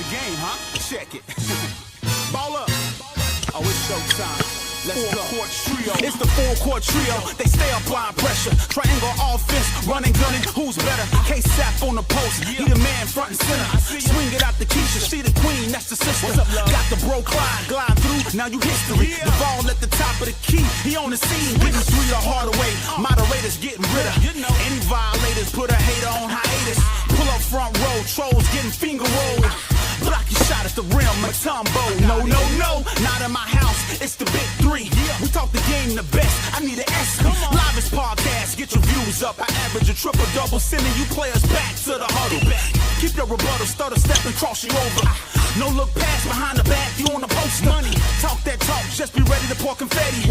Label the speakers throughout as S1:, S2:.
S1: game, huh? Check it. Ball up. Oh, it's showtime. Let's go. Court trio. It's the full court trio. They stay applying pressure. Triangle offense, running, gunning. Who's better? K-Sap on the post. He the man front and center. Swing it out the Keisha. She the queen, that's the sister. Got the bro Clyde glide through. Now you history. The ball at the top of the key. He on the scene, getting three the hard way. Moderators getting rid of. Any violators put a hater on hiatus. Pull up front row. Trolls getting finger rolled. Block your shot at the rim, Matumbo. No, no, no, not in my house. It's the big three. We talk the game the best. I need an S. Livest podcast, get your views up. I average a triple double, sending you players back to the huddle. Keep your rebuttal, stutter, step and cross you over. No look past behind the back, you on the post. Money, talk that talk, just be ready to pour confetti.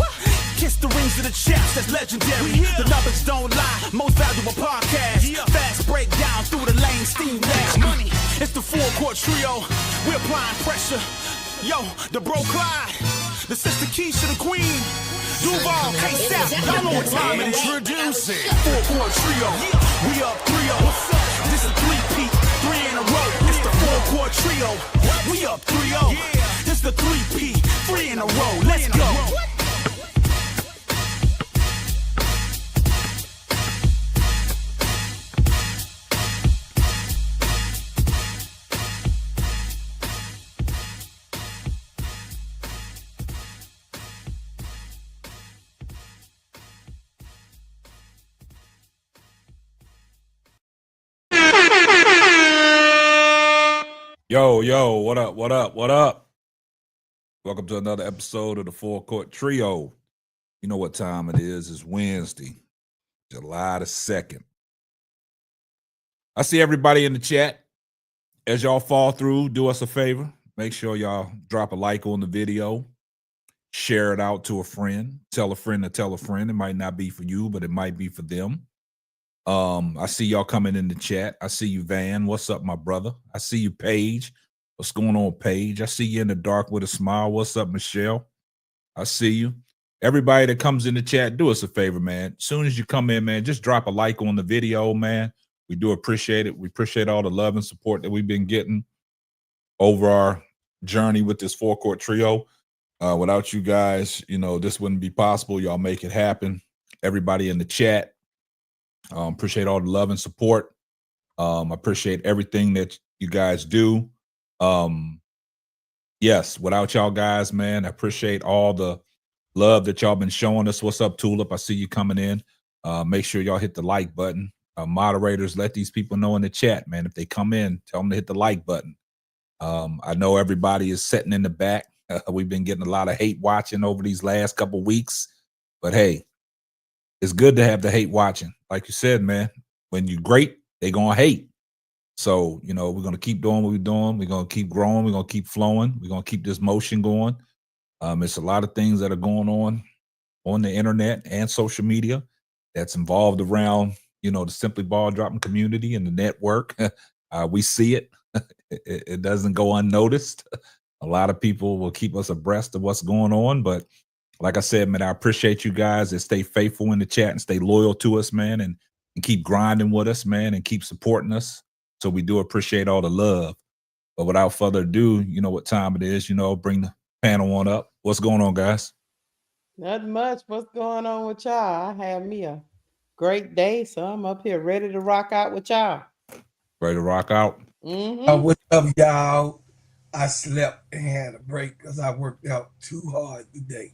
S1: Kiss the rings of the champs, that's legendary. The numbers don't lie, most valuable podcast. Fast breakdown through the lane, steam dash. Money, it's the full court trio. We're applying pressure. Yo, the bro Clyde, the sister Keisha, the queen. Duval, K-Sap, y'all know what time it is. Introducing full court trio. We up 3-0. This is 3-peat, 3 in a row. It's the full court trio. We up 3-0. This the 3-peat, 3 in a row. Let's go.
S2: Yo, what up? Welcome to another episode of the Full Court Trio. You know what time it is. It's Wednesday, July the 2nd. I see everybody in the chat. As y'all fall through, do us a favor. Make sure y'all drop a like on the video. Share it out to a friend. Tell a friend to tell a friend. It might not be for you, but it might be for them. I see y'all coming in the chat. I see you, Van. What's up, my brother? I see you, Paige. What's going on, Paige? I see you in the dark with a smile. What's up, Michelle? I see you. Everybody that comes in the chat, do us a favor, man. As soon as you come in, man, just drop a like on the video, man. We do appreciate it. We appreciate all the love and support that we've been getting over our journey with this Full Court Trio. Without you guys, you know, this wouldn't be possible. Y'all make it happen. Everybody in the chat. Appreciate all the love and support. Appreciate everything that you guys do. Yes, without y'all guys, man, I appreciate all the love that y'all been showing us. What's up, Tulip? I see you coming in. Make sure y'all hit the like button. Moderators, let these people know in the chat, man. If they come in, tell them to hit the like button. I know everybody is sitting in the back. We've been getting a lot of hate watching over these last couple weeks, but hey, it's good to have the hate watching. Like you said, man, when you're great, they're going to hate. So, you know, we're going to keep doing what we're doing. We're going to keep growing. We're going to keep flowing. We're going to keep this motion going. It's a lot of things that are going on the internet and social media that's involved around, you know, the Simply Ball Dropping community and the network. We see it. It doesn't go unnoticed. A lot of people will keep us abreast of what's going on, but like I said, man, I appreciate you guys that stay faithful in the chat and stay loyal to us, man, and keep grinding with us, man, and keep supporting us. So we do appreciate all the love. But without further ado, you know what time it is. You know, bring the panel on up. What's going on, guys?
S3: Not much. What's going on with y'all? I had me a great day, so I'm up here ready to rock out with y'all.
S2: Ready to rock out?
S4: What's up, y'all? I slept and had a break because I worked out too hard today.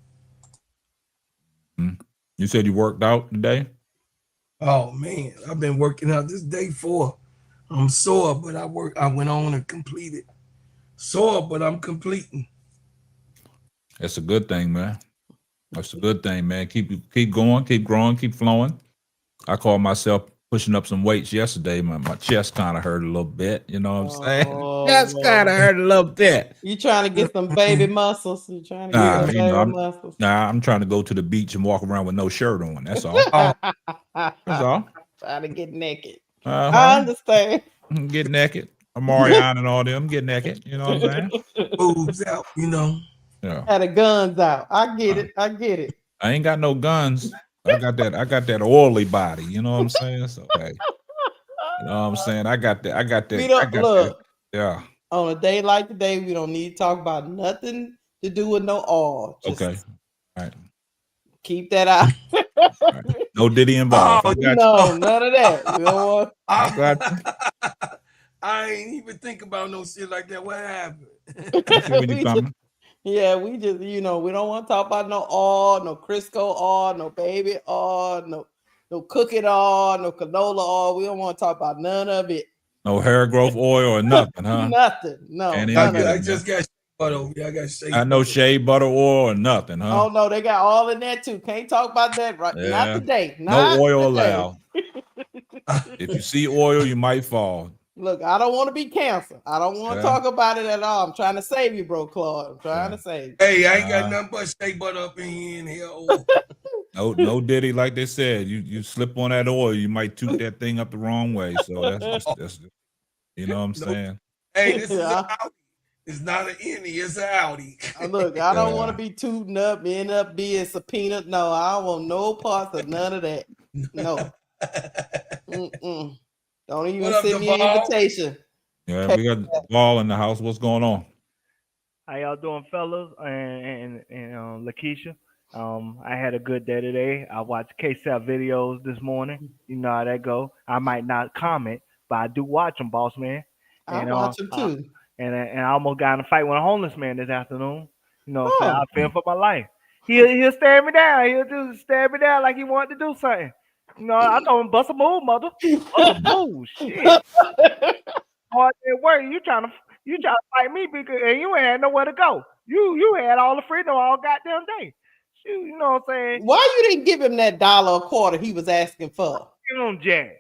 S2: You said you worked out today?
S4: Oh man, I've been working out this day 4. I'm sore, but I went on and completed. Sore, but I'm completing.
S2: That's a good thing, man. That's a good thing, man. Keep going, keep growing, keep flowing. I called myself pushing up some weights yesterday. My chest kind of hurt a little bit. You know what I'm saying? Chest kind of hurt a little bit.
S3: You trying to get some baby muscles? You trying to get some baby muscles?
S2: I'm trying to go to the beach and walk around with no shirt on. That's all. That's all.
S3: Trying to get naked. I understand.
S2: Get naked. Amarion and all them get naked. You know what I'm saying?
S4: Boobs out, you know.
S2: Yeah.
S3: Had the guns out. I get it. I
S2: ain't got no guns. I got that oily body. You know what I'm saying? So hey, you know what I'm saying? I got that.
S3: Beat up blood.
S2: Yeah.
S3: On a day like today, we don't need to talk about nothing to do with no oil. Just
S2: Okay. All right.
S3: keep that out.
S2: All right. No Diddy involved.
S4: Oh,
S2: I got
S3: No, none of that. We don't want.
S2: I got you.
S4: I ain't even think about no shit like that. What happened?
S2: I see where you
S3: we
S2: coming.
S3: Yeah, we just, we don't want to talk about no oil, no Crisco oil, no baby oil, no cooking oil, no canola oil. We don't want to talk about none of it.
S2: No hair growth oil or nothing, huh?
S3: Nothing. No.
S2: Can't
S4: I,
S2: even get
S4: I
S2: it,
S4: just got shea butter over here. I got shea
S2: I know
S4: butter.
S2: shea butter oil or nothing, huh?
S3: Oh no, they got all in there too. Can't talk about that right.
S2: Yeah.
S3: Not today.
S2: No
S3: Not
S2: oil
S3: today.
S2: allowed. If you see oil, you might fall.
S3: Look, I don't want to be cancer. I don't want to
S2: Yeah.
S3: talk about it at all. I'm trying to save you, bro, Claude. I'm trying to save you.
S4: Hey, I ain't got nothing but shea butter up in here.
S2: No Diddy, like they said. You slip on that oil, you might toot that thing up the wrong way. So that's you know what I'm saying?
S4: Hey, this is
S3: Yeah.
S4: an Audi. It's not an Indy, it's an Audi.
S3: Look, I don't
S2: Yeah.
S3: want to be tooting up, end up being subpoenaed. No, I don't want no parts of none of that. No. Mm-mm. Don't even
S4: What up,
S3: send me an
S4: Duval?
S3: invitation.
S2: Yeah, we got Ball in the house. What's going on?
S5: How y'all doing, fellas? And Lakeisha. I had a good day today. I watched KSAP videos this morning. You know how that go. I might not comment, but I do watch them, boss man.
S3: I
S5: And
S3: watch them too.
S5: and I almost got in a fight with a homeless man this afternoon. You know what I'm saying?
S3: Oh.
S5: I fear for my life. He'll stare me down. He'll just stare me down like he wanted to do something. You know, I told him bust a move, mother. Bust a move. Shit. Hard at work. You trying to fight me because and you ain't had nowhere to go. You had all the freedom all goddamn day. Shoot, you know what I'm saying?
S3: Why you didn't give him that $1 a quarter he was asking for?
S5: Give him Jack.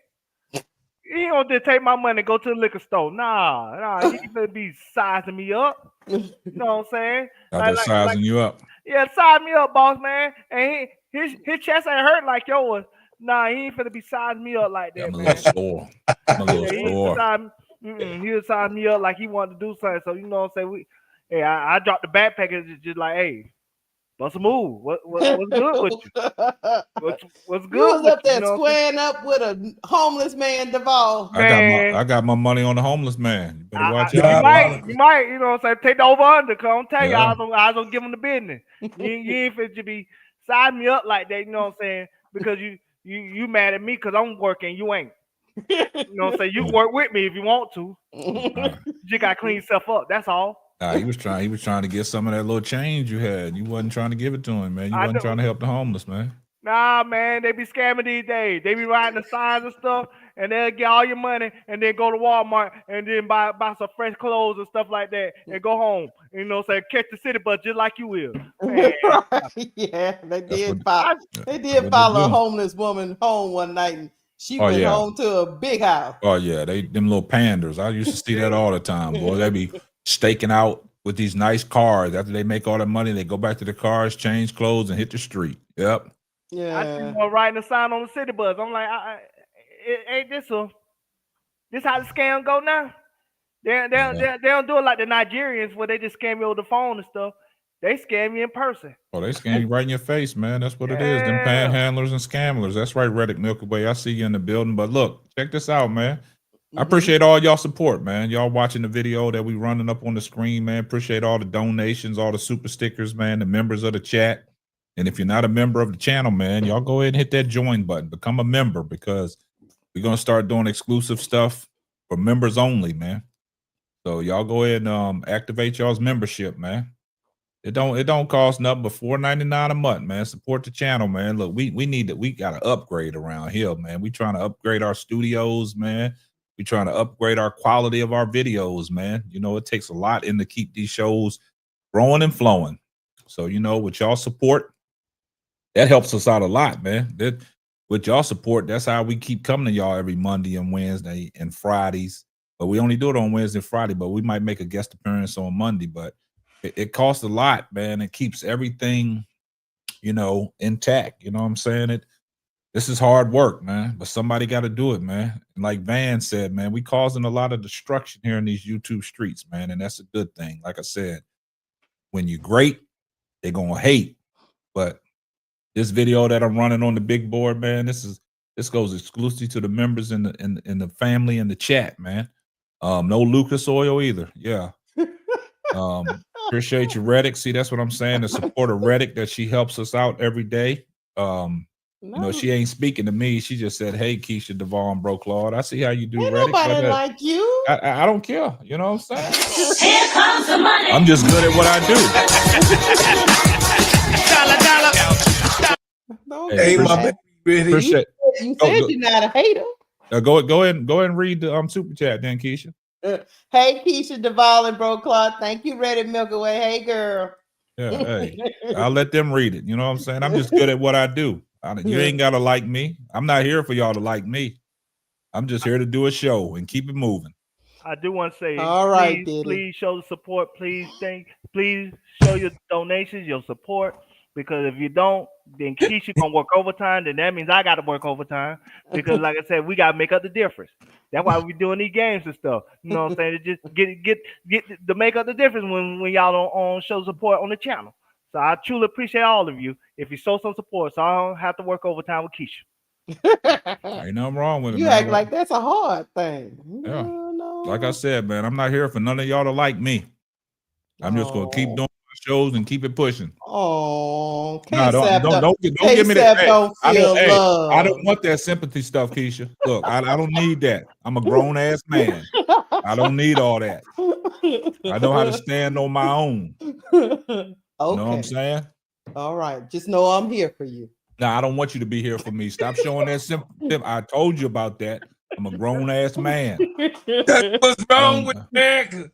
S5: He don't just take my money and go to the liquor store. Nah, he gonna be sizing me up. You know what I'm saying?
S2: Got that sizing you up.
S5: Yeah, size me up, boss man. And his chest ain't hurt like yours. Nah, he ain't finna be sizing me up like that,
S2: I'm a
S5: man.
S2: little sore. I'm a little sore.
S5: He'll size me up like he wanted to do something. So you know what I'm saying? I dropped the backpack just like, hey, what's a move? What's good with you? What's good?
S3: You was
S5: with
S3: up there
S5: you know
S3: squaring up with a homeless man, Duval.
S2: I got my money on the homeless man. You better watch out.
S5: You might, you know what I'm saying? Take the over under. Cause I'm telling you, I was gonna give him the business. You ain't fit to be sizing me up like that, you know what I'm saying? Because you mad at me because I'm working, you ain't. You know what I'm saying? You can work with me if you want to. You gotta clean yourself up. That's all.
S2: He was trying to get some of that little change you had. You wasn't trying to give it to him, man. You wasn't trying to help the homeless, man.
S5: Nah, man, they be scamming these days. They be writing the signs and stuff, and they'll get all your money, and then go to Walmart and then buy some fresh clothes and stuff like that, and go home. You know, say catch the city bus just like you will. Man.
S3: Yeah, they did follow a homeless woman home one night, and she went home to a big house.
S2: Oh yeah, them little panders. I used to see that all the time, boy. They be staking out with these nice cars. After they make all that money, they go back to the cars, change clothes, and hit the street. Yep.
S3: Yeah.
S5: I see them writing a sign on the city bus. I'm like, ain't this how the scam go now? They don't do it like the Nigerians where they just scam you over the phone and stuff. They scam you in person.
S2: Oh, they scam you right in your face, man. That's what it is. Them panhandlers and scammers. That's right, Reddick Milky Way. I see you in the building. But look, check this out, man. I appreciate all y'all support, man. Y'all watching the video that we running up on the screen, man. Appreciate all the donations, all the super stickers, man, the members of the chat. And if you're not a member of the channel, man, y'all go ahead and hit that join button. Become a member because we're going to start doing exclusive stuff for members only, man. So y'all go ahead and activate y'all's membership, man. It don't cost nothing but $4.99 a month, man. Support the channel, man. Look, we got to upgrade around here, man. We trying to upgrade our studios, man. We trying to upgrade our quality of our videos, man. You know, it takes a lot in to keep these shows growing and flowing. So, you know, with y'all support, that helps us out a lot, man. With y'all support, that's how we keep coming to y'all every Monday and Wednesday and Fridays. But we only do it on Wednesday and Friday, but we might make a guest appearance on Monday. But it costs a lot, man. It keeps everything, you know, intact. You know what I'm saying? This is hard work, man. But somebody got to do it, man. And like Van said, man, we causing a lot of destruction here in these YouTube streets, man. And that's a good thing. Like I said, when you're great, they're gonna hate. But this video that I'm running on the big board, man, this goes exclusively to the members in the family and the chat, man. No Lucas oil either. Yeah. Appreciate you, Reddick. See, that's what I'm saying. The support of Reddick that she helps us out every day. You know, she ain't speaking to me. She just said, "Hey, Keisha, Devon, Bro Claude, I see how you do,
S3: Ain't
S2: Reddick."
S3: nobody like you.
S2: I don't care. You know what I'm saying? Here comes the money. I'm just good at what I do.
S4: Hey, my baby, ready?
S2: Appreciate.
S3: You said you're not a hater.
S2: Go ahead and read the super chat then, Keisha.
S3: Hey, Keisha, Devon, and Bro Claude. Thank you, Reddit Milky Way. Hey, girl.
S2: Yeah, hey, I'll let them read it. You know what I'm saying? I'm just good at what I do. You ain't gotta like me. I'm not here for y'all to like me. I'm just here to do a show and keep it moving.
S5: I do want to say,
S3: all right,
S5: please show the support. Please show your donations, your support. Because if you don't, then Keisha gonna work overtime. Then that means I got to work overtime. Because like I said, we gotta make up the difference. That's why we doing these games and stuff. You know what I'm saying? To just get to make up the difference when y'all don't show support on the channel. So I truly appreciate all of you. If you show some support, so I don't have to work overtime with Keisha.
S2: Ain't nothing wrong with it.
S3: You act like that's a hard thing.
S2: Yeah.
S3: No.
S2: Like I said, man, I'm not here for none of y'all to like me. I'm just gonna keep doing my shows and keep it pushing.
S3: Oh,
S2: no, don't give me that. I don't want that sympathy stuff, Keisha. Look, I don't need that. I'm a grown ass man. I don't need all that. I know how to stand on my own.
S3: Okay.
S2: You know what I'm saying?
S3: All right. Just know I'm here for you.
S2: No, I don't want you to be here for me. Stop showing that sympathy. I told you about that. I'm a grown ass man.
S4: That's what's wrong with America.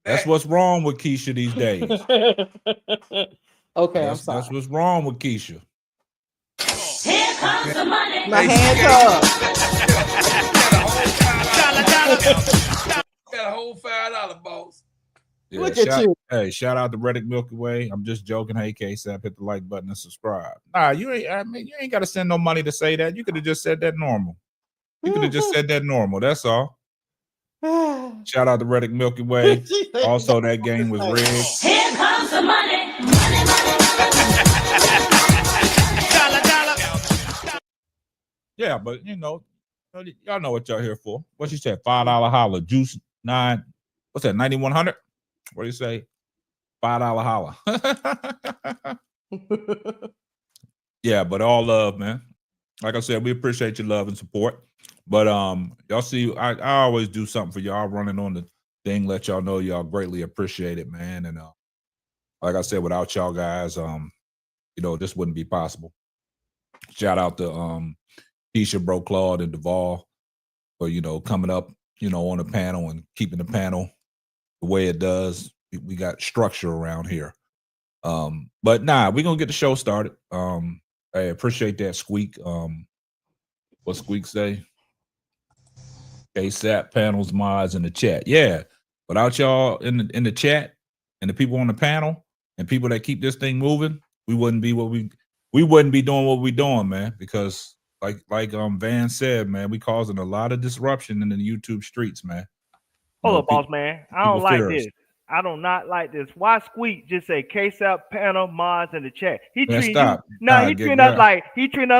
S2: That's what's wrong with Keisha these days.
S3: Okay, I'm sorry.
S2: That's what's wrong with Keisha.
S6: Here comes the money.
S3: My hands up.
S4: Got a whole $5, boss.
S2: Yeah,
S3: look at you.
S2: Hey, shout out to Reddick Milky Way. I'm just joking. Hey, KSAP, hit the like button and subscribe. Nah, you ain't got to send no money to say that. You could have just said that normal. You could have just said that normal. That's all. Shout out to Reddick Milky Way. Also, that game was rigged.
S6: Here comes the money.
S2: Yeah, but y'all know what y'all here for. What you said? $5 holla. Juice 9. What's that? 9100. What do you say? $5 holla. Yeah, but all love, man. Like I said, we appreciate your love and support. But y'all see, I always do something for y'all, running on the thing, let y'all know y'all greatly appreciate it, man. And like I said, without y'all guys, this wouldn't be possible. Shout out to Keisha, Bro Claude, and Duvall for coming up, on the panel and keeping the panel the way it does. We got structure around here. But nah, we're gonna get the show started. I appreciate that, Squeak. What Squeak say? ASAP panels, mods in the chat. Yeah, without y'all in the chat and the people on the panel and people that keep this thing moving, we wouldn't be doing what we're doing, man. Because like Van said, man, we causing a lot of disruption in the YouTube streets, man.
S5: Hold up, boss man. I don't like this. I do not like this. Why Squeak just say KSAP panel mods in the chat? He treating us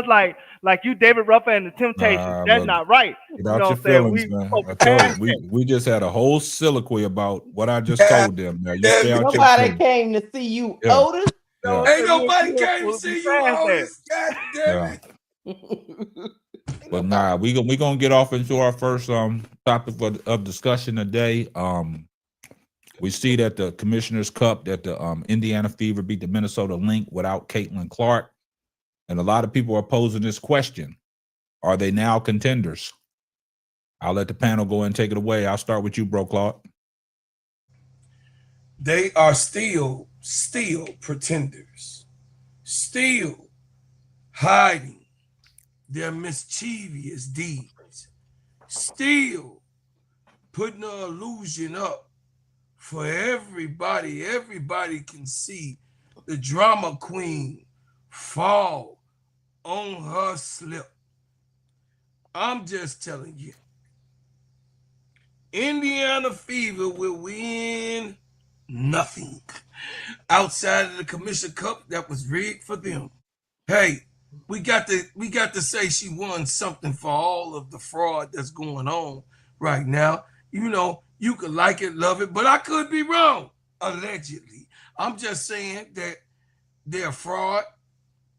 S5: like you David Ruffin and the Temptations. That's not right.
S2: Without your feelings, man. I told you, we just had a whole soliloquy about what I just told them. Man.
S3: Nobody came to see you, Otis.
S4: Yeah. Ain't nobody came to see you, Otis. God damn it.
S2: But nah, we gonna get off into our first topic of discussion today. We see that the Commissioner's Cup, that the Indiana Fever beat the Minnesota Lynx without Caitlin Clark. And a lot of people are posing this question. Are they now contenders? I'll let the panel go and take it away. I'll start with you, Bro Claude.
S4: They are still pretenders. Still hiding their mischievous deeds. Still putting the illusion up for everybody. Everybody can see the drama queen fall on her slip. I'm just telling you, Indiana Fever will win nothing outside of the Commission Cup that was rigged for them. Hey, we got to say she won something for all of the fraud that's going on right now. You know, you could like it, love it, but I could be wrong. Allegedly, I'm just saying that they're a fraud.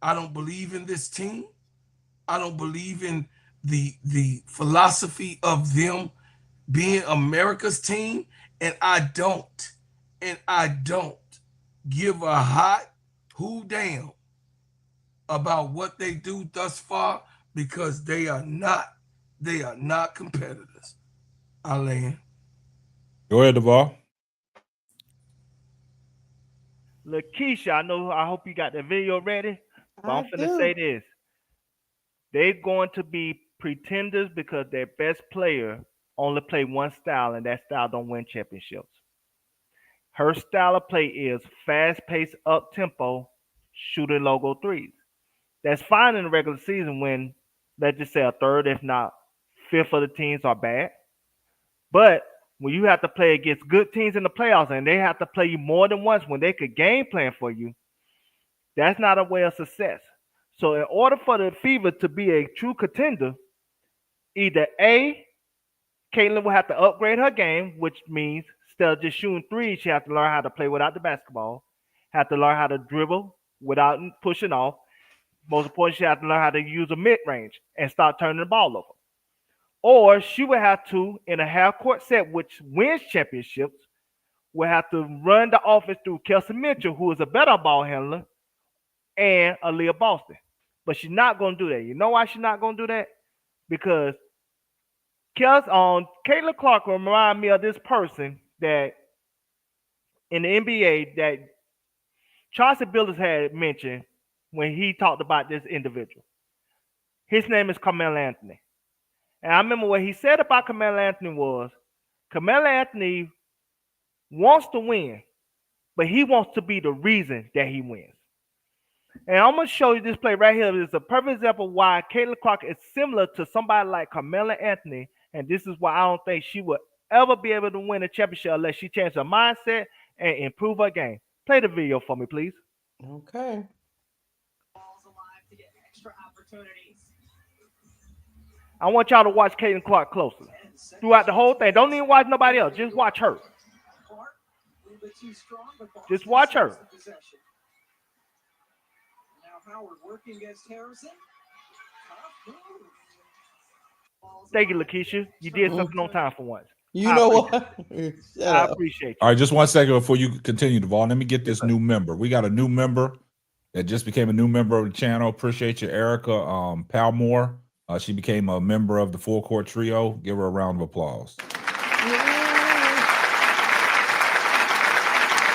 S4: I don't believe in this team. I don't believe in the philosophy of them being America's team, and I don't give a hot who damn about what they do thus far because they are not competitors. I land.
S2: Go ahead, Duvall.
S5: Lakeisha, I hope you got the video ready. But I'm
S3: I
S5: finna
S3: do.
S5: say this. They're going to be pretenders because their best player only play one style, and that style don't win championships. Her style of play is fast-paced, up-tempo, shooting logo threes. That's fine in the regular season when, let's just say, a third, if not fifth of the teams are bad. But when you have to play against good teams in the playoffs and they have to play you more than once when they could game plan for you, that's not a way of success. So in order for the Fever to be a true contender, either A, Caitlin will have to upgrade her game, which means instead of just shooting threes, she has to learn how to play without the basketball, have to learn how to dribble without pushing off. Most importantly, she has to learn how to use a mid-range and start turning the ball over. Or she would have to, in a half-court set, which wins championships, will have to run the offense through Kelsey Mitchell, who is a better ball handler, and Aaliyah Boston. But she's not going to do that. You know why she's not going to do that? Because Caitlin Clark will remind me of this person that in the NBA that Chauncey Billups had mentioned when he talked about this individual. His name is Carmelo Anthony. And I remember what he said about Carmelo Anthony was, Carmelo Anthony wants to win, but he wants to be the reason that he wins. And I'm going to show you this play right here. It's a perfect example of why Caitlin Clark is similar to somebody like Carmelo Anthony, and this is why I don't think she would ever be able to win a championship unless she changes her mindset and improve her game. Play the video for me, please.
S3: Okay.
S5: I want y'all to watch Caitlin Clark closely throughout the whole thing. Don't even watch nobody else. Just watch her. Just watch her. Thank you, Lakeisha. You did something on time for once.
S3: You know what?
S5: I appreciate you.
S2: All right, just 1 second before you continue, Duvall. Let me get this new member. We got a new member that just became a new member of the channel. Appreciate you, Erica Palmore. She became a member of the Full Court Trio. Give her a round of applause.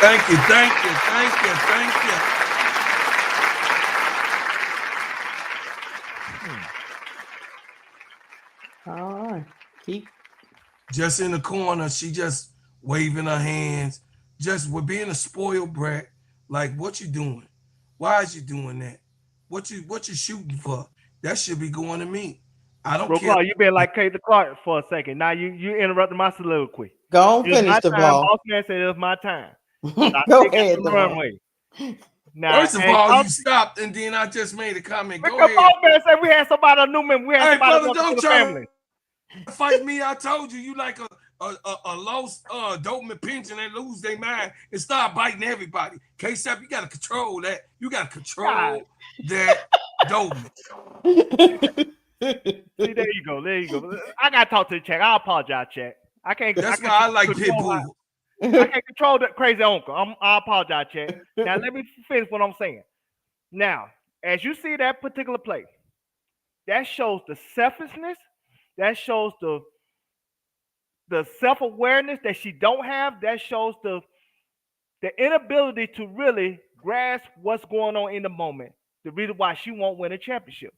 S4: Thank you, thank you, thank you, thank you.
S3: All right. Keep.
S4: Just in the corner, she just waving her hands, just with being a spoiled brat. Like, what you doing? Why is you doing that? What you shooting for? That should be going to me. I don't care.
S5: Clark, you been like Caitlin Clark for a second. Now you interrupted my soliloquy.
S3: Go on, finish the ball.
S5: Boss man said it was my time.
S3: Go ahead, the
S5: runway. Now,
S4: first of all, you stopped, and then I just made a comment. Go ahead.
S5: Boss man said we had somebody a new member. We had somebody
S4: brother, don't
S5: the
S4: try
S5: family.
S4: To fight me. I told you like a lost dopeman pension and lose their mind and start biting everybody. K-Step, you gotta control that. You gotta control that dopeman.
S5: See, there you go. There you go. I gotta talk to the check. I apologize, check. I can't.
S4: That's why I like Pitbull.
S5: I can't control that crazy uncle. I apologize, check. Now let me finish what I'm saying. Now, as you see that particular play, that shows the selfishness. That shows the self-awareness that she don't have. That shows the inability to really grasp what's going on in the moment. The reason why she won't win a championship.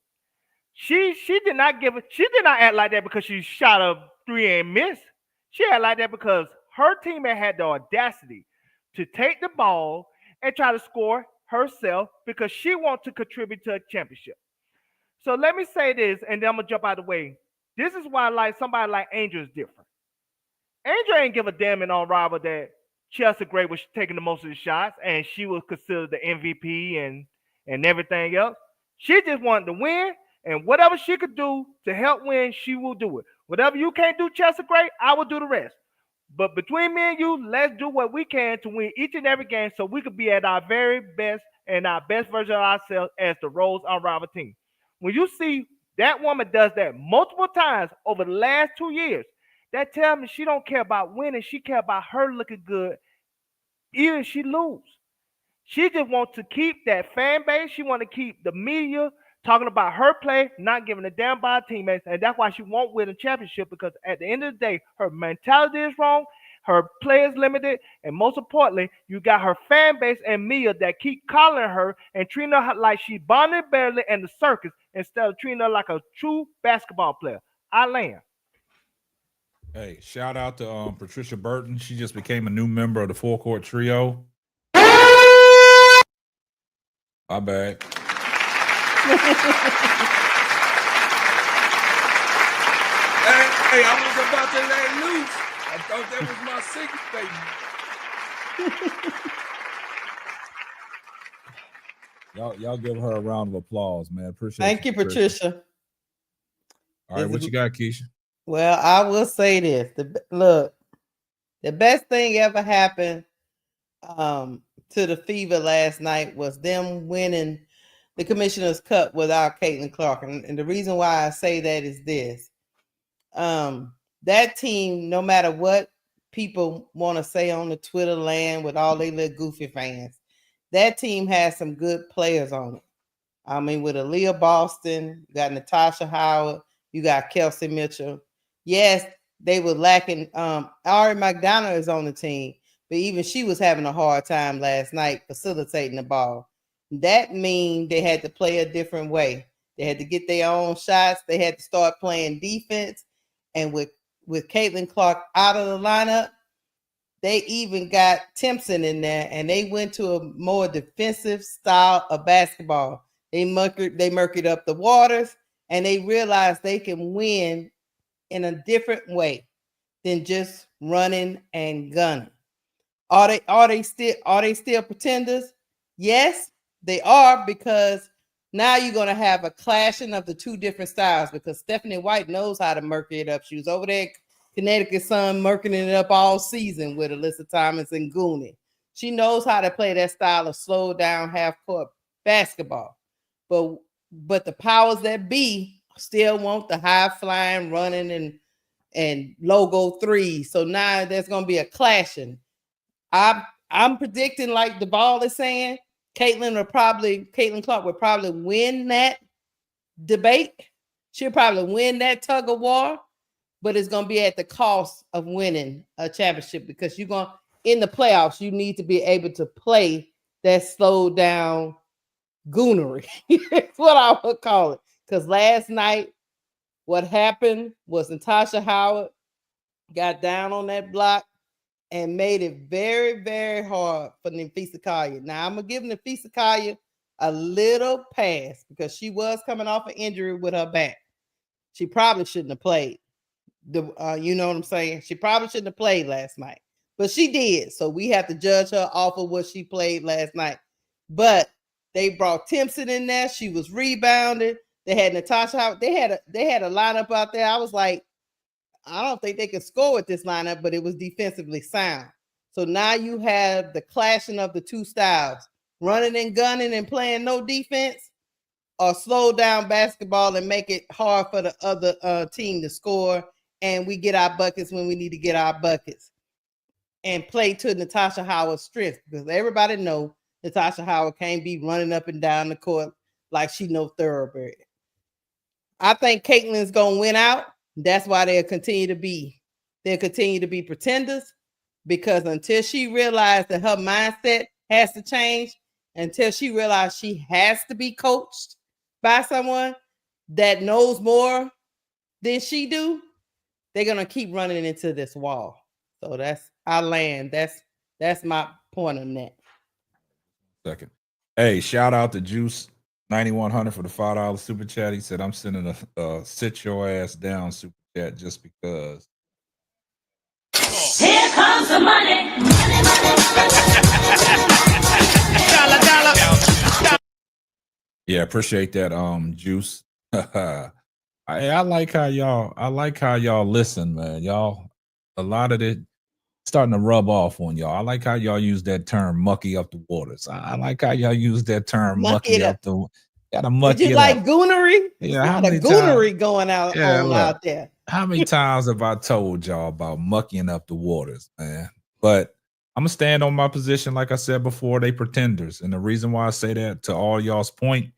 S5: She did not act like that because she shot a 3 and missed. She acted like that because her teammate had the audacity to take the ball and try to score herself because she wants to contribute to a championship. So let me say this, and then I'm gonna jump out of the way. This is why like somebody like Angel is different. Angel ain't give a damn in on Robert that Chelsea Gray was taking the most of the shots and she was considered the MVP and everything else. She just wanted to win, And whatever she could do to help win, she will do it. Whatever you can't do, Chelsea Gray, I will do the rest. But between me and you, let's do what we can to win each and every game so we could be at our very best and our best version of ourselves as the Rose Unrivaled team. When you see that woman does that multiple times over the last 2 years, that tells me she don't care about winning. She care about her looking good, even if she lose. She just wants to keep that fan base. She want to keep the media talking about her play, not giving a damn about her teammates, and that's why she won't win a championship, because at the end of the day, her mentality is wrong, her play is limited, and most importantly, you got her fan base and media that keep calling her and treating her like she Bonnie Beverly and the circus instead of treating her like a true basketball player. I land.
S2: Hey, shout out to Patricia Burton. She just became a new member of the Full Court Trio. My bad.
S4: Hey, I was about to let loose. I thought that was my secret baby.
S2: Y'all give her a round of applause, man. Appreciate it.
S3: Thank you, Patricia.
S2: All right, what you got, Keisha?
S3: Well, I will say this. The best thing ever happened to the Fever last night was them winning the Commissioner's Cup without Caitlin Clark. And the reason why I say that is this. That team, no matter what people want to say on the Twitter land with all their little goofy fans, that team has some good players on it. I mean, with Aaliyah Boston, you got Natasha Howard, you got Kelsey Mitchell. Yes, they were lacking. Ari McDonough is on the team, but even she was having a hard time last night facilitating the ball. That means they had to play a different way. They had to get their own shots. They had to start playing defense. And with Caitlin Clark out of the lineup, they even got Timpson in there, and they went to a more defensive style of basketball. They murkied up the waters, and they realized they can win in a different way than just running and gunning. Are they still pretenders? Yes, they are, because now you're going to have a clashing of the two different styles, because Stephanie White knows how to murky it up. She was over there, Connecticut Sun, murking it up all season with Alyssa Thomas and Goonie. She knows how to play that style of slow down half-court basketball. But the powers that be still want the high-flying, running, and logo threes. So now there's going to be a clashing. I'm predicting, like the ball is saying, Caitlin Clark will probably win that debate. She'll probably win that tug of war, but it's going to be at the cost of winning a championship, because you're going in the playoffs, you need to be able to play that slow down goonery. That's what I would call it. Because last night, what happened was Natasha Howard got down on that block and made it very, very hard for Nafisa Collier. Now, I'm going to give Nafisa Collier a little pass, because she was coming off an injury with her back. She probably shouldn't have played. You know what I'm saying? She probably shouldn't have played last night, but she did. So we have to judge her off of what she played last night. But they brought Timpson in there. She was rebounded. They had Natasha Howard. They had a lineup out there. I was like, I don't think they could score with this lineup, but it was defensively sound. So now you have the clashing of the two styles, running and gunning and playing no defense, or slow down basketball and make it hard for the other team to score. And we get our buckets when we need to get our buckets, and play to Natasha Howard's strength, because everybody know Natasha Howard can't be running up and down the court like she no thoroughbred. I think Caitlin's going to win out. That's why they'll continue to be pretenders, because until she realized that her mindset has to change, until she realized she has to be coached by someone that knows more than she do, they're going to keep running into this wall. So that's our land. That's my point on that.
S2: Second. Hey, shout out to Juice 9100 for the $5 super chat. He said, I'm sending a sit your ass down super chat just because.
S6: Here comes the money.
S2: Yeah, appreciate that, Juice. I like how y'all listen, man. Y'all, a lot of it starting to rub off on y'all. I like how y'all use that term "mucky up the waters." I like how y'all use that term
S3: Muck
S2: "mucky
S3: it up.
S2: up the." Gotta
S3: Did
S2: mucky
S3: you
S2: it
S3: like
S2: up.
S3: goonery? There's
S2: Yeah,
S3: a
S2: how
S3: lot of
S2: many times?
S3: goonery going out
S2: Yeah,
S3: on
S2: look.
S3: out there.
S2: How many times have I told y'all about mucking up the waters, man? But I'm gonna stand on my position, like I said before. They pretenders, and the reason why I say that, to all y'all's point,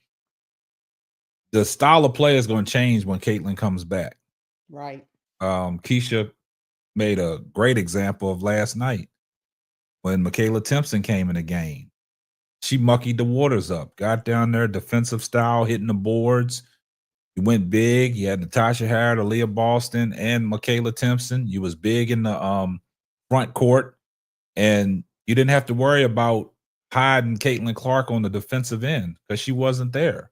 S2: the style of play is going to change when Caitlin comes back.
S3: Right.
S2: Keisha made a great example of last night when Michaela Timpson came in the game. She muckied the waters up, got down there, defensive style, hitting the boards. You went big. You had Natasha Harrod, Aaliyah Boston, and Michaela Timpson. You was big in the front court, and you didn't have to worry about hiding Caitlin Clark on the defensive end because she wasn't there.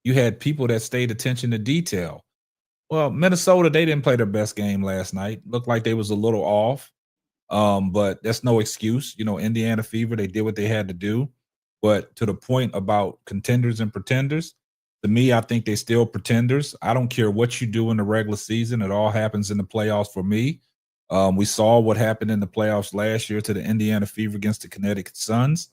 S2: You had people that stayed attention to detail. Well, Minnesota, they didn't play their best game last night. Looked like they was a little off. But that's no excuse. You know, Indiana Fever, they did what they had to do. But to the point about contenders and pretenders, to me, I think they still pretenders. I don't care what you do in the regular season. It all happens in the playoffs for me. We saw what happened in the playoffs last year to the Indiana Fever against the Connecticut Suns.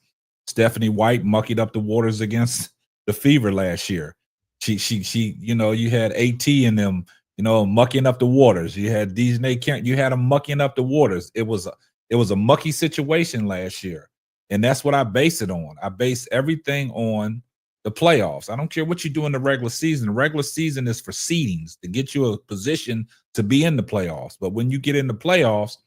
S2: Stephanie White muckied up the waters against the Fever last year. She, you know, you had AT in them, you know, mucking up the waters. You had Dejanay Kent, you had them mucking up the waters. It was a mucky situation last year. And that's what I base it on. I base everything on the playoffs. I don't care what you do in the regular season. The regular season is for seedings to get you a position to be in the playoffs. But when you get in the playoffs,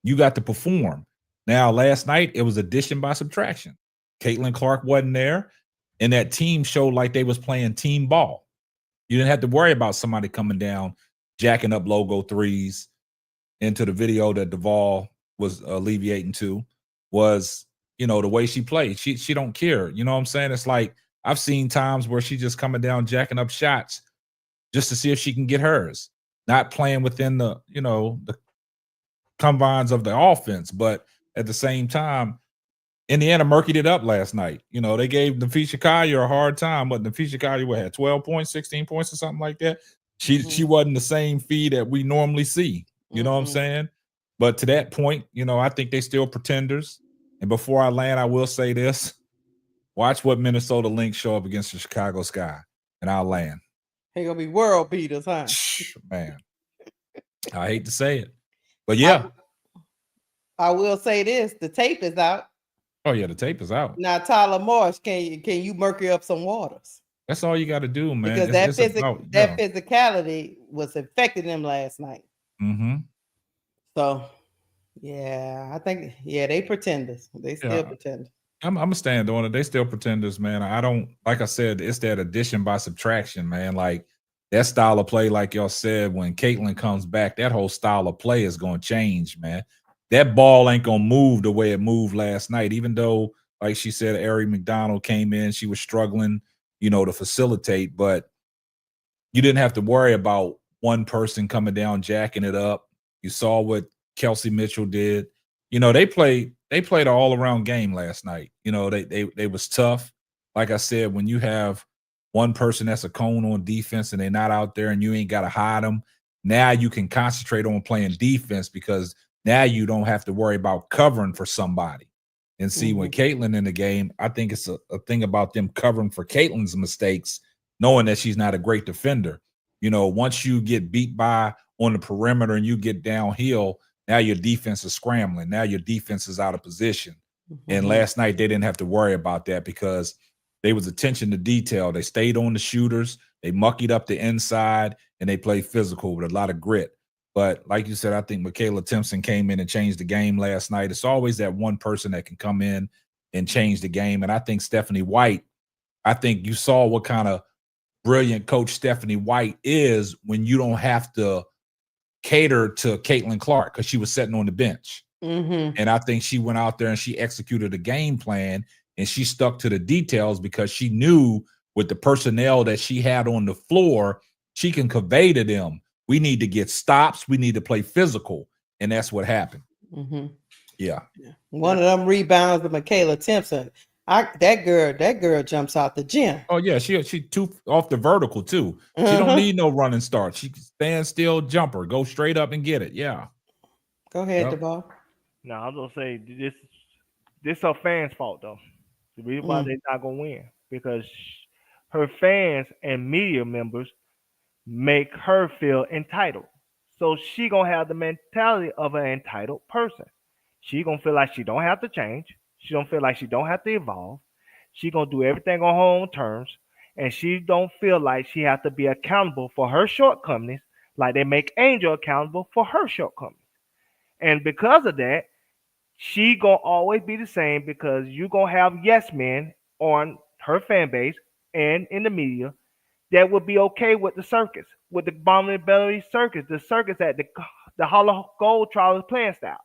S2: you got to perform. Now, last night, it was addition by subtraction. Caitlin Clark wasn't there, and that team showed like they was playing team ball. You didn't have to worry about somebody coming down, jacking up logo threes. Into the video that Duvall was alleviating to was, you know, the way she played. She don't care. You know what I'm saying? It's like I've seen times where she just coming down, jacking up shots just to see if she can get hers. Not playing within the, you know, the confines of the offense, but at the same time, Indiana murkied it up last night. You know, they gave Nafisha Collier a hard time, but Nafisha Collier had 12 points, 16 points, or something like that. She wasn't the same feed that we normally see. You know what I'm saying? But to that point, you know, I think they still pretenders. And before I land, I will say this. Watch what Minnesota Lynx show up against the Chicago Sky, and I'll land.
S3: They're going to be world beaters, huh?
S2: Man, I hate to say it. But yeah.
S3: I will say this. The tape is out.
S2: Oh, yeah, the tape is out.
S3: Now, Tyler Morris, can you murky up some waters?
S2: That's all you got to do, man.
S3: Because that physicality was affecting them last night.
S2: Mm-hmm.
S3: So, yeah, I think, they pretenders. They still pretend.
S2: I'm a stand on it. They still pretenders, man. I don't, like I said, it's that addition by subtraction, man. Like that style of play, like y'all said, when Caitlin comes back, that whole style of play is going to change, man. That ball ain't going to move the way it moved last night, even though, like she said, Ari McDonald came in. She was struggling, you know, to facilitate, but you didn't have to worry about one person coming down, jacking it up. You saw what Kelsey Mitchell did. You know, they played an all-around game last night. You know, they was tough. Like I said, when you have one person that's a cone on defense and they're not out there and you ain't got to hide them, now you can concentrate on playing defense because now you don't have to worry about covering for somebody. And see, when Caitlin in the game, I think it's a thing about them covering for Caitlin's mistakes, knowing that she's not a great defender. You know, once you get beat by on the perimeter and you get downhill, now your defense is scrambling. Now your defense is out of position. And last night they didn't have to worry about that because they was attention to detail. They stayed on the shooters. They muckied up the inside, and they played physical with a lot of grit. But like you said, I think Michaela Timpson came in and changed the game last night. It's always that one person that can come in and change the game. And I think Stephanie White, I think you saw what kind of brilliant coach Stephanie White is when you don't have to cater to Caitlin Clark because she was sitting on the bench. And I think she went out there and she executed a game plan and she stuck to the details because she knew with the personnel that she had on the floor, she can convey to them, we need to get stops. We need to play physical. And that's what happened. Yeah.
S3: One of them rebounds of Michaela Timpson. That girl jumps out the gym.
S2: Oh yeah, she too off the vertical too. She don't
S3: Uh-huh.
S2: need no running start. She can stand still, jumper, go straight up and get it. Yeah.
S3: Go ahead,
S2: Yep.
S3: DeBall.
S5: No, I'm gonna say this her fans' fault though. The reason why
S3: Mm.
S5: they're not gonna win because her fans and media members make her feel entitled. So she gonna have the mentality of an entitled person. She gonna feel like she don't have to change. She don't feel like she don't have to evolve. She gonna do everything on her own terms, and she don't feel like she have to be accountable for her shortcomings, like they make Angel accountable for her shortcomings. And because of that, she gonna always be the same because you gonna have yes men on her fan base and in the media that would be okay with the circus, with the abominability circus, the circus at the Hollow Gold Trial playing style.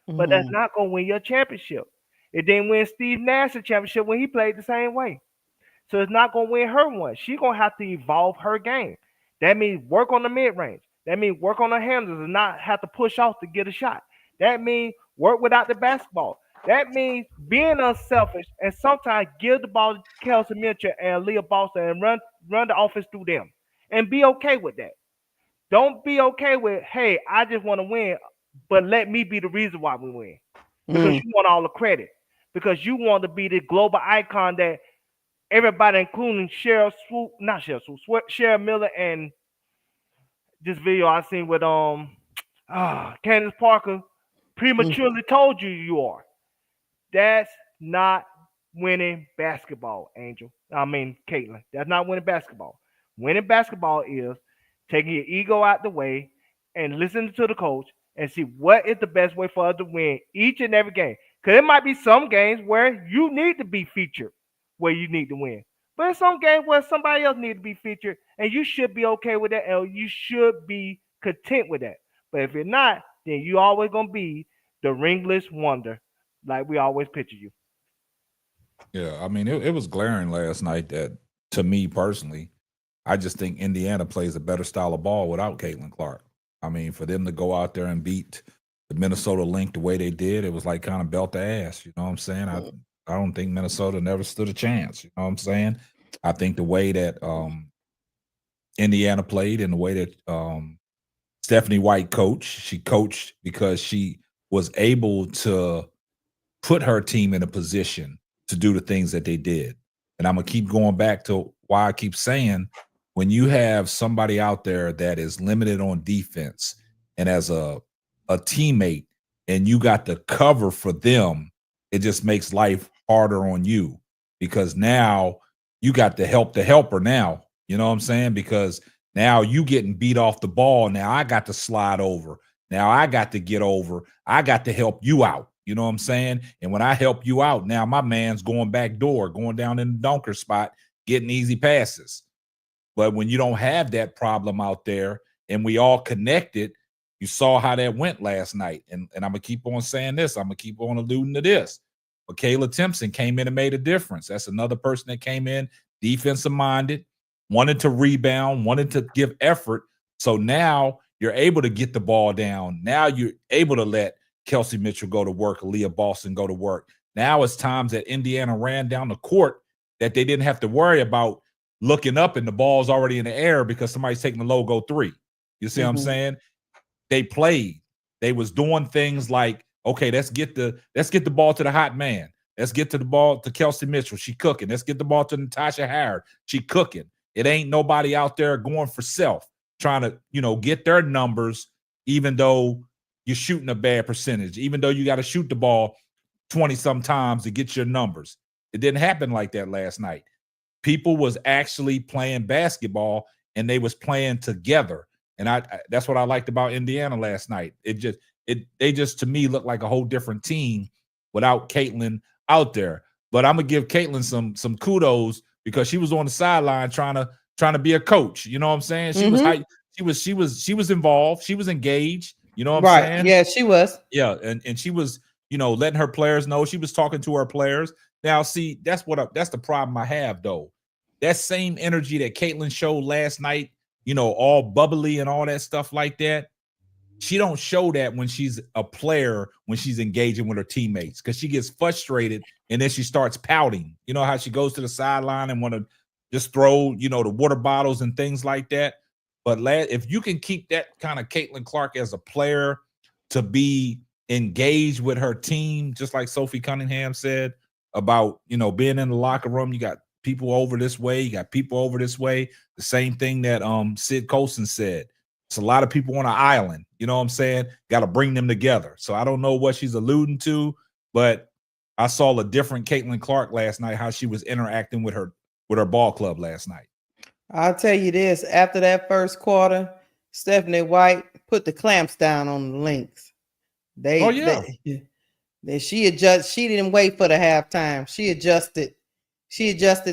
S5: But that's
S3: Mhm.
S5: not gonna win your championship. It didn't win Steve Nash the championship when he played the same way. So it's not gonna win her one. She gonna have to evolve her game. That means work on the mid range. That means work on her handles and not have to push off to get a shot. That means work without the basketball. That means being unselfish and sometimes give the ball to Kelsey Mitchell and Leah Boston and run the offense through them. And be okay with that. Don't be okay with, hey, I just want to win, but let me be the reason why we win. Because
S3: Mm.
S5: you want all the credit. Because you want to be the global icon that everybody, including Cheryl Swoop, not Cheryl Swoop, Cheryl Miller, and this video I seen with Candace Parker
S3: Mm.
S5: prematurely told you are. That's not winning basketball, Angel. I mean, Caitlin. That's not winning basketball. Winning basketball is taking your ego out the way and listening to the coach and see what is the best way for us to win each and every game. Because it might be some games where you need to be featured, where you need to win. But in some games where somebody else needs to be featured, and you should be okay with that, and you should be content with that. But if you're not, then you always gonna be the ringless wonder, like we always picture you.
S2: Yeah. I mean, it was glaring last night that to me personally, I just think Indiana plays a better style of ball without Caitlin Clark. I mean, for them to go out there and beat the Minnesota Lynx the way they did, it was like kind of belt the ass. You know what I'm saying? I don't think Minnesota never stood a chance. You know what I'm saying? I think the way that Indiana played and the way that Stephanie White coached, she coached because she was able to put her team in a position to do the things that they did. And I'm gonna keep going back to why I keep saying when you have somebody out there that is limited on defense and as a teammate and you got the cover for them, it just makes life harder on you because now you got to help the helper now. You know what I'm saying? Because now you getting beat off the ball. Now I got to slide over. Now I got to get over. I got to help you out. You know what I'm saying? And when I help you out, now my man's going back door, going down in the dunker spot, getting easy passes. But when you don't have that problem out there and we all connected, you saw how that went last night. And I'm going to keep on saying this. I'm going to keep on alluding to this. But Kayla Timpson came in and made a difference. That's another person that came in defensive minded, wanted to rebound, wanted to give effort. So now you're able to get the ball down. Now you're able to let Kelsey Mitchell go to work, Leah Boston go to work. Now it's times that Indiana ran down the court that they didn't have to worry about looking up and the ball's already in the air because somebody's taking the logo three. You see what I'm saying? They played. They was doing things like, okay, let's get the ball to the hot man. Let's get to the ball to Kelsey Mitchell. She cooking. Let's get the ball to Natasha Howard. She cooking. It ain't nobody out there going for self, trying to, get their numbers, even though you're shooting a bad percentage, even though you got to shoot the ball 20 some times to get your numbers. It didn't happen like that last night. People was actually playing basketball and they was playing together. And that's what I liked about Indiana last night. They just to me looked like a whole different team without Caitlin out there. But I'm gonna give Caitlin some kudos because she was on the sideline trying to be a coach. You know what I'm saying? She was involved. She was engaged. You know what I'm saying?
S3: Yeah, she was.
S2: Yeah, and she was, letting her players know. She was talking to her players. Now, see, that's the problem I have though. That same energy that Caitlin showed last night, all bubbly and all that stuff like that. she don't show that when she's a player, when she's engaging with her teammates, because she gets frustrated and then she starts pouting. You know how she goes to the sideline and want to just throw, the water bottles and things like that. But if you can keep that kind of Caitlin Clark as a player to be engaged with her team, just like Sophie Cunningham said about, being in the locker room, you got people over this way, you got people over this way. The same thing that Sid Colson said. It's a lot of people on an island, you know what I'm saying? Got to bring them together. So I don't know what she's alluding to, but I saw a different Caitlin Clark last night, how she was interacting with her ball club last night.
S3: I'll tell you this, after that first quarter, Stephanie White put the clamps down on the Lynx. She didn't wait for the halftime. She adjusted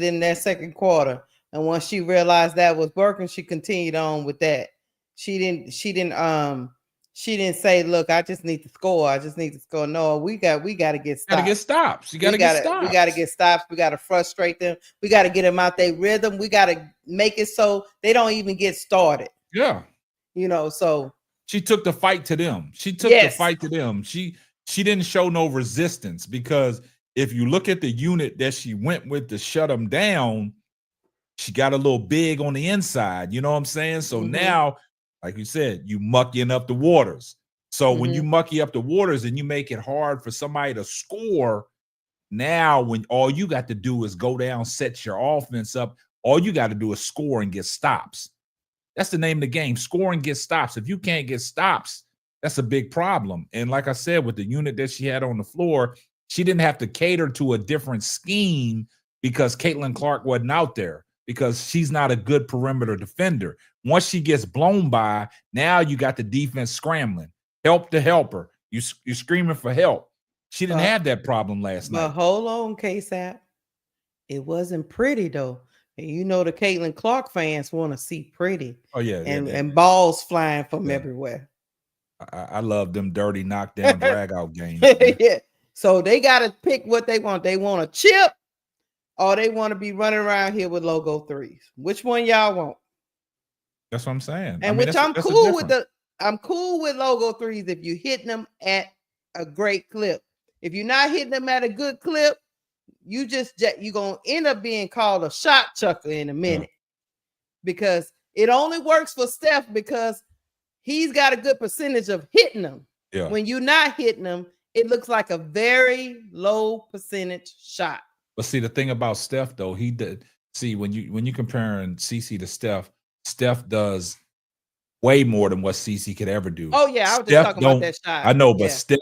S3: in that second quarter. And once she realized that was working, she continued on with that. She didn't say, look, I just need to score. No, we got to get stops.
S2: Got to get stops. You got to get stops.
S3: We got to get stops. We got to frustrate them. We got to get them out their rhythm. We got to make it so they don't even get started.
S2: Yeah.
S3: So
S2: she took the fight to them. She didn't show no resistance, because if you look at the unit that she went with to shut them down, she got a little big on the inside. You know what I'm saying? So now, like you said, you mucking up the waters. So when you mucky up the waters and you make it hard for somebody to score, now when all you got to do is go down, set your offense up, all you got to do is score and get stops. That's the name of the game. Score and get stops. If you can't get stops, that's a big problem. And like I said, with the unit that she had on the floor, she didn't have to cater to a different scheme because Caitlin Clark wasn't out there, because she's not a good perimeter defender. Once she gets blown by, now you got the defense scrambling. Help the helper. You're screaming for help. She didn't have that problem last night.
S3: But hold on, KSAP. It wasn't pretty, though. And the Caitlin Clark fans want to see pretty.
S2: Oh, yeah.
S3: And balls flying from everywhere.
S2: I love them dirty knockdown drag-out games.
S3: Yeah. So they got to pick what they want. They want a chip, or they want to be running around here with logo threes. Which one y'all want?
S2: That's what I'm saying.
S3: And I'm cool with I'm cool with logo threes if you're hitting them at a great clip. If you're not hitting them at a good clip, you're gonna end up being called a shot chucker in a minute. Because it only works for Steph because he's got a good percentage of hitting them.
S2: Yeah.
S3: When you're not hitting them, it looks like a very low percentage shot.
S2: But see, the thing about Steph, though, he did see when you comparing CC to Steph does way more than what CC could ever do.
S3: Oh yeah, I was just talking about that shot.
S2: I know, but Steph,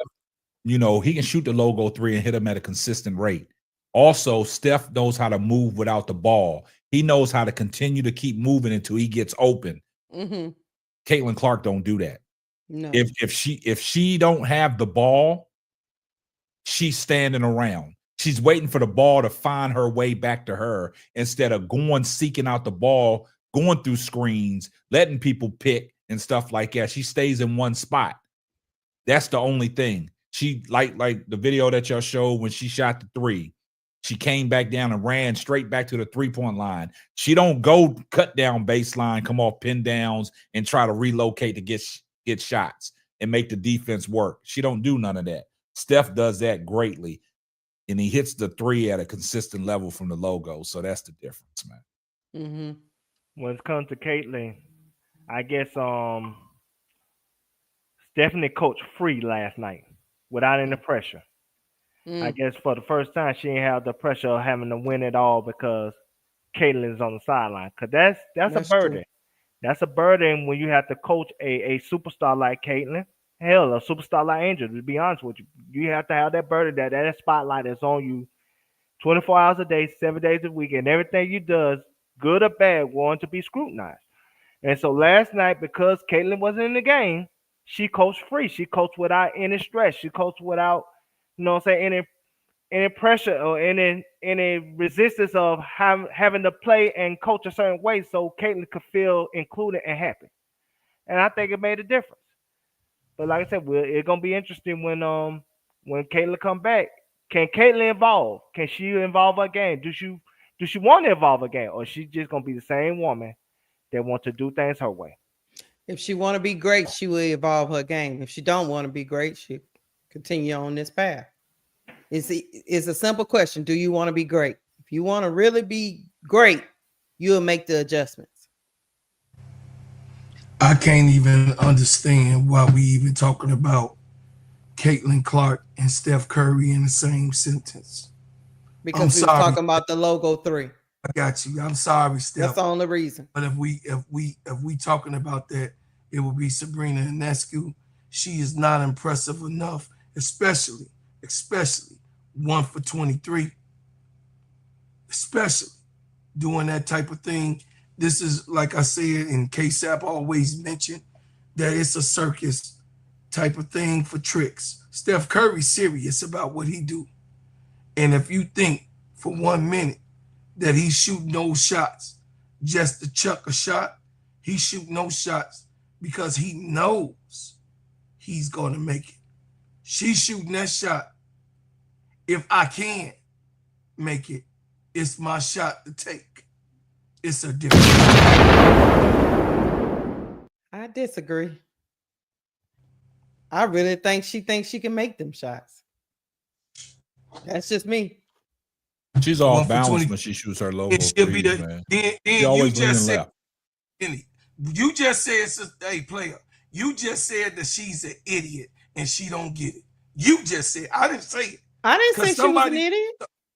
S2: he can shoot the logo three and hit them at a consistent rate. Also, Steph knows how to move without the ball. He knows how to continue to keep moving until he gets open. Caitlin Clark don't do that.
S3: No.
S2: If she don't have the ball, she's standing around. She's waiting for the ball to find her way back to her instead of seeking out the ball, going through screens, letting people pick and stuff like that. She stays in one spot. That's the only thing. She like the video that y'all showed when she shot the three. She came back down and ran straight back to the three-point line. She don't go cut down baseline, come off pin downs, and try to relocate to get shots and make the defense work. She don't do none of that. Steph does that greatly, and he hits the three at a consistent level from the logo. So that's the difference, man.
S5: When it comes to Caitlin, I guess Stephanie coached free last night without any pressure. I guess for the first time, she didn't have the pressure of having to win it all because Caitlin's on the sideline. Because that's a burden.
S3: True.
S5: That's a burden when you have to coach a superstar like Caitlin. Hell, a superstar like Angel, to be honest with you. You have to have that burden, that spotlight is on you 24 hours a day, 7 days a week, and everything you do, good or bad, want to be scrutinized. And so last night, because Caitlin wasn't in the game, she coached free. She coached without any stress. She coached without, any pressure or any resistance of having to play and coach a certain way, so Caitlin could feel included and happy. And I think it made a difference. But like I said, it's gonna be interesting when Caitlin come back. Can Caitlin evolve? Can she evolve her game? Do she want to evolve her game, or is she just gonna be the same woman that wants to do things her way?
S3: If she want to be great, she will evolve her game. If she don't want to be great, she continue on this path. It's a simple question. Do you want to be great? If you want to really be great, you'll make the adjustments.
S4: I can't even understand why we even talking about Caitlin Clark and Steph Curry in the same sentence.
S3: Because we were talking about the logo 3.
S4: I got you. I'm sorry, Steph.
S3: That's the only reason.
S4: But if we talking about that, it would be Sabrina Ionescu. She is not impressive enough, especially 1 for 23. Especially doing that type of thing. This is, like I said, and KSAP always mentioned that it's a circus type of thing for tricks. Steph Curry's serious about what he do. And if you think for 1 minute that he's shooting those shots just to chuck a shot, he's shooting those shots because he knows he's going to make it. She's shooting that shot. If I can make it, it's my shot to take. It's a different.
S3: I disagree. I really think she thinks she can make them shots. That's just me.
S2: She's off balance when she shoots her logo.
S4: She'll be the, then
S2: you just said,
S4: you just said, hey, player, you just said that she's an idiot and she don't get it. You just said, I didn't say it.
S3: I didn't say she was an idiot.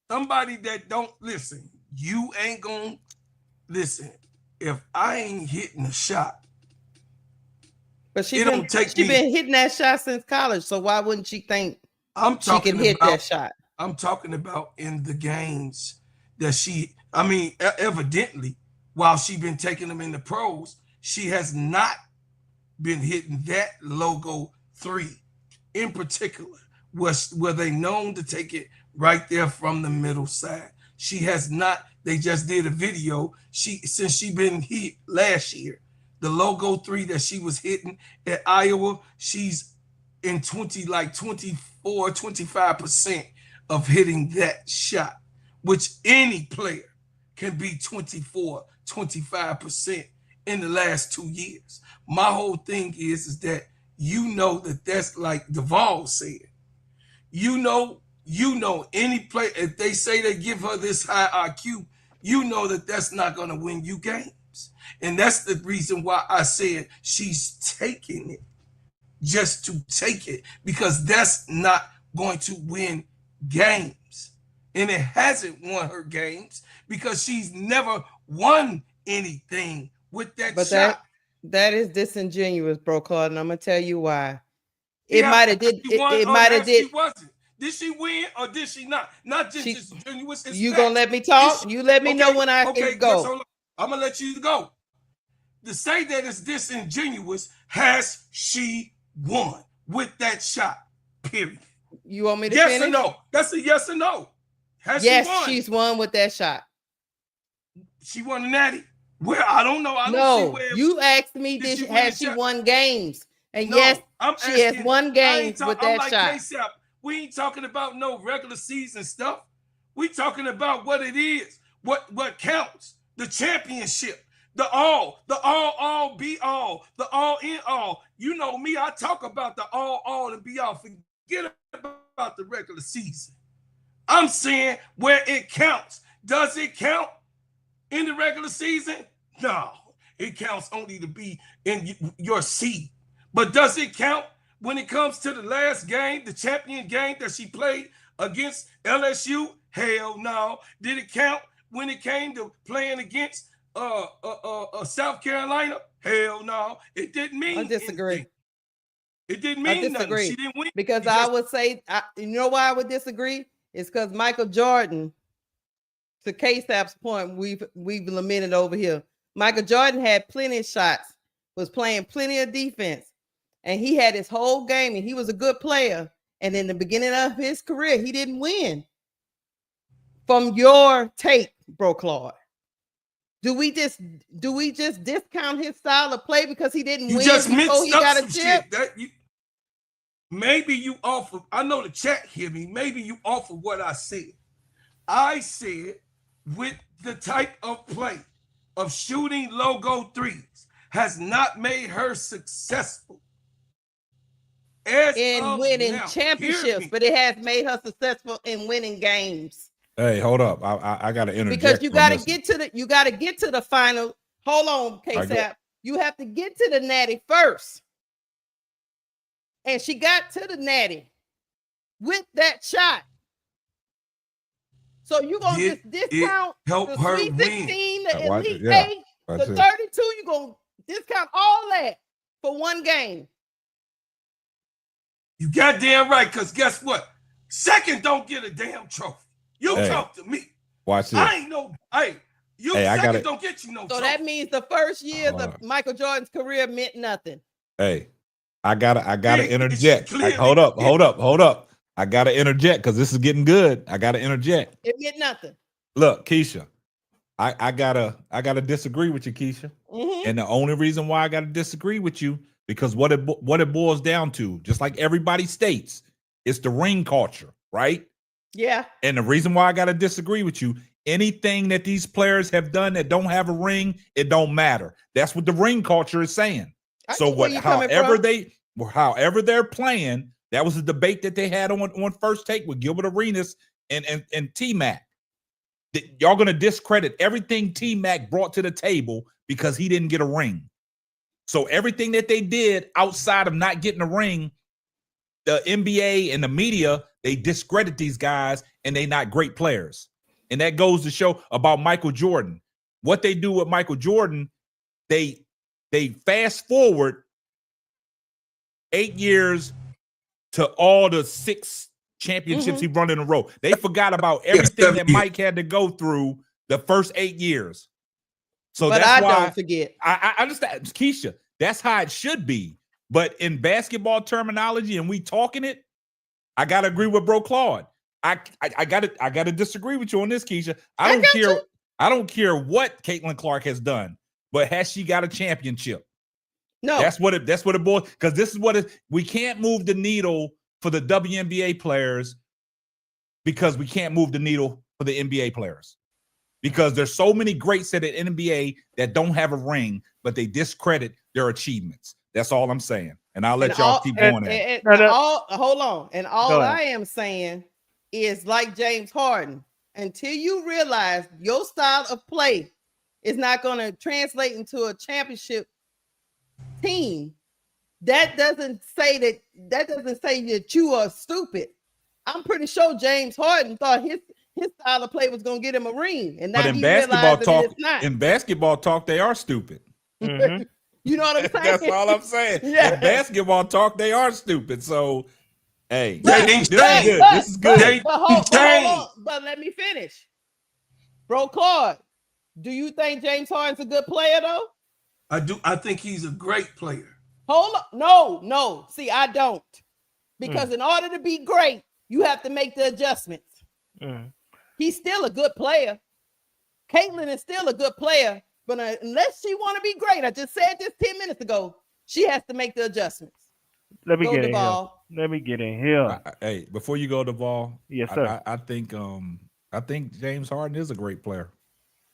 S4: Somebody that don't listen, you ain't gonna listen. If I ain't hitting a shot,
S3: but she been hitting that shot since college, so why wouldn't she think she can hit that shot?
S4: I'm talking about in the games that evidently, while she been taking them in the pros, she has not been hitting that logo 3 in particular. Were they known to take it right there from the middle side? She has not. They just did a video. Since she been hit last year, the logo 3 that she was hitting at Iowa, she's in 24, 25% of hitting that shot, which any player can be 24, 25% in the last 2 years. My whole thing is that that's like Duvall said. You know any player, if they say they give her this high IQ, you know that's not going to win you games. And that's the reason why I said she's taking it just to take it, because that's not going to win games. And it hasn't won her games because she's never won anything with that shot.
S3: That is disingenuous, bro, Claude, and I'm gonna tell you why. It might have did. It might have did.
S4: She wasn't. Did she win or did she not? Not just disingenuous.
S3: You gonna let me talk? You let me know when I can go.
S4: So I'm gonna let you go. To say that it's disingenuous, has she won with that shot? Period.
S3: You want me to
S4: yes
S3: finish?
S4: Or no? That's a yes or no. Has
S3: yes,
S4: she won?
S3: She's won with that shot.
S4: She won a natty. Well, I don't know. I don't see where
S3: you asked me has she won games? And no, yes, she has won games with that shot.
S4: K-Sap, we ain't talking about no regular season stuff. We talking about what it is, what counts, the championship, the all be all, the all in all. You know me, I talk about the all and be all. Forget about the regular season. I'm saying where it counts. Does it count in the regular season? No, it counts only to be in your seed. But does it count when it comes to the last game, the champion game that she played against LSU? Hell no. Did it count when it came to playing against South Carolina? Hell no. It didn't mean
S3: I disagree.
S4: Anything. It didn't mean nothing. She didn't win.
S3: Because I would say, you know why I would disagree? It's because Michael Jordan, to K-Sap's point, we've lamented over here. Michael Jordan had plenty of shots, was playing plenty of defense, and he had his whole game, and he was a good player. And in the beginning of his career, he didn't win. From your take, bro, Claude, do we just discount his style of play because he didn't win before he got a chip?
S4: Maybe you offer. I know the chat hear me. Maybe you offer what I said. I said with the type of play of shooting logo threes, has not made her successful. As
S3: in
S4: of
S3: winning
S4: now,
S3: championships,
S4: hear me.
S3: but it has made her successful in winning games.
S2: Hey, hold up. I got to interject.
S3: Because you got to
S2: on this
S3: get to the, you got to get to the final. Hold on, KSAP. You have to get to the natty first. And she got to the natty with that shot. So you're going to just discount
S4: help
S3: the
S4: her
S3: Sweet
S4: win.
S3: 16, the
S2: Watch
S3: Elite
S2: it, yeah.
S3: 8,
S2: That's
S3: the
S2: it.
S3: 32. You're going to discount all that for one game.
S4: You goddamn right, because guess what? Second don't get a damn trophy. You
S2: Hey.
S4: talk to me.
S2: Watch this.
S4: I ain't no, you
S2: Hey, I
S4: second
S2: gotta-
S4: don't get you no
S3: So
S4: trophy.
S3: that means the first years
S2: Hold
S3: of
S2: on.
S3: Michael Jordan's career meant nothing.
S2: Hey, I gotta
S4: It's
S2: interject.
S4: clearly-
S2: Hold up. I gotta interject because this is getting good. I gotta interject.
S3: It meant nothing.
S2: Look, Keisha, I gotta disagree with you, Keisha.
S3: Mhm.
S2: And the only reason why I gotta disagree with you, because what it boils down to, just like everybody states, it's the ring culture, right?
S3: Yeah.
S2: And the reason why I gotta disagree with you, anything that these players have done that don't have a ring, it don't matter. That's what the ring culture is saying.
S3: I
S2: So
S3: get where
S2: what?
S3: you're coming from.
S2: However they're playing, that was the debate that they had on First Take with Gilbert Arenas and T Mac. Y'all gonna discredit everything T Mac brought to the table because he didn't get a ring. So everything that they did outside of not getting a ring, the NBA and the media, they discredit these guys and they not great players. And that goes to show about Michael Jordan. What they do with Michael Jordan, they fast forward 8 years to all the 6 championships he run in a row. They forgot about everything
S4: 7
S2: that
S4: years.
S2: Mike had to go through the first 8 years. So
S3: But
S2: that's
S3: I
S2: why
S3: don't forget.
S2: I understand, Keisha. That's how it should be. But in basketball terminology, and we talking it, I gotta agree with Bro Claude. I gotta disagree with you on this, Keisha. I don't care what Caitlin Clark has done, but has she got a championship?
S3: No.
S2: That's what it boils, because this is what we can't move the needle for the WNBA players because we can't move the needle for the NBA players. Because there's so many greats at the NBA that don't have a ring, but they discredit their achievements. That's all I'm saying. And I'll let y'all keep going.
S3: Hold on. And all
S5: Go ahead.
S3: I am saying is, like James Harden, until you realize your style of play is not going to translate into a championship team, that doesn't say that you are stupid. I'm pretty sure James Harden thought his style of play was going to get him a ring, and now
S2: But in
S3: he
S2: basketball
S3: realized that
S2: talk,
S3: it's not.
S2: in basketball talk, they are stupid.
S5: Mhm.
S3: You know what I'm saying?
S2: That's all I'm saying.
S3: Yeah.
S2: In basketball talk, they are stupid. So, hey,
S4: But-
S2: this is
S4: but-
S2: good. This is good.
S3: Hold on, but let me finish. Bro Claude, do you think James Harden's a good player though?
S4: I do. I think he's a great player.
S3: Hold on. No. See, I don't. Because in order to be great, you have to make the adjustments.
S5: Mm.
S3: He's still a good player. Caitlin is still a good player, but unless she want to be great, I just said this 10 minutes ago, she has to make the adjustments.
S5: Let me
S3: Go
S5: get
S3: to
S5: in
S3: ball.
S5: here. Let me get in here.
S2: Hey, before you go to Vol,
S5: Yes, sir.
S2: I think James Harden is a great player.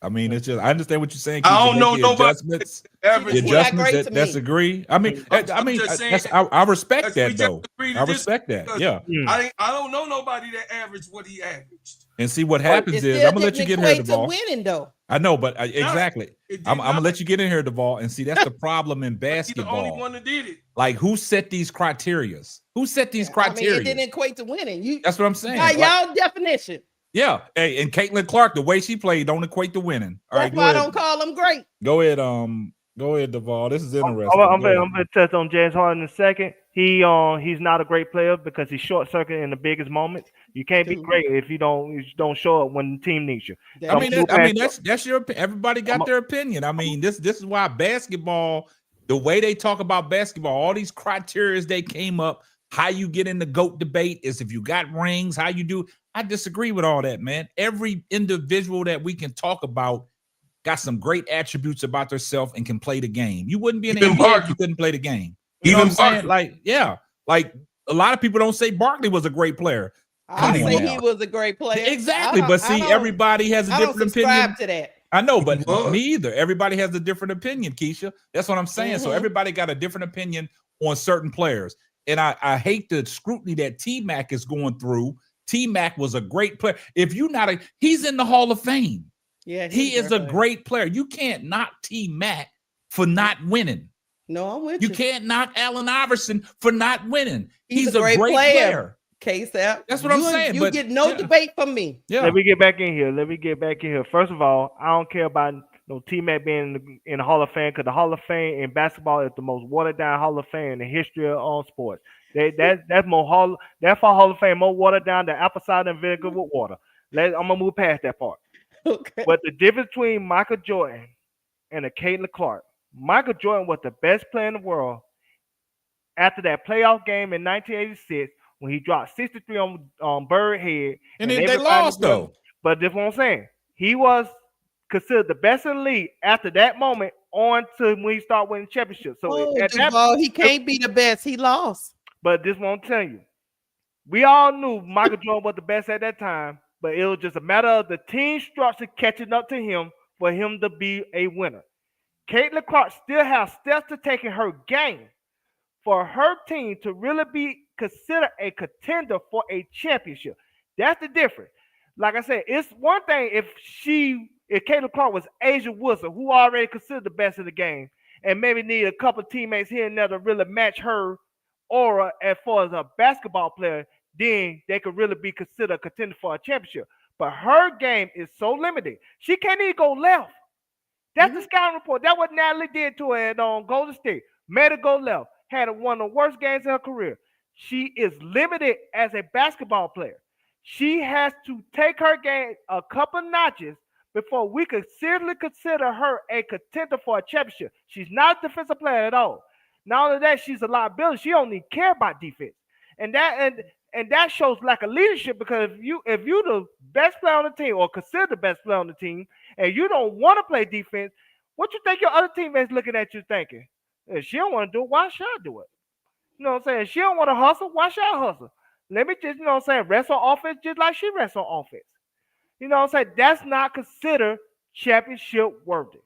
S2: I mean, it's just I understand what you're saying.
S4: I
S2: Keisha,
S4: don't know
S2: make the
S4: nobody
S2: adjustments.
S4: Average.
S2: The
S3: He's not
S2: adjustments
S3: great to
S2: that
S3: me.
S2: disagree. I mean,
S4: I'm just saying,
S2: I respect
S4: let's
S2: that though.
S4: disagree to
S2: I
S4: this
S2: respect that.
S4: because
S2: Yeah.
S4: I don't know nobody that averaged what he averaged.
S2: And see what happens
S3: It
S2: is
S3: still
S2: I'm gonna let you
S3: didn't
S2: get in here,
S3: equate to
S2: Duvall.
S3: winning though.
S2: I know, but exactly.
S4: It did
S2: I'm gonna
S4: not.
S2: let you get in here, Duvall, and see that's the problem in
S4: He's the only
S2: basketball.
S4: one that did it.
S2: Like, who set these criterias? Who set these criteria?
S3: I mean, it didn't equate to winning.
S2: That's what I'm saying.
S3: By
S2: Like,
S3: y'all definition.
S2: yeah. Hey, and Caitlin Clark, the way she played, don't equate to winning. All right,
S3: That's
S2: go
S3: why I
S2: ahead.
S3: don't call him great.
S2: Go ahead, Duvall. This is interesting.
S5: I'm
S2: Go ahead.
S5: gonna touch on James Harden in a second. He's not a great player because he's short circuit in the biggest moments. You can't be
S3: Dude.
S5: great if you don't show up when the team needs you.
S2: I mean,
S5: Some
S2: that's your. Everybody got their opinion. I mean, this is why basketball, the way they talk about basketball, all these criteria they came up. How you get in the GOAT debate is if you got rings. How you do? I disagree with all that, man. Every individual that we can talk about got some great attributes about themselves and can play the game. You wouldn't be in the
S4: Even
S2: NBA if
S4: Barkley.
S2: you couldn't play the game. You know
S4: Even
S2: what I'm saying?
S4: Barkley.
S2: Like, yeah, like a lot of people don't say Barkley was a great player.
S3: I
S2: Come on
S3: say
S2: now.
S3: he was a great player.
S2: Exactly, but see, everybody has a
S3: I don't
S2: different
S3: subscribe
S2: opinion.
S3: to that.
S2: I know, but
S4: He was.
S2: me either. Everybody has a different opinion, Keisha. That's what I'm saying. So everybody got a different opinion on certain players. And I hate the scrutiny that T-Mac is going through. T-Mac was a great player. If you're not he's in the Hall of Fame.
S3: Yeah,
S2: he is a great player. You can't knock T-Mac for not winning.
S3: No, I'm with
S2: you. You can't knock Allen Iverson for not winning. He's a great player.
S3: K-Sap.
S2: That's what I'm saying.
S3: You get no debate from me.
S2: Yeah.
S5: Let me get back in here. First of all, I don't care about no T-Mac being in the Hall of Fame, because the Hall of Fame in basketball is the most watered down Hall of Fame in the history of all sports. That's more Hall of Fame more watered down than apple cider and vinegar with water. I'm gonna move past that part.
S3: Okay.
S5: But the difference between Michael Jordan and a Caitlin Clark, Michael Jordan was the best player in the world after that playoff game in 1986 when he dropped 63 on Bird Head.
S2: And they lost though.
S5: But that's what I'm saying. He was considered the best in the league after that moment on to when he started winning championships. So at that
S3: point, he can't be the best. He lost.
S5: But this won't tell you. We all knew Michael Jordan was the best at that time, but it was just a matter of the team structure catching up to him for him to be a winner. Caitlin Clark still has steps to take in her game for her team to really be considered a contender for a championship. That's the difference. Like I said, it's one thing if Caitlin Clark was Asia Wilson, who already considered the best in the game, and maybe need a couple of teammates here and there to really match her aura as far as a basketball player, then they could really be considered a contender for a championship. But her game is so limited. She can't even go left. That's the scouting report. That's what Natalie did to her at Golden State. Made her go left. Had one of the worst games in her career. She is limited as a basketball player. She has to take her game a couple notches before we could seriously consider her a contender for a championship. She's not a defensive player at all. Not only that, she's a liability. She don't even care about defense. And that shows lack of leadership, because if you the best player on the team or consider the best player on the team and you don't want to play defense, what you think your other teammates looking at you thinking? If she don't want to do it, why should I do it? You know what I'm saying? She don't want to hustle, why should I hustle? Let me just, rest on offense just like she rests on offense. You know what I'm saying? That's not considered championship worthy.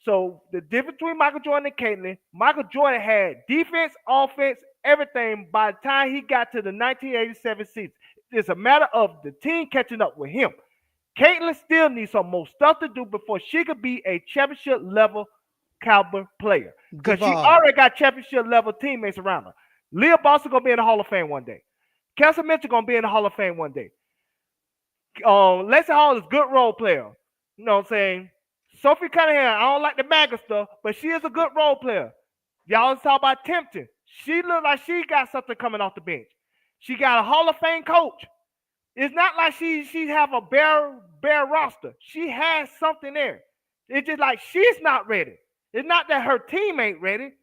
S5: So the difference between Michael Jordan and Caitlin, Michael Jordan had defense, offense, everything by the time he got to the 1987 season. It's a matter of the team catching up with him. Caitlin still needs some more stuff to do before she could be a championship level caliber player, because she already got championship level teammates around her. Leah Boston gonna be in the Hall of Fame one day. Kelsey Mitchell gonna be in the Hall of Fame one day. Lacey Hall is a good role player. You know what I'm saying? Sophie Cunningham, I don't like the MAGA stuff, but she is a good role player. Y'all talk about tempting. She look like she got something coming off the bench. She got a Hall of Fame coach. It's not like she have a bare roster. She has something there. It's just like she's not ready. It's not that her team ain't ready.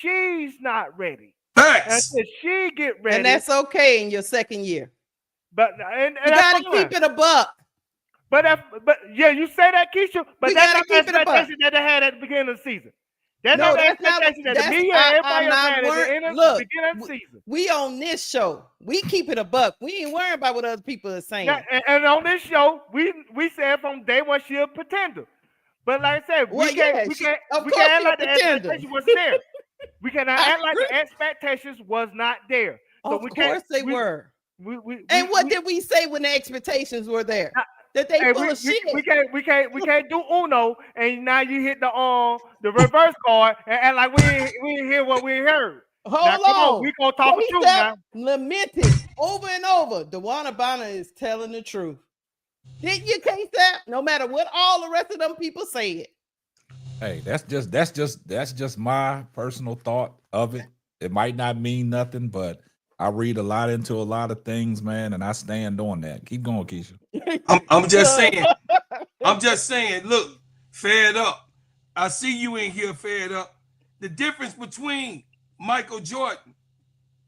S5: She's not ready.
S4: Facts.
S5: And she get ready.
S3: And that's okay in your second year.
S5: But
S3: you gotta keep it a buck.
S5: But yeah, you say that, Keisha. But that's not the expectation that they had at the beginning of the season. That's not the expectation that the media and everybody had at the beginning of the season.
S3: We on this show, we keep it a buck. We ain't worrying about what other people are saying.
S5: And on this show, we said from day one she a pretender. But like I said, we can't act like the expectation was there. We cannot act like the expectations was not there. So
S3: of course they were. What did we say when the expectations were there? That they full of shit.
S5: We can't do Uno, and now you hit the reverse card and act like we didn't hear what we heard.
S3: Hold on.
S5: We gonna talk the truth now.
S3: Lamented over and over. DeWanna Bonner is telling the truth. Didn't you case that? No matter what all the rest of them people say it.
S2: Hey, that's just my personal thought of it. It might not mean nothing, but I read a lot into a lot of things, man, and I stand on that. Keep going, Keisha.
S4: I'm just saying. I'm just saying. Look, fed up. I see you in here fed up. The difference between Michael Jordan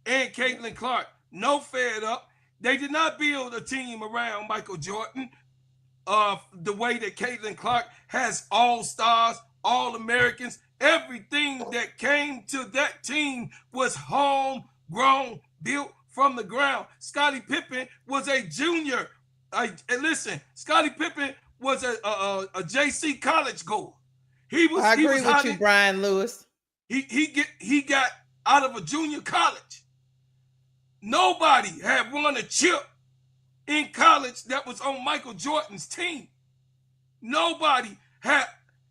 S4: and Caitlin Clark, no fed up. They did not build a team around Michael Jordan the way that Caitlin Clark has all-stars, all-Americans. Everything that came to that team was homegrown, built from the ground. Scottie Pippen was a junior. Listen, Scottie Pippen was a JC college goer. He was.
S3: I agree
S4: he was
S3: with
S4: highly,
S3: you, Brian Lewis.
S4: He got out of a junior college. Nobody had won a chip in college that was on Michael Jordan's team. Nobody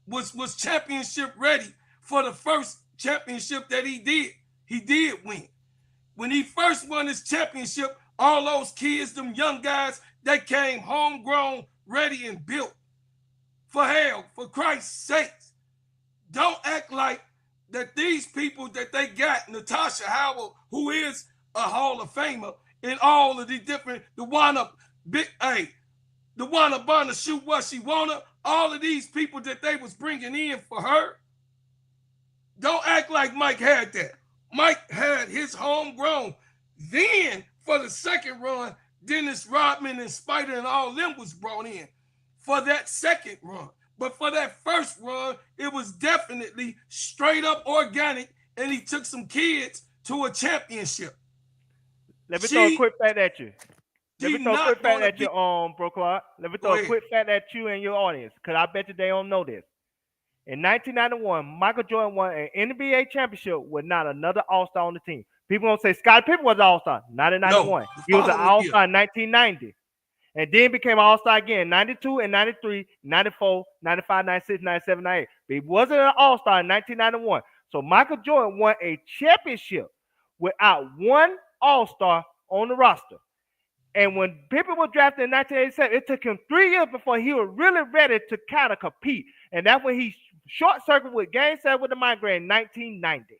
S4: was championship ready for the first championship that he did. He did win. When he first won his championship, all those kids, them young guys, they came homegrown, ready and built. For hell, for Christ's sakes, don't act like that these people that they got, Natasha Howard, who is a Hall of Famer, and all of the different, the Wanna Bonner shoot what she wanna, all of these people that they was bringing in for her. Don't act like Mike had that. Mike had his homegrown. Then for the second run, Dennis Rodman and Spider and all them was brought in for that second run. But for that first run, it was definitely straight up organic, and he took some kids to a championship.
S5: Let me throw a quick fact at you. Let me throw a quick fact at you, Bro Clark. Let me throw a quick fact at you and your audience, because I bet you they don't know this. In 1991, Michael Jordan won an NBA championship with not another All-Star on the team. People don't say Scottie Pippen was an All-Star, not in 91.
S4: No,
S5: he was an All-Star in 1990. And then became an All-Star again, 92 and 93, 94, 95, 96, 97, 98. But he wasn't an All-Star in 1991. So Michael Jordan won a championship without one All-Star on the roster. And when Pippen was drafted in 1987, it took him 3 years before he was really ready to kind of compete. And that's when he short-circuited with Game 7 with the migraine in 1990.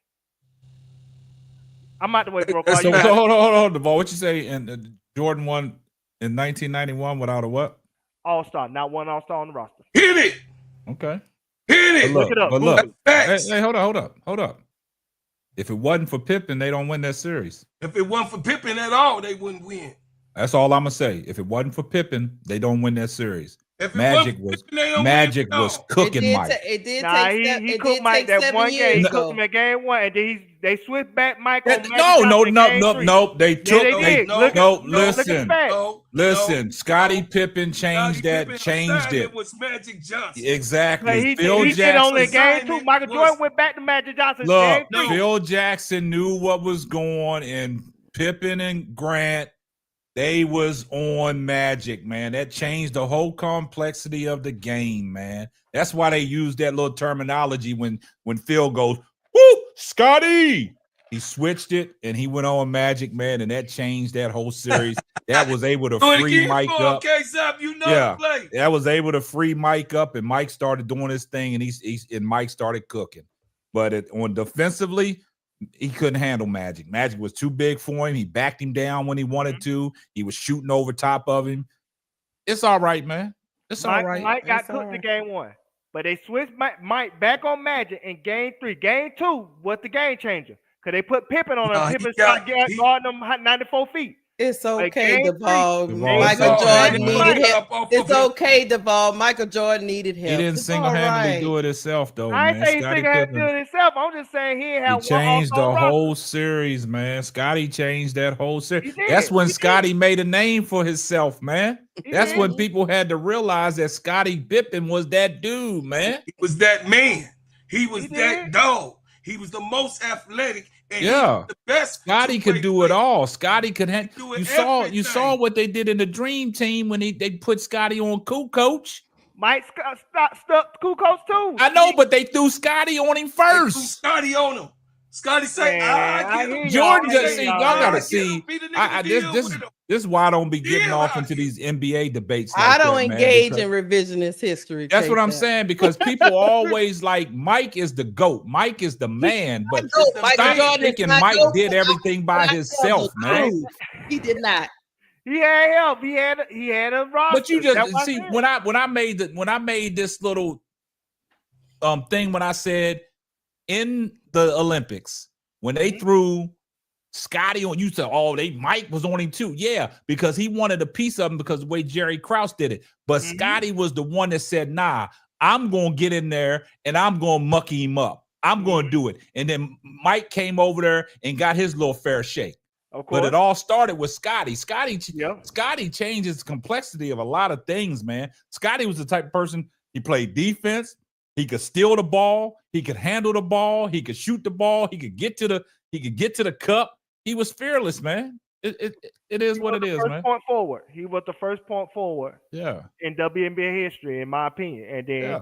S5: I'm out the way, bro.
S2: So hold on, Devon. What you say? And Jordan won in 1991 without a what?
S5: All-Star, not one All-Star on the roster.
S4: Hit it.
S2: Okay.
S4: Hit it.
S5: Look it up.
S2: But look,
S4: Facts.
S2: hey, hold up. If it wasn't for Pippen, they don't win that series.
S4: If it wasn't for Pippen at all, they wouldn't win.
S2: That's all I'm gonna say. If it wasn't for Pippen, they don't win that series.
S4: If it
S2: Magic
S4: wasn't for Pippen, they don't
S2: Magic
S4: win.
S2: was cooking Mike.
S5: He cooked Mike that one game. He cooked him at game 1, and then they switched back Mike on Magic.
S2: No. They took.
S5: Listen.
S2: Listen. Scottie Pippen changed that. Changed it.
S4: It was Magic Johnson.
S2: Exactly.
S5: He did only game 2. Michael Jordan went back to Magic Johnson.
S2: Look, Phil Jackson knew what was going, and Pippen and Grant, they was on Magic, man. That changed the whole complexity of the game, man. That's why they use that little terminology when Phil goes, "Woo, Scotty!" He switched it and he went on Magic, man, and that changed that whole series. That was able to free Mike up. That was able to free Mike up, and Mike started doing his thing, and Mike started cooking. But on defensively, he couldn't handle Magic. Magic was too big for him. He backed him down when he wanted to. He was shooting over top of him. It's all right, man. It's all right.
S5: Mike got cooked in game 1, but they switched Mike back on Magic in game 3. Game 2 was the game changer because they put Pippen on him. Pippen started guarding him 94 feet.
S3: It's okay, Devon.
S2: Devon,
S3: Michael Jordan needed help. It's
S4: him.
S3: Okay, Devon. Michael Jordan needed help.
S2: He didn't single-handedly do it himself, though,
S5: I
S2: man.
S5: ain't saying he single-handedly do it himself. I'm just saying he had
S2: He changed the whole series, man. Scotty changed that whole series. That's when Scotty made a name for himself, man. That's when people had to realize that Scottie Pippen was that dude, man.
S4: He was that man. He was that dog. He was the most athletic. And the best.
S2: Scotty could do it all. Scotty could have. You saw what they did in the Dream Team when they put Scotty on Coach.
S5: Mike stuck Coach too.
S2: I know, but they threw Scotty on him first.
S4: They threw Scotty on him. Scotty said,
S2: Jordan just see. Y'all gotta see. This is why I don't be getting off into these NBA debates.
S3: I don't engage in revisionist history.
S2: That's what I'm saying, because people always like Mike is the GOAT. Mike is the man, but Mike did everything by himself, man.
S3: He did not.
S5: He had help. He had a roster.
S2: But you just see when I made this little thing, when I said in the Olympics, when they threw Scotty on, you said, Mike was on him too. Yeah, because he wanted a piece of him because the way Jerry Krause did it. But Scotty was the one that said, nah, I'm going to get in there and I'm going to mucky him up. I'm going to do it. And then Mike came over there and got his little fair shake.
S5: Of course.
S2: But it all started with Scotty. Scotty changes the complexity of a lot of things, man. Scotty was the type of person, he played defense, he could steal the ball, he could handle the ball, he could shoot the ball, he could get to the cup. He was fearless, man. It is what it is, man.
S5: Point forward. He was the first point forward.
S2: Yeah.
S5: In WNBA history, in my opinion. And then
S2: Yeah.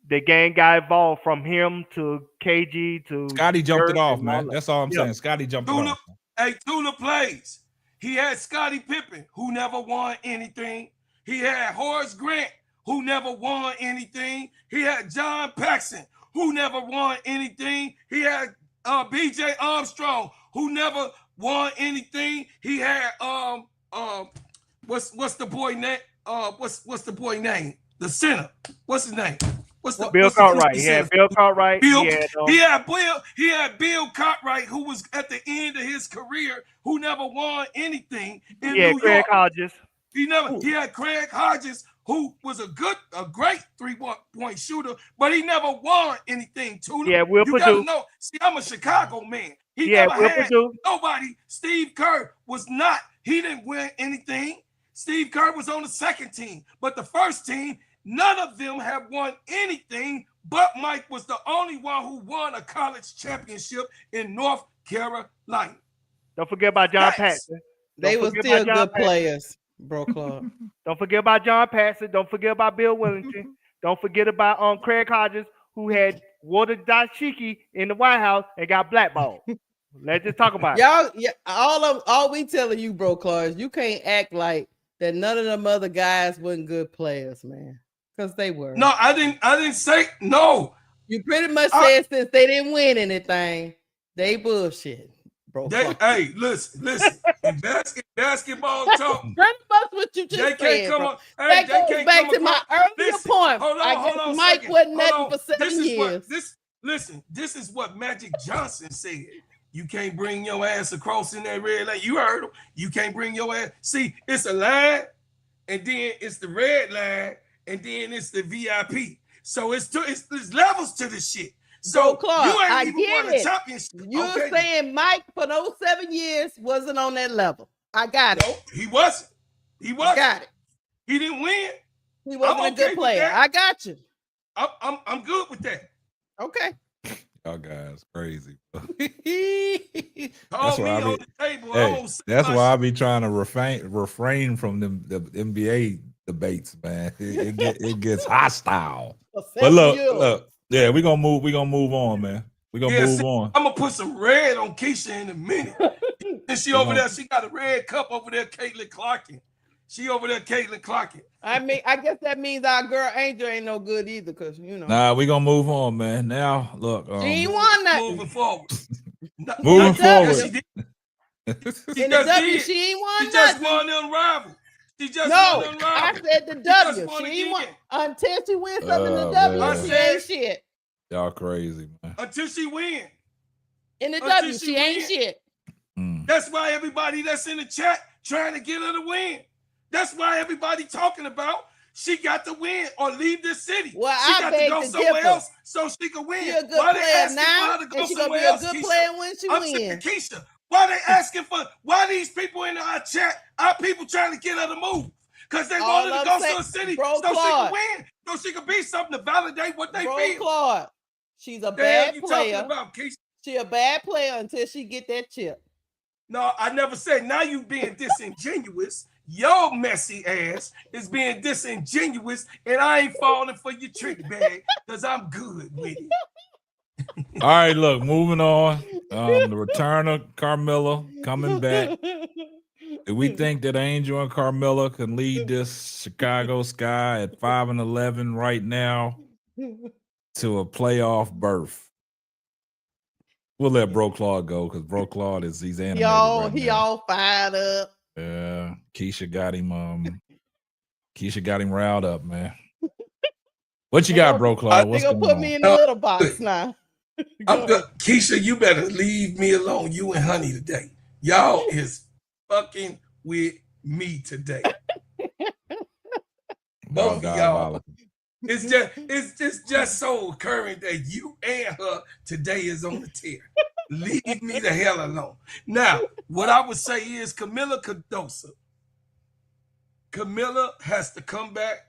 S5: the game got evolved from him to KG to
S2: Scotty jumped it off,
S5: and
S2: man.
S5: all
S2: That's all I'm
S5: Yeah.
S2: saying. Scotty jumped it off.
S4: Hey, Tula plays. He had Scottie Pippen, who never won anything. He had Horace Grant, who never won anything. He had John Paxson, who never won anything. He had B.J. Armstrong, who never won anything. He had what's the boy name? What's the boy name? The center. What's his name?
S5: Bill Cartwright. He had Bill Cartwright.
S4: He had Bill Cartwright, who was at the end of his career, who never won anything in New York.
S5: Craig Hodges.
S4: He had Craig Hodges, who was a great 3-point shooter, but he never won anything. Tula.
S5: Yeah, Will
S4: you
S5: Purdue.
S4: gotta know. See, I'm a Chicago man. He
S5: Yeah,
S4: never
S5: Will
S4: had
S5: Purdue.
S4: nobody. Steve Kerr was not. He didn't win anything. Steve Kerr was on the second team, but the first team, none of them have won anything. But Mike was the only one who won a college championship in North Carolina.
S5: Don't forget about John Paxson.
S3: They were still good players, bro. Clark.
S5: Don't forget about John Paxson. Don't forget about Bill Wellington. Don't forget about Craig Hodges, who had Walter Dashiki in the White House and got blackballed. Let's just talk about
S3: Y'all, yeah, all we telling you, bro, Clark, is you can't act like that none of them other guys weren't good players, man. Because they were.
S4: No, I didn't say no.
S3: You pretty much said since they didn't win anything, they bullshit, bro.
S4: Hey, listen. In basketball talk,
S3: pretty much what you just said. That goes back to my earlier point.
S4: Hold on,
S3: Mike wasn't nothing for 7 years.
S4: This is what Magic Johnson said. You can't bring your ass across in that red line. You heard him. You can't bring your ass. See, it's a line, and then it's the red line, and then it's the VIP. So it's levels to this shit. So
S3: Clark,
S4: you ain't
S3: I
S4: even
S3: get
S4: won a
S3: it.
S4: championship.
S3: You're saying Mike for those 7 years wasn't on that level. I got it.
S4: No, he wasn't.
S3: I got it.
S4: He didn't win.
S3: He wasn't a good player. I got you.
S4: I'm good with that.
S3: Okay.
S2: Y'all guys crazy.
S4: Call me on the table.
S2: That's why I be trying to refrain from the NBA debates, man. It gets hostile. But look, yeah, we're gonna move on, man. We're gonna move on.
S4: I'm gonna put some red on Keisha in a minute. And she over there, she got a red cup over there, Caitlin Clarkin. She over there, Caitlin Clarkin.
S3: I mean, I guess that means our girl Angel ain't no good either, because you know.
S2: Nah, we're gonna move on, man. Now look,
S3: she ain't won nothing.
S4: Moving forward.
S2: Moving forward.
S3: In the W, she ain't won
S4: She
S3: nothing.
S4: just won them rival.
S3: I said the W. She ain't won until she wins something in the W.
S2: Man.
S3: She ain't shit.
S2: Y'all crazy, man.
S4: Until she win.
S3: In the W, she ain't shit.
S4: That's why everybody that's in the chat trying to get her to win. That's why everybody talking about she got to win or leave this city.
S3: Well,
S4: she got to go somewhere else so she can win.
S3: She a good player now, and she gonna be a good player when she wins.
S4: Keisha, why they asking for? Why these people in our chat? Our people trying to get her to move because they wanted to go to a city so she can win, so she can be something to validate what they feel.
S3: Claude, she's a bad player. She a bad player until she get that chip.
S4: No, I never said. Now you being disingenuous. Your messy ass is being disingenuous, and I ain't falling for your trick bag because I'm good with it.
S2: All right, look, moving on. The return of Kamilla coming back. Do we think that Angel and Kamilla can lead this Chicago Sky at 5-11 right now to a playoff berth? We'll let Bro Claude go because Bro Claude he's animated.
S3: He all fired up.
S2: Yeah, Keisha got him riled up, man. What you got, Bro Claude? What's going on?
S3: Put me in the little box now.
S4: I'm good. Keisha, you better leave me alone. You and Honey today. Y'all is fucking with me today. Both of y'all. It's just so occurring that you and her today is on the tear. Leave me the hell alone. Now, what I would say is Kamilla Cardoso. Kamilla has to come back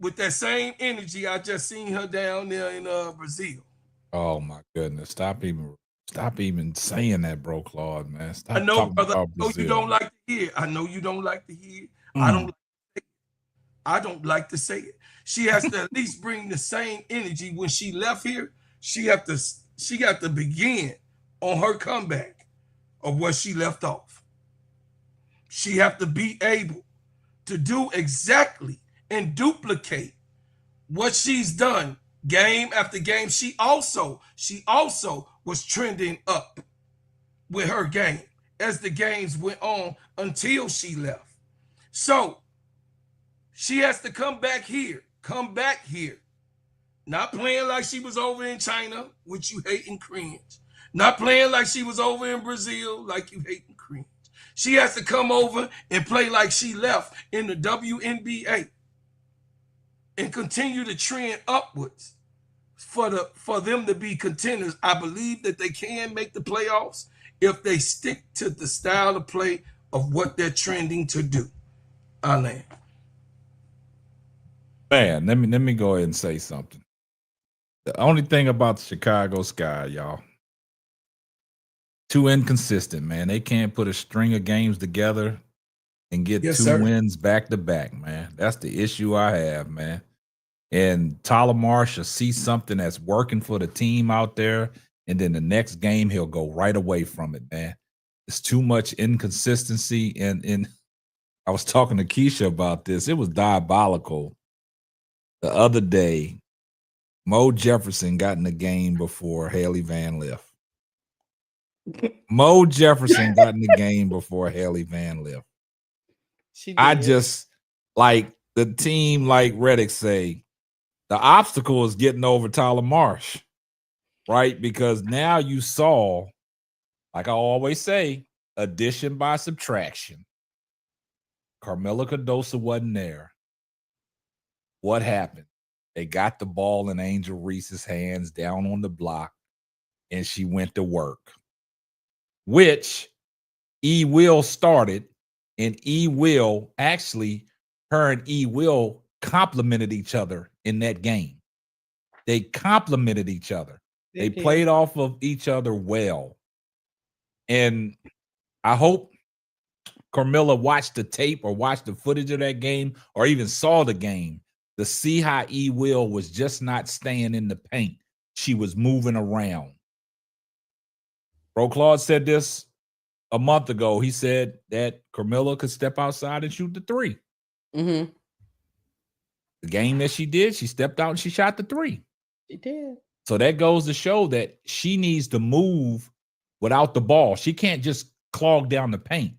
S4: with that same energy I just seen her down there in Brazil.
S2: Oh my goodness! Stop even saying that, bro, Claude, man. Stop
S4: I know,
S2: talking
S4: brother.
S2: about
S4: I know
S2: Brazil.
S4: you don't like to hear. I know you don't like to hear. I don't like to say it. She has to at least bring the same energy when she left here. She got to begin on her comeback of where she left off. She have to be able to do exactly and duplicate what she's done game after game. She also was trending up with her game as the games went on until she left. So she has to come back here. Not playing like she was over in China, which you hate and cringe. Not playing like she was over in Brazil, like you hate and cringe. She has to come over and play like she left in the WNBA and continue to trend upwards for them to be contenders. I believe that they can make the playoffs if they stick to the style of play of what they're trending to do. Alan.
S2: Man, let me go ahead and say something. The only thing about the Chicago Sky, y'all, too inconsistent, man. They can't put a string of games together and get two wins back to back, man. That's the issue I have, man. And Tyler Marsh will see something that's working for the team out there, and then the next game he'll go right away from it, man. It's too much inconsistency. And I was talking to Keisha about this. It was diabolical. The other day, Mo Jefferson got in the game before Haley Van Lith. Mo Jefferson got in the game before Haley Van Lith. I just, like the team, like Reddick say, the obstacle is getting over Tyler Marsh, right? Because now you saw, like I always say, addition by subtraction. Kamilla Cardoso wasn't there. What happened? They got the ball in Angel Reese's hands down on the block, and she went to work, which E. Will started, and E. Will actually, her and E. Will complimented each other in that game. They complimented each other. They played off of each other well. And I hope Kamilla watched the tape or watched the footage of that game or even saw the game to see how E. Will was just not staying in the paint. She was moving around. Bro Claude said this a month ago. He said that Kamilla could step outside and shoot the three.
S3: Mm-hmm.
S2: The game that she did, she stepped out and she shot the three.
S3: She did.
S2: So that goes to show that she needs to move without the ball. She can't just clog down the paint.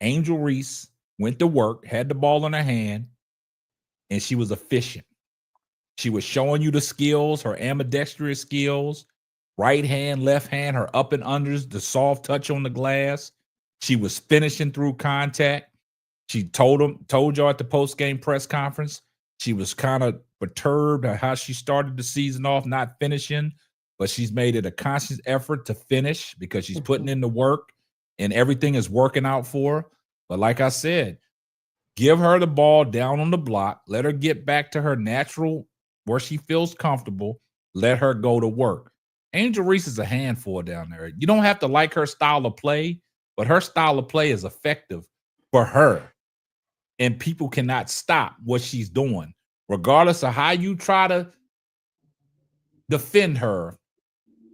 S2: Angel Reese went to work, had the ball in her hand, and she was efficient. She was showing you the skills, her ambidextrous skills, right hand, left hand, her up and unders, the soft touch on the glass. She was finishing through contact. She told y'all at the post-game press conference, she was kind of perturbed at how she started the season off, not finishing, but she's made it a conscious effort to finish because she's putting in the work and everything is working out for her. But like I said, give her the ball down on the block. Let her get back to her natural where she feels comfortable. Let her go to work. Angel Reese is a handful down there. You don't have to like her style of play, but her style of play is effective for her. And people cannot stop what she's doing. Regardless of how you try to defend her,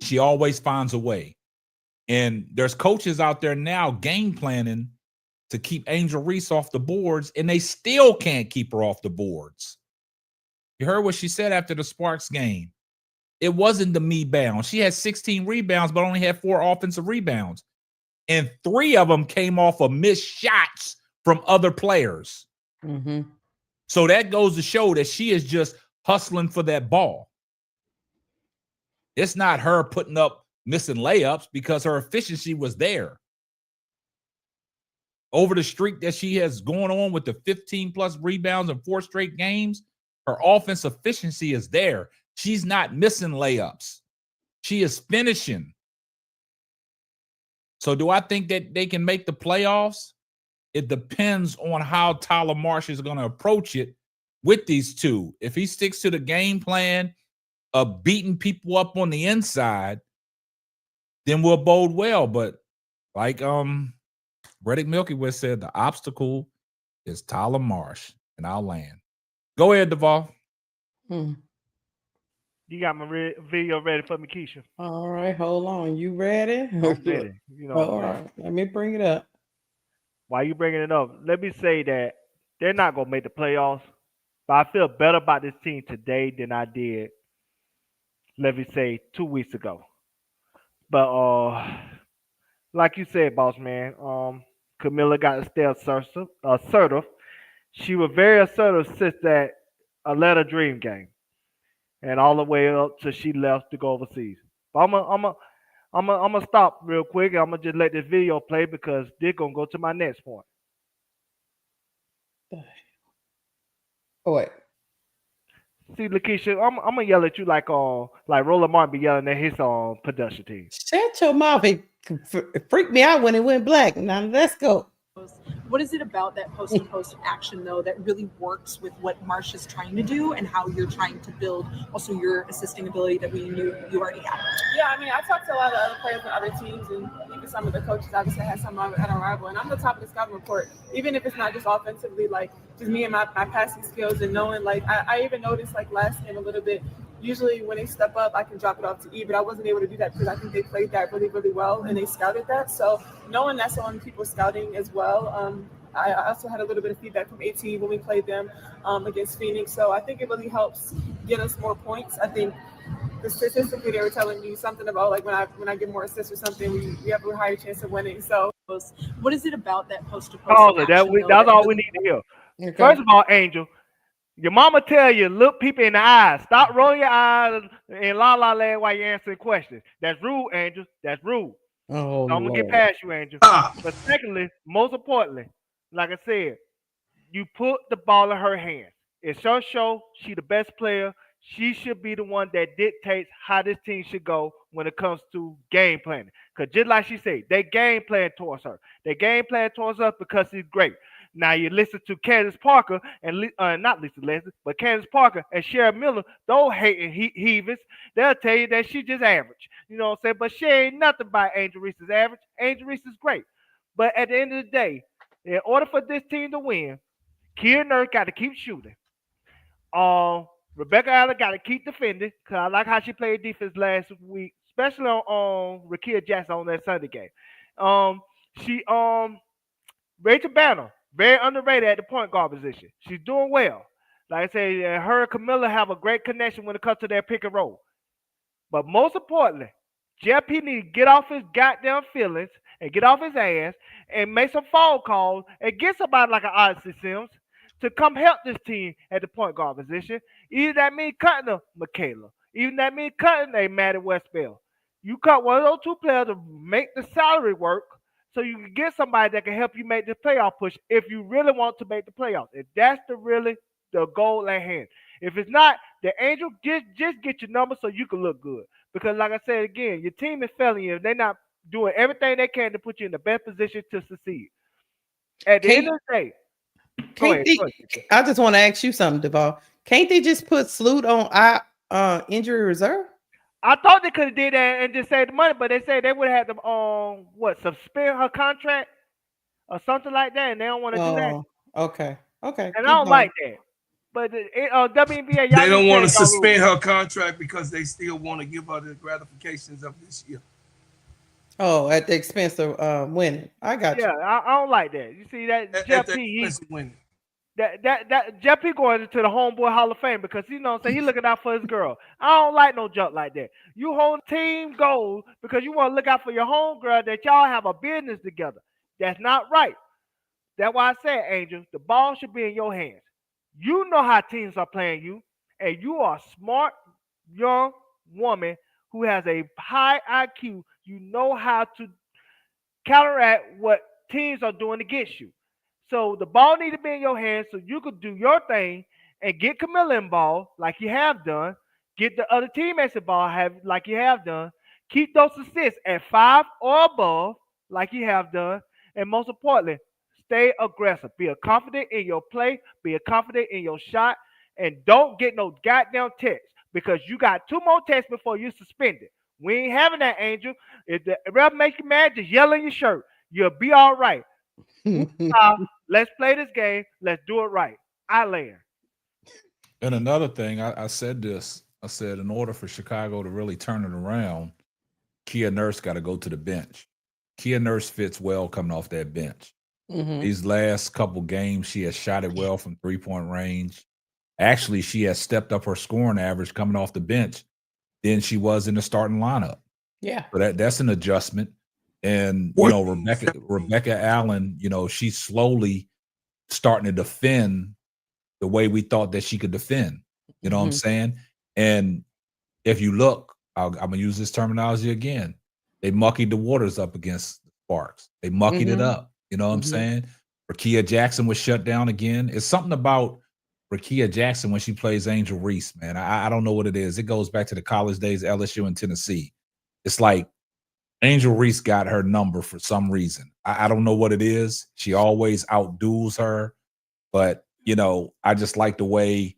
S2: she always finds a way. And there's coaches out there now game planning to keep Angel Reese off the boards, and they still can't keep her off the boards. You heard what she said after the Sparks game. It wasn't the me bound. She had 16 rebounds, but only had 4 offensive rebounds. And 3 of them came off of missed shots from other players.
S3: Mm-hmm.
S2: So that goes to show that she is just hustling for that ball. It's not her putting up missing layups because her efficiency was there. Over the streak that she has going on with the 15-plus rebounds in 4 straight games, her offense efficiency is there. She's not missing layups. She is finishing. So do I think that they can make the playoffs? It depends on how Tyler Marsh is going to approach it with these two. If he sticks to the game plan of beating people up on the inside, then we'll bode well. But like Reddick Milky Way said, the obstacle is Tyler Marsh, and I'll land. Go ahead, Duvall.
S5: You got my video ready for me, Keisha.
S3: All right, hold on. You ready?
S5: I'm ready. You know.
S3: All right, let me bring it up.
S5: While you bringing it up, let me say that they're not gonna make the playoffs, but I feel better about this team today than I did, let me say, 2 weeks ago. But like you said, boss man, Kamilla got to stay assertive. She was very assertive since that Atlanta Dream game, and all the way up till she left to go overseas. But I'm gonna stop real quick. I'm gonna just let this video play because they're gonna go to my next point.
S3: Oh wait.
S5: See, Lakeisha, I'm gonna yell at you like Roland Martin be yelling at his production team.
S3: Shut your mouth. It freaked me out when it went black. Now let's go.
S7: What is it about that post action though that really works with what Marsh is trying to do and how you're trying to build also your assisting ability that we knew you already had?
S8: Yeah, I mean, I talked to a lot of other players and other teams, and even some of the coaches obviously had some at our rival, and I'm the top of the scouting report, even if it's not just offensively, like just me and my passing skills and knowing, like I even noticed like last game a little bit. Usually when they step up, I can drop it off to E, but I wasn't able to do that because I think they played that really, really well and they scouted that. So knowing that's on people scouting as well. I also had a little bit of feedback from AT when we played them against Phoenix. So I think it really helps get us more points. I think statistically they were telling me something about like when I get more assists or something, we have a higher chance of winning. So
S7: what is it about that post-to-post?
S5: That's all we need to hear. Okay. First of all, Angel, your mama tell you, look people in the eyes. Stop rolling your eyes in la la land while you're answering questions. That's rude, Angel. That's rude.
S3: Oh,
S5: so I'm gonna get past you, Angel. But secondly, most importantly, like I said, you put the ball in her hands. It's her show. She the best player. She should be the one that dictates how this team should go when it comes to game planning. Because just like she said, they game plan towards her. They game plan towards us because she's great. Now you listen to Candace Parker and not Lisa Leslie, but Candace Parker and Sharon Miller, those hating heathens, they'll tell you that she just average. You know what I'm saying? But she ain't nothing by Angel Reese's average. Angel Reese is great. But at the end of the day, in order for this team to win, Kier Nurse got to keep shooting. Rebecca Allen got to keep defending because I like how she played defense last week, especially on Rakia Jackson on that Sunday game. Rachel Banner, very underrated at the point guard position. She's doing well. Like I say, her and Kamilla have a great connection when it comes to their pick and roll. But most importantly, JP need to get off his goddamn feelings and get off his ass and make some phone calls and get somebody like an Odyssey Sims to come help this team at the point guard position. Either that means cutting a Michaela. Even that means cutting a Maddie Westbell. You cut one of those two players to make the salary work so you can get somebody that can help you make the playoff push if you really want to make the playoffs. If that's the goal at hand. If it's not, the Angel, just get your number so you can look good. Because like I said again, your team is failing you if they're not doing everything they can to put you in the best position to succeed. At the end of the day,
S3: I just want to ask you something, Duvall. Can't they just put Sloot on injury reserve?
S5: I thought they could have did that and just saved the money, but they said they would have had to suspend her contract or something like that, and they don't want to do that.
S3: Okay.
S5: And I don't like that. But WNBA,
S4: they don't want to suspend her contract because they still want to give her the gratifications of this year.
S3: Oh, at the expense of winning. I got you.
S5: Yeah, I don't like that. You see that Jeff P. That Jeff P. going into the homeboy Hall of Fame because you know what I'm saying, he looking out for his girl. I don't like no junk like that. You hold team goals because you want to look out for your homegirl that y'all have a business together. That's not right. That's why I said, Angel, the ball should be in your hands. You know how teams are playing you, and you are a smart, young woman who has a high IQ. You know how to counteract what teams are doing against you. So the ball needs to be in your hands so you could do your thing and get Kamilla involved like you have done. get the other teammates the ball, have like you have done. Keep those assists at 5 or above, like you have done, and most importantly, stay aggressive. Be confident in your play. Be confident in your shot, and don't get no goddamn text because you got 2 more texts before you suspended. We ain't having that, Angel. If the ref make you mad, just yell in your shirt. You'll be all right. Let's play this game. Let's do it right. I land.
S2: And another thing, I said this. I said in order for Chicago to really turn it around, Kia Nurse got to go to the bench. Kia Nurse fits well coming off that bench. These last couple games, she has shot it well from 3-point range. Actually, she has stepped up her scoring average coming off the bench than she was in the starting lineup.
S3: Yeah.
S2: So that's an adjustment. And you know, Rebecca Allen, you know, she's slowly starting to defend the way we thought that she could defend. You know what I'm saying? And if you look, I'm gonna use this terminology again. They muckied the waters up against the Sparks. They muckied it up. You know what I'm saying? Rakia Jackson was shut down again. It's something about Rakia Jackson when she plays Angel Reese, man. I don't know what it is. It goes back to the college days, LSU and Tennessee. It's like Angel Reese got her number for some reason. I don't know what it is. She always outduels her. But, you know, I just like the way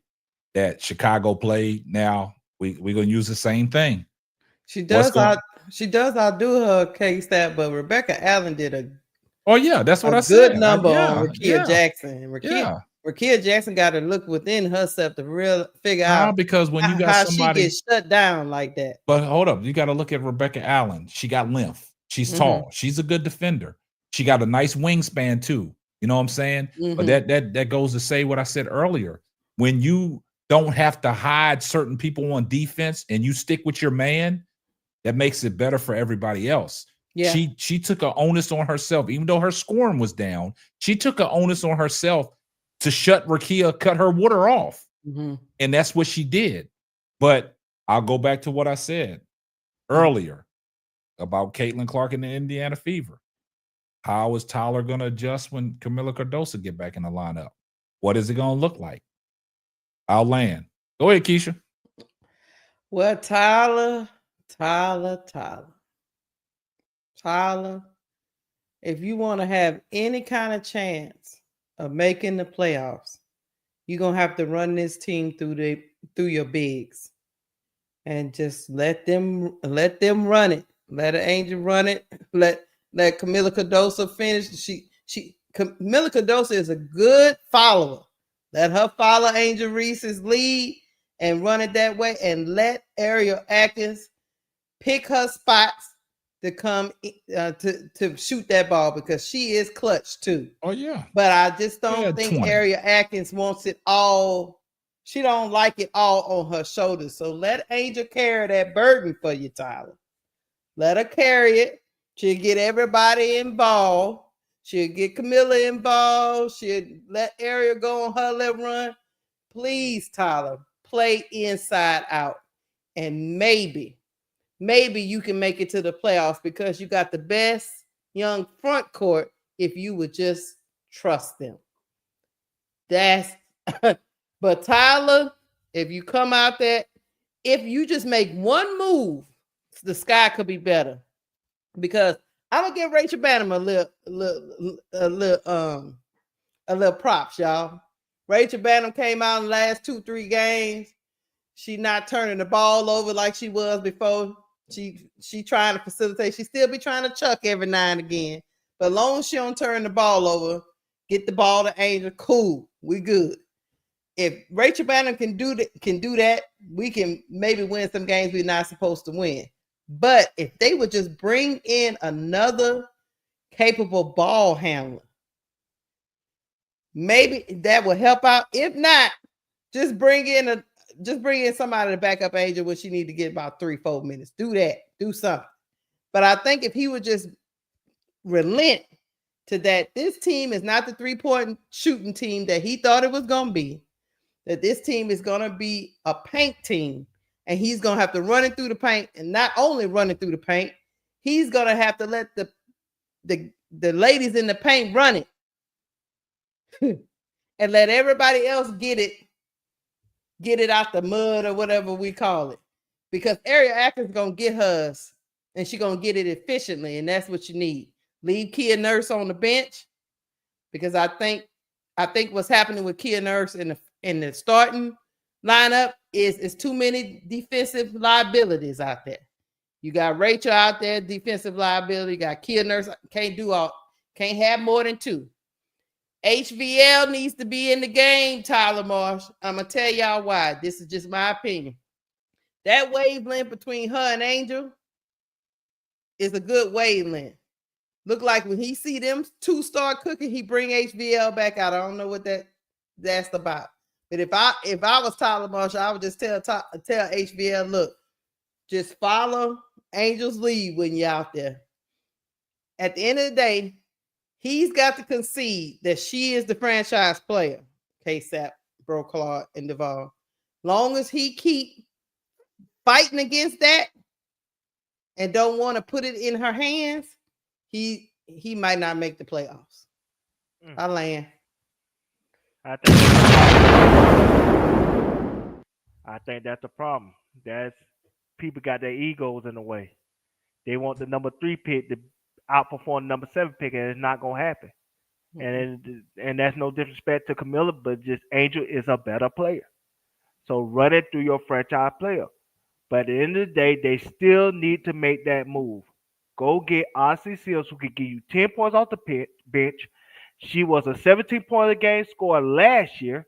S2: that Chicago played. Now we're going to use the same thing.
S3: She does outdo her K-Stat, but Rebecca Allen did a
S2: that's what I
S3: good
S2: said.
S3: number on Rakia Jackson. Rakia Jackson got to look within herself to figure out
S2: because when you got
S3: how
S2: somebody
S3: she gets shut down like that.
S2: But hold up, you got to look at Rebecca Allen. She got length. She's tall. She's a good defender. She got a nice wingspan too. You know what I'm saying? But that goes to say what I said earlier. When you don't have to hide certain people on defense and you stick with your man, that makes it better for everybody else. Yeah. She took an onus on herself, even though her scoring was down. She took an onus on herself to cut her water off. And that's what she did. But I'll go back to what I said earlier about Caitlin Clark and the Indiana Fever. How is Tyler going to adjust when Kamilla Cardoso get back in the lineup? What is it going to look like? I'll land. Go ahead, Keisha.
S3: Well, Tyler, if you want to have any kind of chance of making the playoffs, you're going to have to run this team through your bigs and just let them run it. Let an Angel run it. Let Kamilla Cardoso finish. Kamilla Cardoso is a good follower. Let her follow Angel Reese's lead and run it that way, and let Ariel Atkins pick her spots to come to shoot that ball because she is clutch too.
S2: Oh yeah.
S3: But I just don't think 20. Ariel Atkins wants it all. She don't like it all on her shoulders. So let Angel carry that burden for you, Tyler. Let her carry it. She'll get everybody involved. She'll get Kamilla involved. She'll let Ariel go on her little run. Please, Tyler, play inside out. And maybe you can make it to the playoffs because you got the best young front court if you would just trust them. But Tyler, if you come out there, if you just make one move, the sky could be better. Because I'm gonna give Rachel Banham a little props, y'all. Rachel Banham came out in the last 2-3 games. She not turning the ball over like she was before. She trying to facilitate. She still be trying to chuck every now and again. But as long as she don't turn the ball over, get the ball to Angel, cool. We good. If Rachel Banham can do that, we can maybe win some games we're not supposed to win. But if they would just bring in another capable ball handler, maybe that will help out. If not, just bring in somebody to back up Angel when she need to get about 3-4 minutes. Do that. Do something. But I think if he would just relent to that, this team is not the 3-point shooting team that he thought it was going to be, that this team is going to be a paint team, and he's going to have to run it through the paint, and not only run it through the paint, he's going to have to let the ladies in the paint run it and let everybody else get it get it out the mud or whatever we call it. Because Ariel Atkins gonna get hers and she gonna get it efficiently, and that's what you need. Leave Kia Nurse on the bench because I think what's happening with Kia Nurse in the starting lineup is too many defensive liabilities out there. You got Rachel out there, defensive liability. You got Kia Nurse, can't have more than two. HVL needs to be in the game, Tyler Marsh. I'm gonna tell y'all why. This is just my opinion. That wavelength between her and Angel is a good wavelength. Look like when he see them two start cooking, he bring HVL back out. I don't know what that's about. But if I was Tyler Marshall, I would just tell HVL, look, just follow Angel's lead when you're out there. At the end of the day, he's got to concede that she is the franchise player. K-Sap, Broclaw, and Duvall. Long as he keep fighting against that and don't want to put it in her hands, he might not make the playoffs. I land.
S5: I think that's the problem. That's people got their egos in the way. They want the number 3 pick to outperform the number 7 pick, and it's not gonna happen. And that's no disrespect to Kamilla, but just Angel is a better player. So run it through your franchise player. But at the end of the day, they still need to make that move. Go get Odyssey Seals, who could give you 10 points off the bench. She was a 17-point a game scorer last year.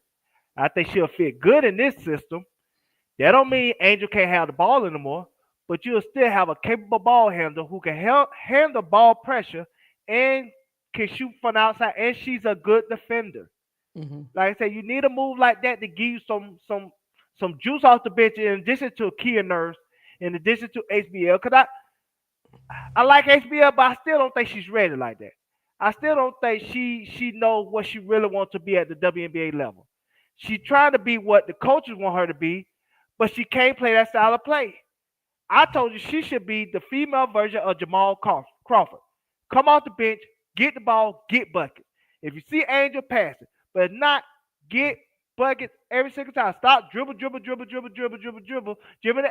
S5: I think she'll fit good in this system. That don't mean Angel can't have the ball anymore, but you'll still have a capable ball handler who can handle ball pressure and can shoot from the outside, and she's a good defender.
S3: Mm-hmm.
S5: Like I said, you need a move like that to give you some juice off the bench in addition to Kia Nurse, in addition to HBL. Because I like HBL, but I still don't think she's ready like that. I still don't think she knows what she really wants to be at the WNBA level. She's trying to be what the coaches want her to be, but she can't play that style of play. I told you she should be the female version of Jamal Crawford. Come off the bench, get the ball, get buckets. If you see Angel, pass it. But not get buckets every single time. Stop dribbling the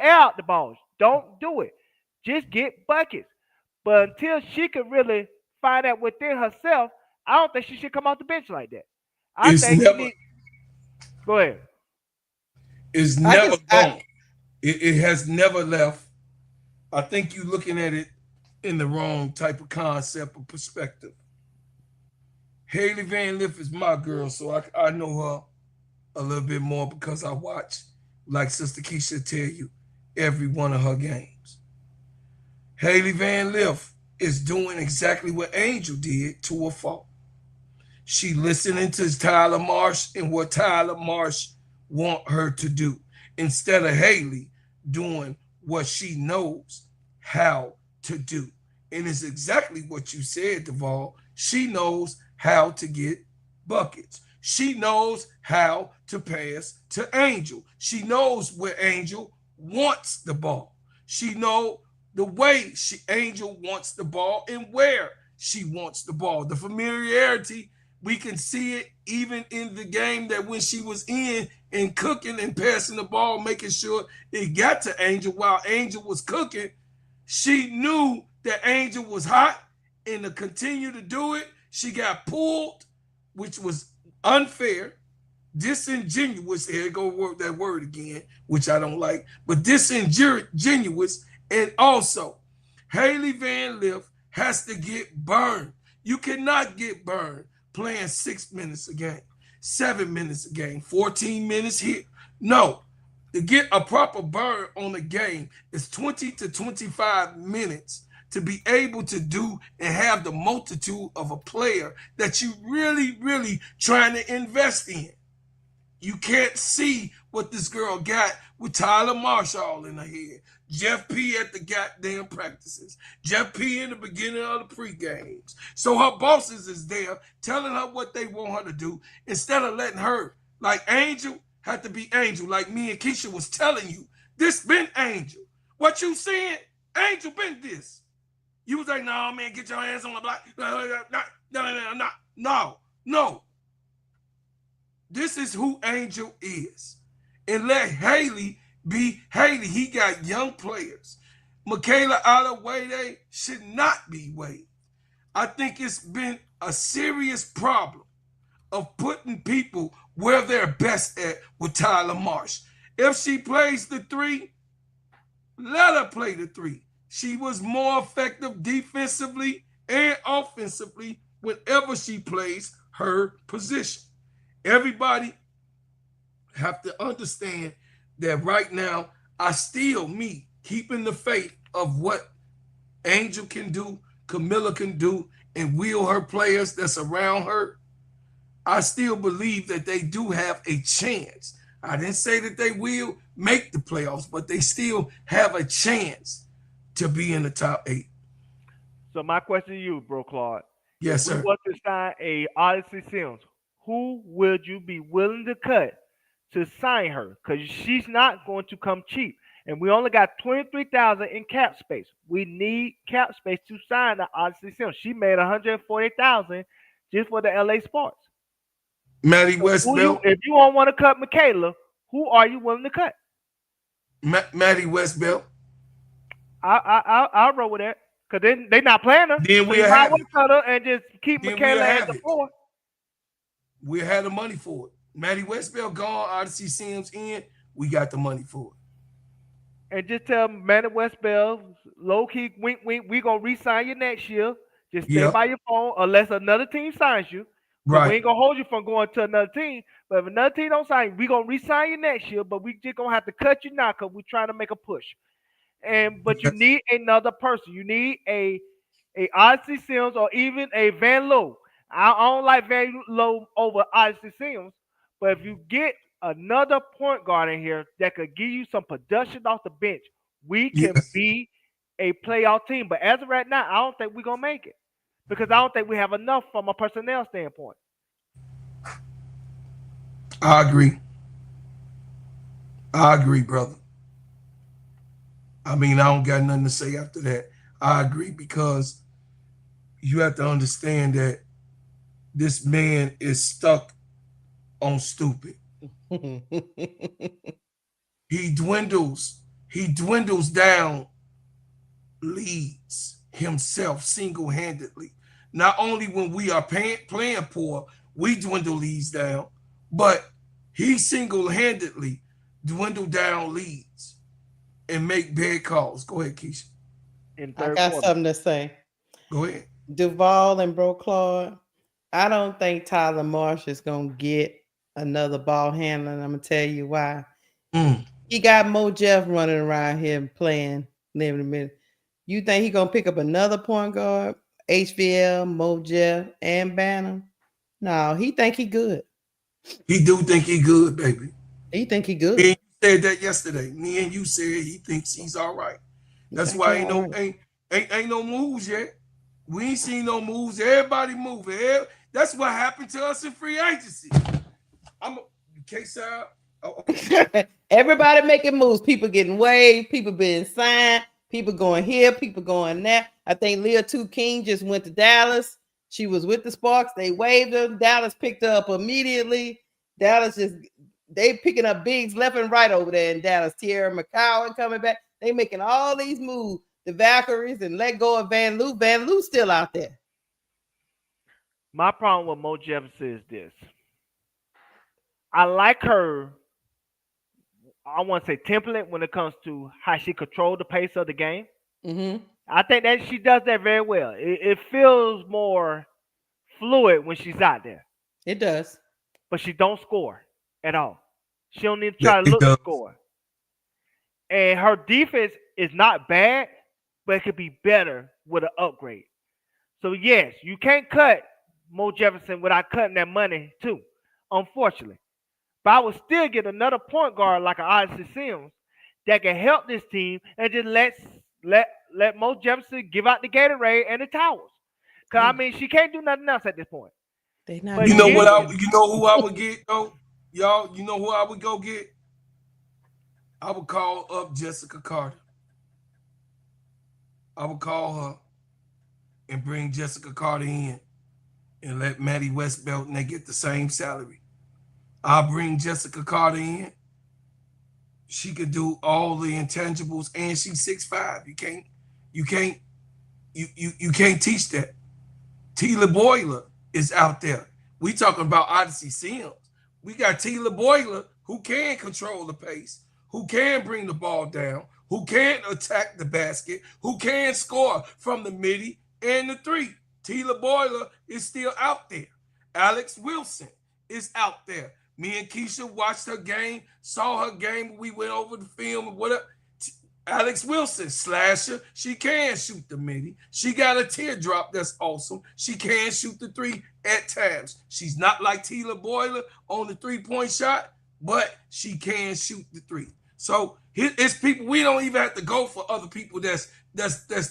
S5: air out the balls. Don't do it. Just get buckets. But until she can really find out within herself, I don't think she should come off the bench like that. Go ahead.
S4: It's never gone. It has never left. I think you're looking at it in the wrong type of concept or perspective. Haley Van Lith is my girl, so I know her a little bit more because I watch, like Sister Keisha tell you, every one of her games. Haley Van Lith is doing exactly what Angel did to a fault. She listening to Tyler Marsh and what Tyler Marsh want her to do, instead of Haley doing what she knows how to do. And it's exactly what you said, Duvall. She knows how to get buckets. She knows how to pass to Angel. She knows where Angel wants the ball. She knows the way Angel wants the ball and where she wants the ball. The familiarity, we can see it even in the game that when she was in and cooking and passing the ball, making sure it got to Angel while Angel was cooking. She knew that Angel was hot, and to continue to do it, she got pulled, which was unfair, disingenuous. Here go that word again, which I don't like, but disingenuous. And also, Haley Van Lith has to get burned. You cannot get burned playing 6 minutes a game, 7 minutes a game, 14 minutes here. No, to get a proper burn on a game is 20 to 25 minutes to be able to do and have the multitude of a player that you really, really trying to invest in. You can't see what this girl got with Tyler Marshall in her head. Jeff P at the goddamn practices. Jeff P in the beginning of the pre-games. So her bosses is there telling her what they want her to do instead of letting her, like Angel, had to be Angel. Like me and Keisha was telling you, this been Angel. What you saying? Angel been this. You was like, no, man, get your hands on the block. No. This is who Angel is. and let Haley be Haley. He got young players. Michaela Alawade should not be waived. I think it's been a serious problem of putting people where they're best at with Tyler Marsh. If she plays the 3, let her play the 3. She was more effective defensively and offensively whenever she plays her position. Everybody have to understand that right now, me keeping the faith of what Angel can do, Kamilla can do, and wheel her players that's around her. I still believe that they do have a chance. I didn't say that they will make the playoffs, but they still have a chance to be in the top 8.
S5: So my question to you, bro, Claude.
S4: Yes,
S5: If we
S4: sir.
S5: want to sign a Odyssey Sims, who would you be willing to cut to sign her? Because she's not going to come cheap. And we only got $23,000 in cap space. We need cap space to sign the Odyssey Sims. She made $140,000 just for the LA Sparks.
S4: Maddie Westbelt.
S5: If you don't want to cut Michaela, who are you willing to cut?
S4: Maddie Westbelt.
S5: I'll roll with that. Because they're not playing her.
S4: Then we'll
S5: have to cut her and just keep
S4: then
S5: Michaela
S4: we'll
S5: at the
S4: have it.
S5: 4.
S4: We'll have the money for it. Maddie Westbelt gone, Odyssey Sims in. We got the money for it.
S5: And just tell Maddie Westbelt, low key, wink, wink, we going to re-sign you next year. Just stay by your phone unless another team signs you.
S4: Right.
S5: We ain't going to hold you from going to another team. But if another team don't sign you, we going to re-sign you next year. But we just going to have to cut you now because we're trying to make a push. But you need another person. You need a Odyssey Sims or even a Van Loo. I don't like Van Loo over Odyssey Sims. But if you get another point guard in here that could give you some production off the bench, we can be a playoff team. But as of right now, I don't think we're going to make it. Because I don't think we have enough from a personnel standpoint.
S4: I agree. Brother. I mean, I don't got nothing to say after that. I agree because you have to understand that this man is stuck on stupid. He dwindles down leads himself single-handedly. Not only when we are playing poor, we dwindle leads down, but he single-handedly dwindled down leads and make bad calls. Go ahead, Keisha.
S3: I got something to say.
S4: Go ahead.
S3: Duval and Bro Claude, I don't think Tyler Marsh is going to get another ball handler, and I'm going to tell you why. He got Mo Jeff running around here playing, living a minute. You think he going to pick up another point guard, HVL, Mo Jeff, and Banner? No, he think he good.
S4: He do think he good, baby.
S3: He think he good.
S4: Me and you said that yesterday. Me and you said he thinks he's all right. That's why ain't no moves yet. We ain't seen no moves. Everybody moving. That's what happened to us in free agency.
S3: Everybody making moves. People getting waived. People being signed. People going here. People going there. I think Leah 2 King just went to Dallas. She was with the Sparks. They waived her. Dallas picked her up immediately. Dallas they picking up bigs left and right over there in Dallas. Tierra McCowan coming back. They making all these moves. The Valkyries and let go of Van Loo. Van Loo's still out there.
S5: My problem with Mo Jefferson is this. I like her, I want to say template when it comes to how she controls the pace of the game. I think that she does that very well. It feels more fluid when she's out there.
S3: It does.
S5: But she don't score at all. She don't need to try to look to score. And her defense is not bad, but it could be better with an upgrade. So, yes, you can't cut Mo Jefferson without cutting that money, too, unfortunately. But I would still get another point guard like an Odyssey Sims that can help this team and just let Mo Jefferson give out the Gatorade and the towels. Because, I mean, she can't do nothing else at this point.
S4: You know who I would get, though? Y'all, you know who I would go get? I would call up Jessica Carter. I would call her and bring Jessica Carter in and let Maddie Westbelt and they get the same salary. I'll bring Jessica Carter in She could do all the intangibles, and she's 6'5". You can't teach that. Tila Boyler is out there. We talking about Odyssey Sims. We got Tila Boyler who can control the pace, who can bring the ball down, who can attack the basket, who can score from the midi and the three. Tila Boyler is still out there. Alex Wilson is out there. Me and Keisha watched her game, saw her game. We went over the film and whatever. Alex Wilson, slasher. She can shoot the midi. She got a teardrop that's awesome. She can shoot the three at times. She's not like Tila Boyler on the three-point shot, but she can shoot the three. So it's people, we don't even have to go for other people that's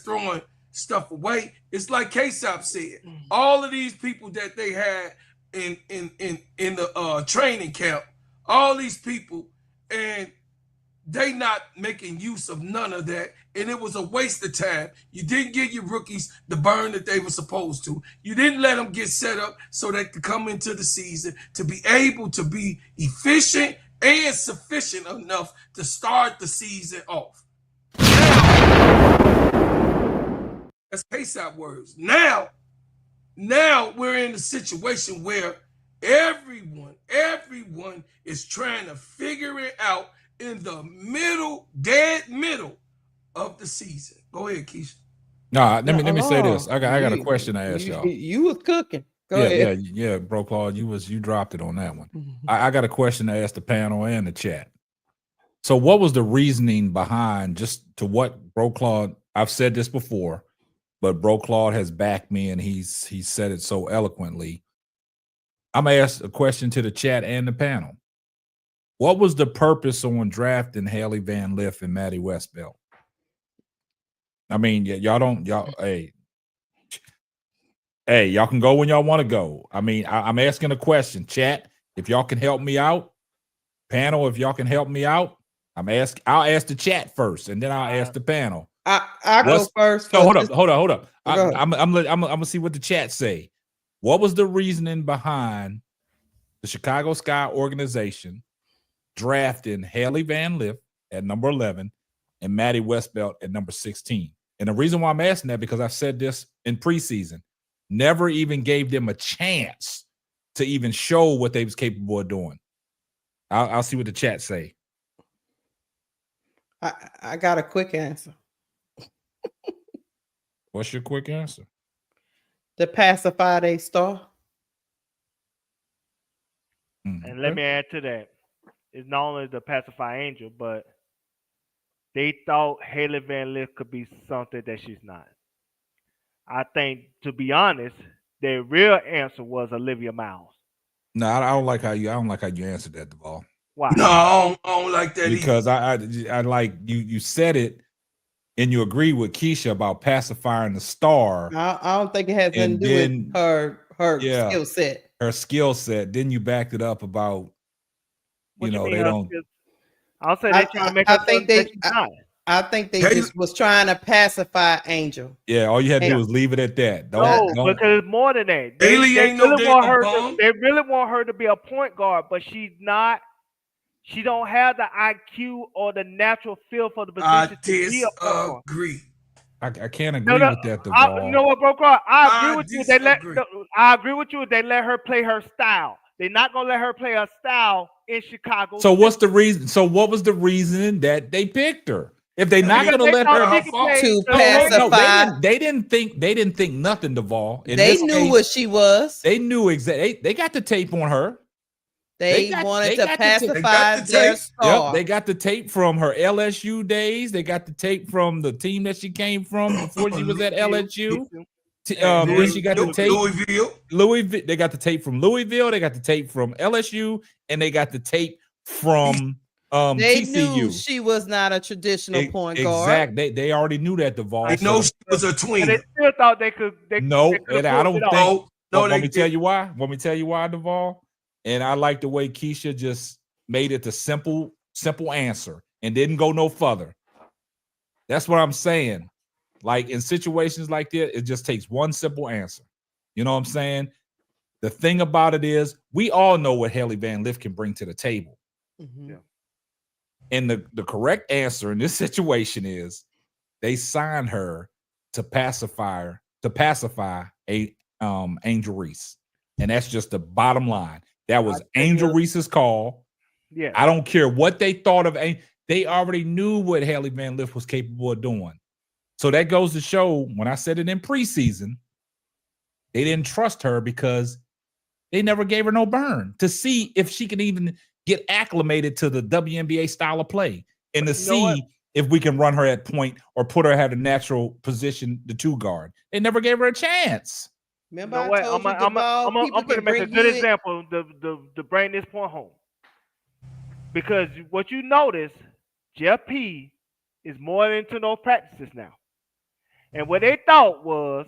S4: throwing stuff away. It's like K-Sop said. All of these people that they had in the training camp, all these people, and they not making use of none of that, and it was a waste of time. You didn't give your rookies the burn that they were supposed to. You didn't let them get set up so they could come into the season to be able to be efficient and sufficient enough to start the season off. Now, that's K-Sop words. Now we're in a situation where everyone is trying to figure it out in the dead middle of the season. Go ahead, Keisha.
S2: Nah, let me say this. I got a question to ask y'all.
S3: You was cooking. Go ahead.
S2: Yeah, Bro Claude, you dropped it on that one. I got a question to ask the panel and the chat. So what was the reasoning behind, just to what Bro Claude, I've said this before, but Bro Claude has backed me and he said it so eloquently. I'm gonna ask a question to the chat and the panel. What was the purpose on drafting Haley Van Lith and Maddie Westbelt? I mean, hey, y'all can go when y'all want to go. I mean, I'm asking a question. Chat, if y'all can help me out. Panel, if y'all can help me out. I'll ask the chat first, and then I'll ask the panel.
S3: I go first.
S2: No, hold up. I'm gonna see what the chat say. What was the reasoning behind the Chicago Sky organization drafting Haley Van Lith at number 11 and Maddie Westbelt at number 16? And the reason why I'm asking that, because I've said this in preseason, never even gave them a chance to even show what they was capable of doing. I'll see what the chat say.
S3: I got a quick answer.
S2: What's your quick answer?
S3: To pacify their star.
S5: And let me add to that. It's not only the pacify Angel, but they thought Haley Van Lith could be something that she's not. I think, to be honest, their real answer was Olivia Miles.
S2: No, I don't like how you answered that, Duvall.
S5: Why?
S4: No, I don't like that
S2: because
S4: either.
S2: I like you said it, and you agree with Keisha about pacifying the star.
S3: I don't think it has anything to do with her skill set.
S2: Her skill set. Then you backed it up about they don't.
S5: I'll say they're trying to make.
S3: I think they just was trying to pacify Angel.
S2: Yeah, all you had to do was leave it at that.
S5: Don't. Because it's more than that. They really want her to be a point guard, but she's not. She don't have the IQ or the natural feel for the position to be a point guard.
S4: Disagree.
S2: I can't agree with that.
S5: You know what, bro? I agree with you. I agree with you. They let her play her style. They're not gonna let her play her style in Chicago.
S2: So what's the reason? So what was the reason that they picked her? If they're not gonna let her
S3: to pacify,
S2: they didn't think nothing, Duvall.
S3: They knew what she was.
S2: They knew exactly. They got the tape on her.
S3: They wanted to pacify their star.
S2: Yep, they got the tape from her LSU days. They got the tape from the team that she came from before she was at LSU. Then she got the tape. Louisville. They got the tape from Louisville. They got the tape from LSU, and they got the tape from
S3: they
S2: TCU.
S3: knew she was not a traditional point guard.
S2: Exactly. They already knew that, Duvall.
S4: They know she was a tween.
S5: They still thought they could.
S2: I don't think. Let me tell you why. Duvall. And I like the way Keisha just made it the simple answer and didn't go no further. That's what I'm saying. Like in situations like that, it just takes one simple answer. You know what I'm saying? The thing about it is, we all know what Haley Van Lith can bring to the table.
S3: Mm-hmm.
S5: Yeah.
S2: And the correct answer in this situation is they signed her to pacify Angel Reese. And that's just the bottom line. That was Angel Reese's call.
S5: Yeah.
S2: I don't care what they thought of. They already knew what Haley Van Lith was capable of doing. So that goes to show, when I said it in preseason, they didn't trust her because they never gave her no burn to see if she can even get acclimated to the WNBA style of play and to see if we can run her at point or put her at a natural position, the 2 guard. They never gave her a chance.
S3: Remember, I told you, Duval,
S5: I'm going to make a good example to bring this point home. Because what you notice, Jeff P is more into those practices now. And what they thought was,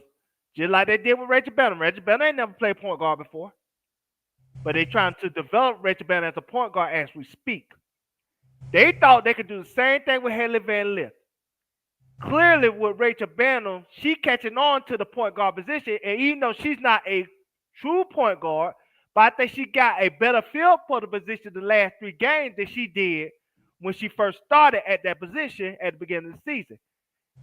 S5: just like they did with Rachel Bannon. Rachel Bannon ain't never played point guard before. But they trying to develop Rachel Bannon as a point guard as we speak. They thought they could do the same thing with Haley Van Lith. Clearly, with Rachel Bannon, she catching on to the point guard position. And even though she's not a true point guard, but I think she got a better feel for the position the last 3 games than she did when she first started at that position at the beginning of the season.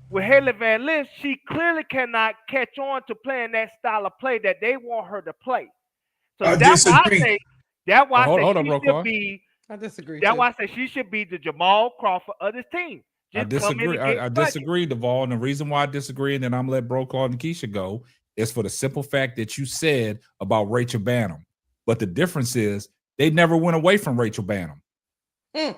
S5: With Haley Van Lith, she clearly cannot catch on to playing that style of play that they want her to play. So that's why I say
S3: I disagree.
S5: That's why I say she should be the Jamal Crawford of this team.
S2: I disagree. I disagree, Duval. And the reason why I disagree, and then I'm gonna let Brokaw and Keisha go, is for the simple fact that you said about Rachel Banham. But the difference is they never went away from Rachel Banham.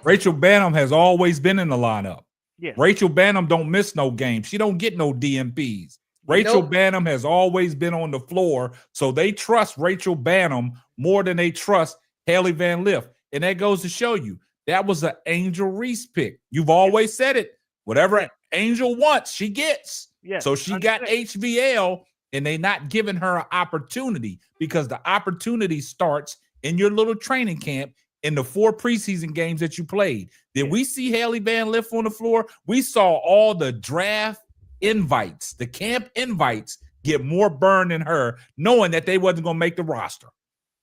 S2: Rachel Banham has always been in the lineup.
S5: Yes.
S2: Rachel Banham don't miss no games. She don't get no DMPs. Rachel Banham has always been on the floor, so they trust Rachel Banham more than they trust Haley Van Lith. And that goes to show you that was an Angel Reese pick. You've always said it. Whatever Angel wants, she gets. So she got HVL, and they not giving her an opportunity because the opportunity starts in your little training camp in the 4 preseason games that you played. Did we see Haley Van Lith on the floor? We saw all the draft invites, the camp invites get more burn than her, knowing that they wasn't going to make the roster.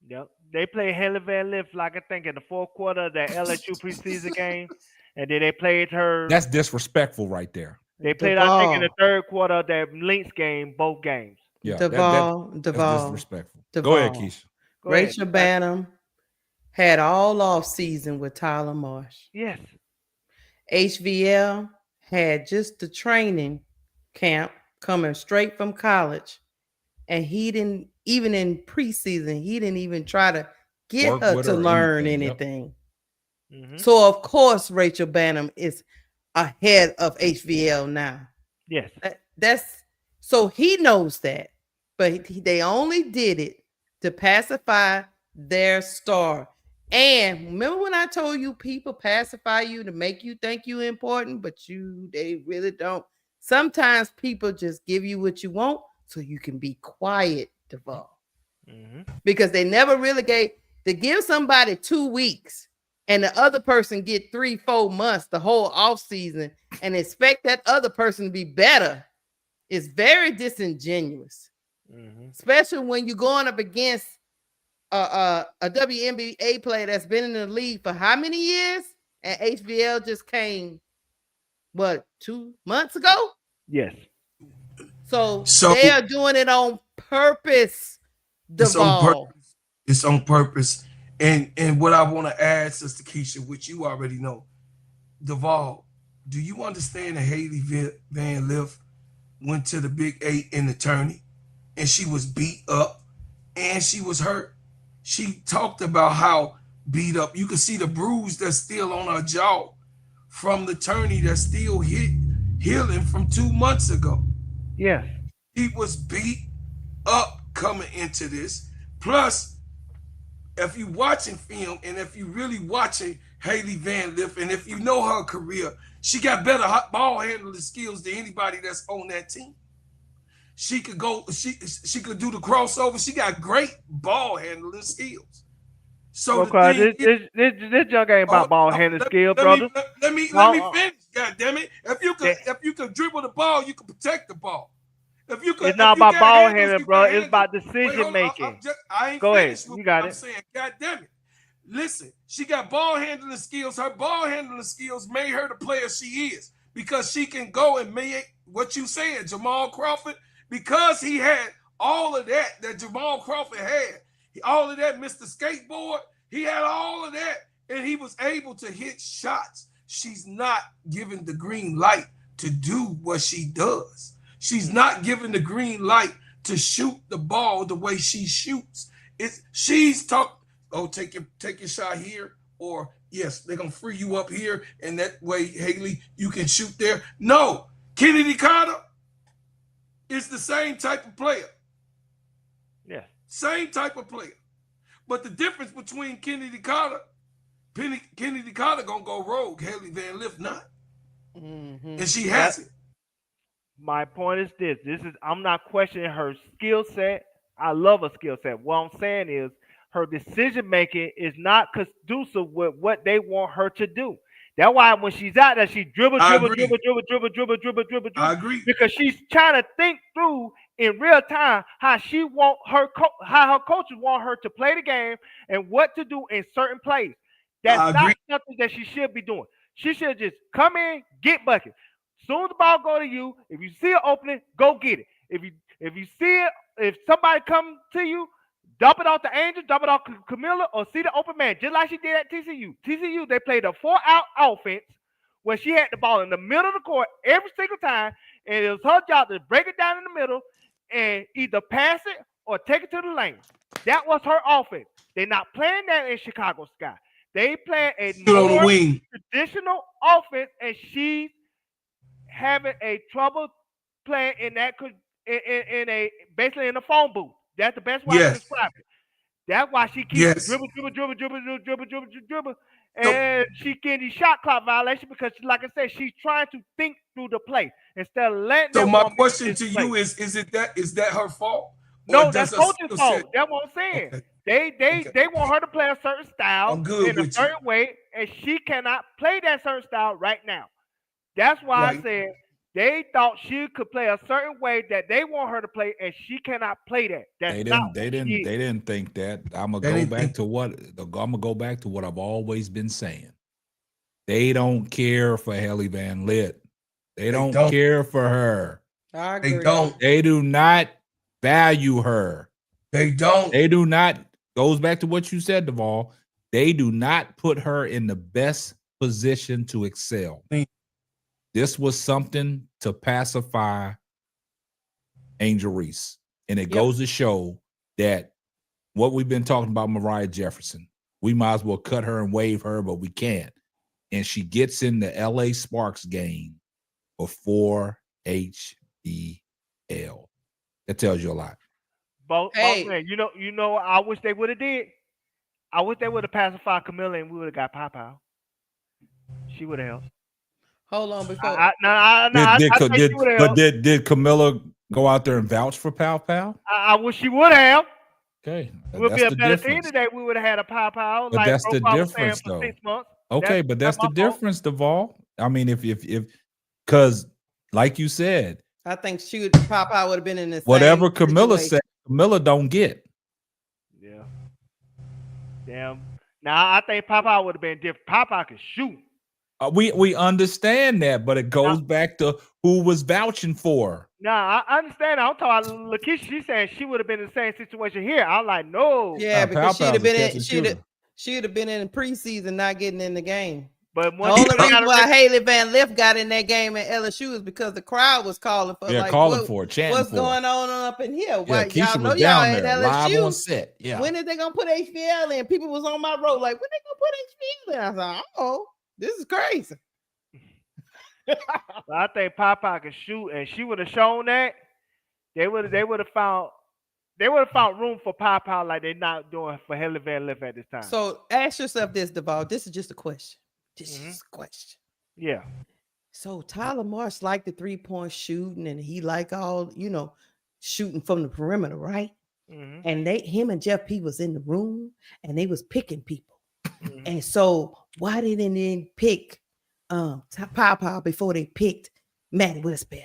S5: Yep. They played Haley Van Lith, like I think in the 4th quarter of that LSU preseason game, and then they played her.
S2: That's disrespectful right there.
S5: They played, I think, in the 3rd quarter of that Lynx game, both games.
S2: Yeah,
S3: Duval,
S2: that's disrespectful.
S3: Duval.
S2: Go ahead, Keisha.
S3: Rachel Banham had all off season with Tyler Marsh.
S5: Yes.
S3: HVL had just the training camp coming straight from college, and he didn't even in preseason. He didn't even try to get her to learn anything. So of course Rachel Banham is ahead of HVL now.
S5: Yes,
S3: that's so he knows that, but they only did it to pacify their star. And remember when I told you people pacify you to make you think you're important, but they really don't. Sometimes people just give you what you want so you can be quiet, Duval. Because they never really gave to give somebody 2 weeks and the other person get 3-4 months, the whole off season, and expect that other person to be better is very disingenuous. Especially when you're going up against a WNBA player that's been in the league for how many years? And HVL just came, 2 months ago?
S5: Yes.
S3: So they are doing it on purpose, Duval.
S4: It's on purpose. And what I want to add, Sister Keisha, which you already know, Duval, do you understand that Haley Van Lith went to the Big 8 in the tourney and she was beat up and she was hurt? She talked about how beat up. You can see the bruise that's still on her jaw from the tourney that's still healing from 2 months ago.
S5: Yes.
S4: He was beat up coming into this. Plus, if you watching film and if you really watching Haley Van Lith and if you know her career, she got better ball handling skills than anybody that's on that team. She could go, she could do the crossover. She got great ball handling skills. So
S5: this junk ain't about ball handling skill, brother.
S4: Let me finish. God damn it! If you could dribble the ball, you can protect the ball. If you could,
S5: it's not about ball handling, bro. It's about decision making.
S4: I ain't
S5: go ahead.
S4: You
S5: got it.
S4: I'm saying, God damn it! Listen, she got ball handling skills. Her ball handling skills made her the player she is because she can go and make what you saying, Jamal Crawford, because he had all of that Jamal Crawford had. All of that, Mr. Skateboard, he had all of that, and he was able to hit shots. She's not given the green light to do what she does. She's not given the green light to shoot the ball the way she shoots. She's talking, oh, take your shot here, or yes, they're gonna free you up here, and that way, Haley, you can shoot there. No, Kennedy Carter is the same type of player.
S5: Yeah.
S4: Same type of player. But the difference between Kennedy Carter gonna go rogue, Haley Van Lith not. And she has it.
S5: My point is this. I'm not questioning her skill set. I love her skill set. What I'm saying is her decision making is not conducive with what they want her to do. That's why when she's out there, she dribble.
S4: I agree.
S5: Because she's trying to think through in real time how she want how her coaches want her to play the game and what to do in certain plays. That's not something that she should be doing. She should just come in, get bucket. Soon as the ball go to you, if you see an opening, go get it. If you see it, if somebody come to you, dump it off to Angel, dump it off to Kamilla, or see the open man, just like she did at TCU. TCU, they played a 4-out offense where she had the ball in the middle of the court every single time, and it was her job to break it down in the middle and either pass it or take it to the lane. That was her offense. They're not playing that in Chicago Sky. They play a more traditional offense, and she's having a trouble playing in that basically in a phone booth. That's the best way to describe it. That's why she keeps dribble, and she getting these shot clock violations because, like I said, she's trying to think through the play instead of letting.
S4: So my question to you is that her fault?
S5: No, that's coach's fault. That's what I'm saying. They want her to play a certain style in a certain way, and she cannot play that certain style right now. That's why I said they thought she could play a certain way that they want her to play, and she cannot play that. They
S2: didn't think that. I'm gonna go back to what I've always been saying. They don't care for Haley Van Lith. They don't care for her.
S3: I agree.
S4: They don't.
S2: They do not value her.
S4: They don't.
S2: They do not. Goes back to what you said, Duvall. They do not put her in the best position to excel. This was something to pacify Angel Reese. And it goes to show that what we've been talking about Mariah Jefferson, we might as well cut her and waive her, but we can't. And she gets in the LA Sparks game before HBL. That tells you a lot.
S5: Man, you know, I wish they would have did. I wish they would have pacified Kamilla and we would have got Pow. She would have helped.
S3: Hold on before.
S2: Did Kamilla go out there and vouch for Pow?
S5: I wish she would have.
S2: Okay,
S5: we'll be a better team today. We would have had a Pow.
S2: But that's the difference, though.
S5: 6 months.
S2: Okay, but that's the difference, Duvall. I mean, if because like you said,
S3: I think Pow would have been in this.
S2: Whatever Kamilla said, Kamilla don't get.
S5: Yeah. Damn. Now I think Pow would have been different. Pow can shoot.
S2: We understand that, but it goes back to who was vouching for her.
S5: Nah, I understand. I'm talking about Lakeisha. She's saying she would have been in the same situation here. I'm like, no.
S3: Yeah, because she'd have been in preseason, not getting in the game.
S5: But
S3: the only reason why Haley Van Lith got in that game at LSU is because the crowd was calling for.
S2: Yeah, calling for it, chanting
S3: what's going on up in here?
S2: Yeah,
S3: y'all know y'all at LSU. Live on set. Yeah. When are they gonna put HBL in? People was on my road like, when they gonna put HBL in? I was like, oh, this is crazy.
S5: I think Papa can shoot, and she would have shown that. They would have found room for Papa like they're not doing for Haley Van Lith at this time.
S3: So ask yourself this, Duvall. This is just a question. This is a question.
S5: Yeah.
S3: So Tyler Marsh liked the 3-point shooting, and he like all shooting from the perimeter, right?
S5: Mm-hmm.
S3: And him and Jeff P was in the room, and they was picking people. Mm-hmm. And so why didn't they pick Pow before they picked Maddie with a spell?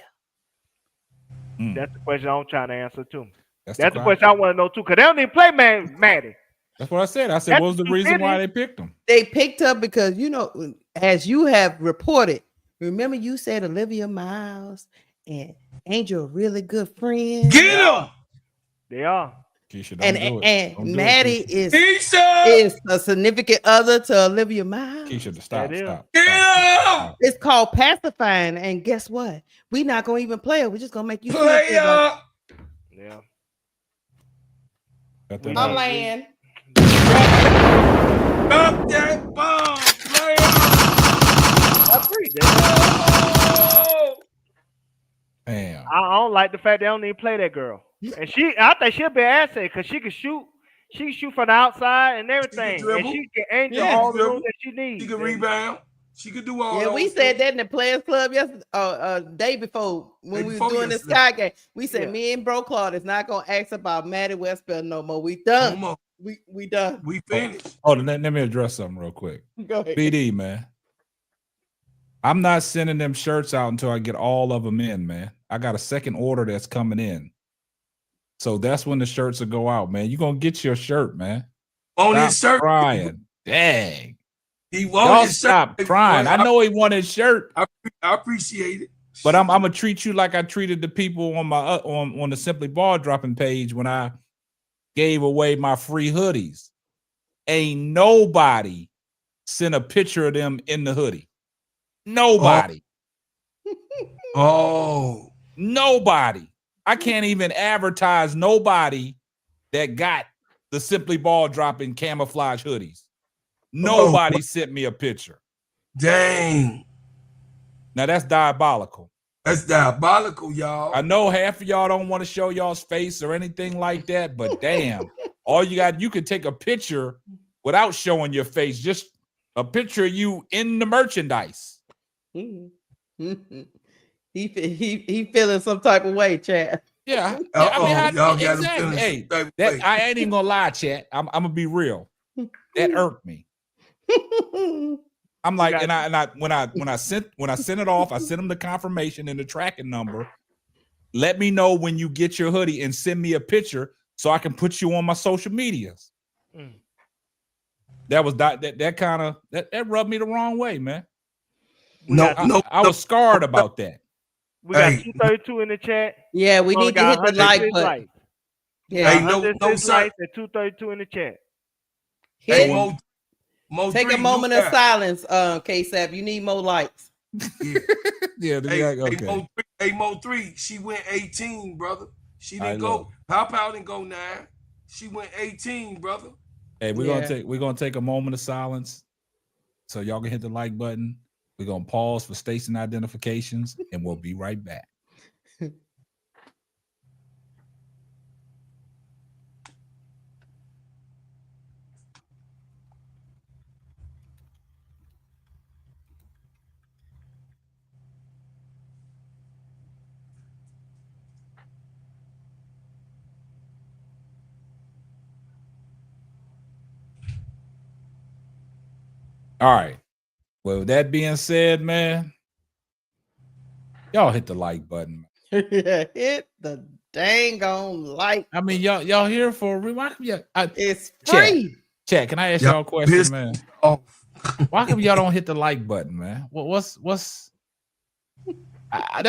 S5: That's the question I'm trying to answer too. That's the question I want to know too, because they don't even play Maddie.
S2: That's what I said. I said,
S5: That's
S2: what was the reason why they picked them?
S3: They picked her because, you know, as you have reported, remember you said Olivia Miles and Angel are really good friends.
S4: Get him.
S5: They are.
S2: Keisha,
S3: And
S2: don't do it.
S3: and
S2: Don't do it,
S3: Maddie
S2: Keisha.
S4: Keisha.
S3: is a significant other to Olivia Miles.
S2: Keisha, stop.
S5: That is.
S2: Stop.
S4: Get
S2: stop.
S4: him.
S3: It's called pacifying, and guess what? We're not gonna even play it. We're just gonna make you feel
S4: Play
S3: good about
S4: up.
S5: Yeah.
S2: Got
S3: it.
S2: that
S3: I'm
S2: out.
S3: laying.
S4: Drop that bomb. Play up.
S5: I agree.
S4: Oh.
S2: Damn.
S5: I don't like the fact they don't even play that girl. And I think she'll be an asset because she can shoot. She can shoot from the outside and everything. And
S4: dribble.
S5: she can Angel
S3: Yeah.
S5: all the room
S4: Dribble.
S5: that she needs.
S4: She can
S5: And
S4: rebound. She could do all
S3: Yeah,
S4: those
S3: we said
S4: things.
S3: that in the Players Club yesterday, day before when
S4: Day
S3: we
S4: before
S3: were doing the
S4: yesterday.
S3: Sky game. We said
S5: Yeah.
S3: me and Bro Claude is not gonna ask about Maddie Westbell no more. We
S4: No
S3: done.
S4: more.
S3: We done.
S4: We finished.
S2: Oh, let me address something real quick.
S3: Go ahead.
S2: BD, man. I'm not sending them shirts out until I get all of them in, man. I got a second order that's coming in. So that's when the shirts will go out, man. You're going to get your shirt, man.
S4: On
S2: Stop
S4: his shirt.
S2: crying. Dang.
S4: He
S2: Y'all
S4: wanted his shirt.
S2: stop crying. I know he wanted his shirt,
S4: I appreciate it.
S2: but I'm gonna treat you like I treated the people on my on the Simply Ball Dropping page when I gave away my free hoodies. Ain't nobody sent a picture of them in the hoodie. Nobody.
S4: Oh.
S2: Nobody. I can't even advertise nobody that got the Simply Ball Dropping camouflage hoodies. Nobody sent me a picture.
S4: Dang.
S2: Now that's diabolical.
S4: That's diabolical, y'all.
S2: I know half of y'all don't want to show y'all's face or anything like that, but damn, you could take a picture without showing your face, just a picture of you in the merchandise.
S3: He feeling some type of way, Chad.
S2: Yeah.
S4: Y'all got him
S2: exactly.
S4: feeling
S2: Hey,
S4: some type of
S2: that
S4: way.
S2: I ain't even gonna lie, chat. I'm gonna be real. That irked me. I'm like, when I sent it off, I sent them the confirmation and the tracking number. Let me know when you get your hoodie and send me a picture so I can put you on my social medias. That was that kind of that rubbed me the wrong way, man. I was scarred about that.
S5: We got 232 in the chat.
S3: Yeah, we need to hit the like button.
S5: Likes.
S3: Yeah,
S4: Hey, no, sir.
S5: Likes and 232 in the chat.
S3: hit,
S4: Hey, Mo
S3: take a
S4: 3,
S3: moment
S4: new
S3: of
S4: guy.
S3: silence, K-Sap. You need more likes.
S2: Yeah, okay.
S4: Hey, Mo 3, she went 18, brother. She didn't
S2: I
S4: go. Pow didn't go 9. She went 18, brother.
S2: Hey, we're gonna take a moment of silence so y'all can hit the like button. We're gonna pause for station identifications and we'll be right back. All right. Well, with that being said, man, y'all hit the like button.
S3: Hit the dang on like.
S2: I mean, y'all here for a remark.
S3: It's free.
S2: Chat, can I ask y'all a question, man? Why come y'all don't hit the like button, man? What's I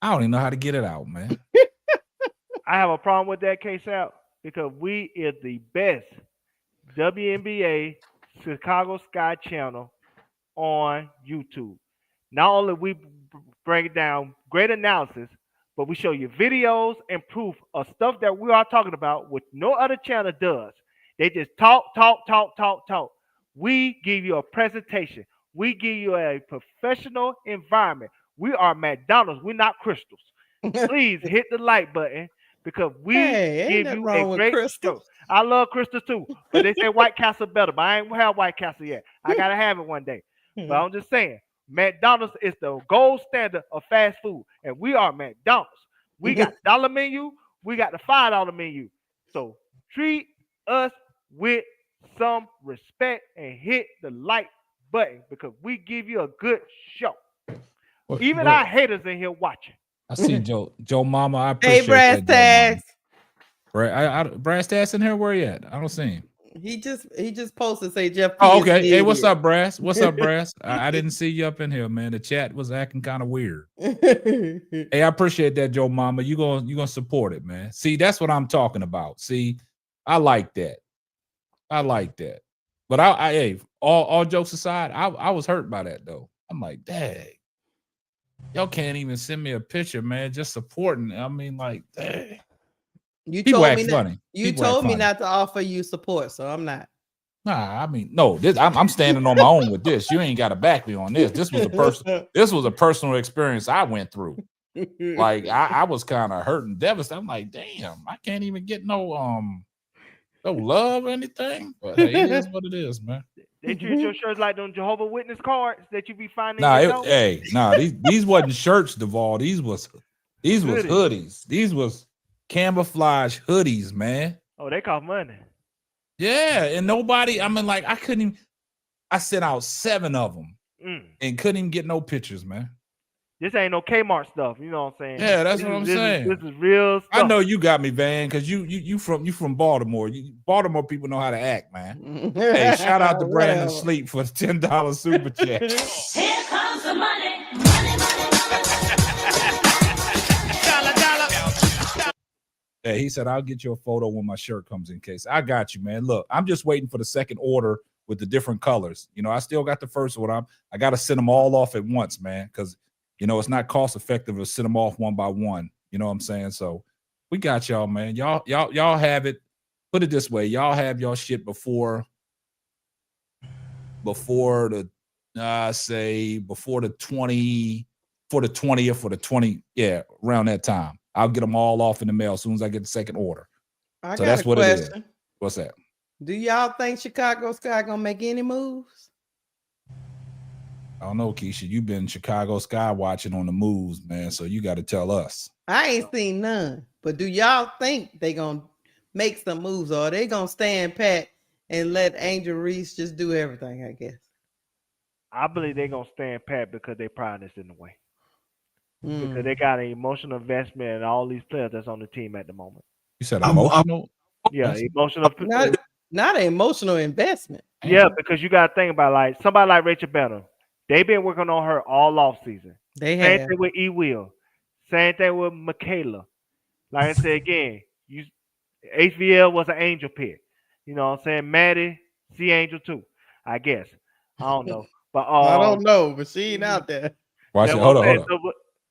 S2: don't even know how to get it out, man.
S5: I have a problem with that case out because we is the best WNBA Chicago Sky channel on YouTube. Not only we break it down, great analysis, but we show you videos and proof of stuff that we are talking about, which no other channel does. They just talk. We give you a presentation. We give you a professional environment. We are McDonald's. We're not Crystals. Please hit the like button because we give you a great show. I love Crystals too, but they say White Castle better, but I ain't have White Castle yet. I gotta have it one day. But I'm just saying, McDonald's is the gold standard of fast food, and we are McDonald's. We got $1 menu, we got the $5 menu. So treat us with some respect and hit the like button because we give you a good show. Even our haters in here watching.
S2: I see Joe Mama. I appreciate
S3: Hey, brass
S2: that, Joe Mama.
S3: tags.
S2: Brad Stats in here? Where he at? I don't see him.
S3: He just posted say Jeff.
S2: Oh, okay. Hey, what's up, Brass? What's up, Brass? I didn't see you up in here, man. The chat was acting kind of weird. Hey, I appreciate that, Joe Mama. You gonna support it, man. See, that's what I'm talking about. See, I like that. But hey, all jokes aside, I was hurt by that though. I'm like, dang, y'all can't even send me a picture, man. Just supporting. I mean, like, dang.
S3: You
S2: People
S3: told
S2: act
S3: me
S2: funny.
S3: You
S2: People
S3: told
S2: act
S3: me
S2: funny.
S3: not to offer you support, so I'm not.
S2: Nah, I mean, no. I'm standing on my own with this. You ain't got to back me on this. This was a personal experience I went through. Like I was kind of hurt and devastated. I'm like, damn, I can't even get no love or anything. But hey, it is what it is, man.
S5: They treat your shirts like them Jehovah's Witness cards that you be finding.
S2: These wasn't shirts, Duvall. These was hoodies. These was camouflage hoodies, man.
S5: Oh, they cost money.
S2: Yeah, and nobody. I mean, like I couldn't even. I sent out 7 of them and couldn't even get no pictures, man.
S5: This ain't no Kmart stuff. You know what I'm saying?
S2: Yeah, that's what I'm saying.
S5: This is real stuff.
S2: I know you got me, Van, because you from Baltimore. Baltimore people know how to act, man. Hey, shout out to Brandon Sleep for the $10 super chat.
S6: Here comes the money.
S2: Yeah, he said, I'll get you a photo when my shirt comes in case. I got you, man. Look, I'm just waiting for the second order with the different colors. You know, I still got the first one. I got to send them all off at once, man, because, you know, it's not cost effective to send them off one by one. You know what I'm saying? So we got y'all, man. Y'all have it. Put it this way. Y'all have y'all shit before the 20th or the 20th, yeah, around that time. I'll get them all off in the mail as soon as I get the second order. So that's what it is. What's that?
S3: Do y'all think Chicago Sky gonna make any moves?
S2: I don't know, Keisha. You've been Chicago Sky watching on the moves, man. So you got to tell us.
S3: I ain't seen none. But do y'all think they gonna make some moves, or are they gonna stand pat and let Angel Reese just do everything? I guess.
S5: I believe they're gonna stand pat because their pride is in the way. Because they got an emotional investment in all these players that's on the team at the moment.
S2: You said emotional?
S5: Yeah, emotional.
S3: Not an emotional investment.
S5: Yeah, because you got to think about like somebody like Rachel Banner. They've been working on her all off season.
S3: Same
S5: thing with E. Will. Same thing with Michaela. Like I said again, HVL was an Angel pick. You know what I'm saying? Maddie, C Angel too. I guess. I don't know. But
S3: I don't know, but she ain't out there.
S2: Watch it. Hold on.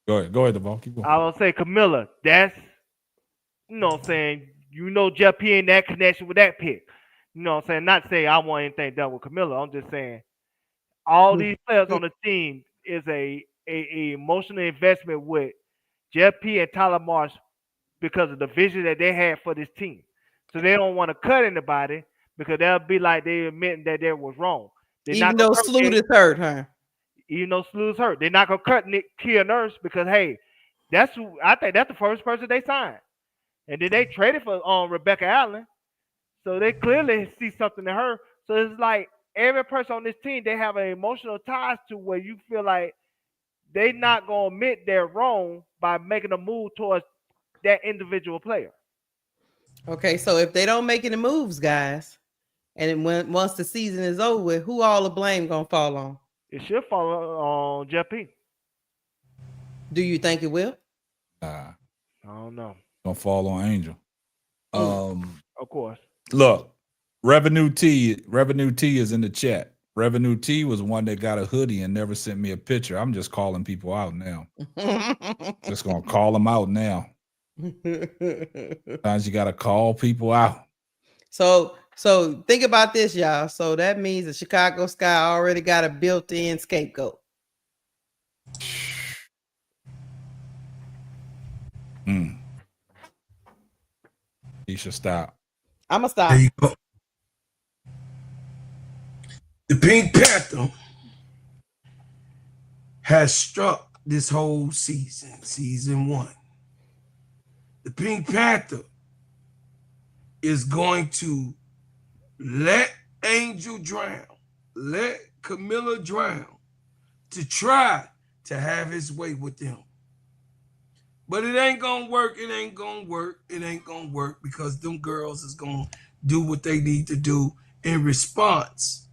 S2: Go ahead, Devon. Keep going.
S5: I will say Kamilla. That's, you know what I'm saying, Jeff P in that connection with that pick. You know what I'm saying? Not saying I want anything done with Kamilla. I'm just saying all these players on the team is a emotional investment with Jeff P and Tyler Marsh because of the vision that they had for this team. So they don't want to cut anybody because they'll be like they admitting that they was wrong.
S3: Even though Sloot is hurt, huh?
S5: Even though Sloot's hurt, they're not gonna cut Kia Nurse because hey, I think that's the first person they signed, and then they traded for Rebecca Allen, so they clearly see something in her. So it's like every person on this team they have an emotional ties to where you feel like they're not gonna admit they're wrong by making a move towards that individual player.
S3: Okay, so if they don't make any moves, guys, and once the season is over, who all the blame gonna fall on?
S5: It should fall on Jeff P.
S3: Do you think it will?
S5: I don't know.
S2: Gonna fall on Angel.
S5: Of course.
S2: Look, Revenue T is in the chat. Revenue T was one that got a hoodie and never sent me a picture. I'm just calling people out now. Just gonna call them out now. Sometimes you gotta call people out.
S3: So think about this, y'all. So that means the Chicago Sky already got a built-in scapegoat.
S2: You should stop.
S3: I'm gonna stop.
S4: There you go. The Pink Panther has struck this whole season 1. The Pink Panther is going to let Angel drown, let Kamilla drown to try to have his way with them. But it ain't gonna work. It ain't gonna work. It ain't gonna work because them girls is gonna do what they need to do in response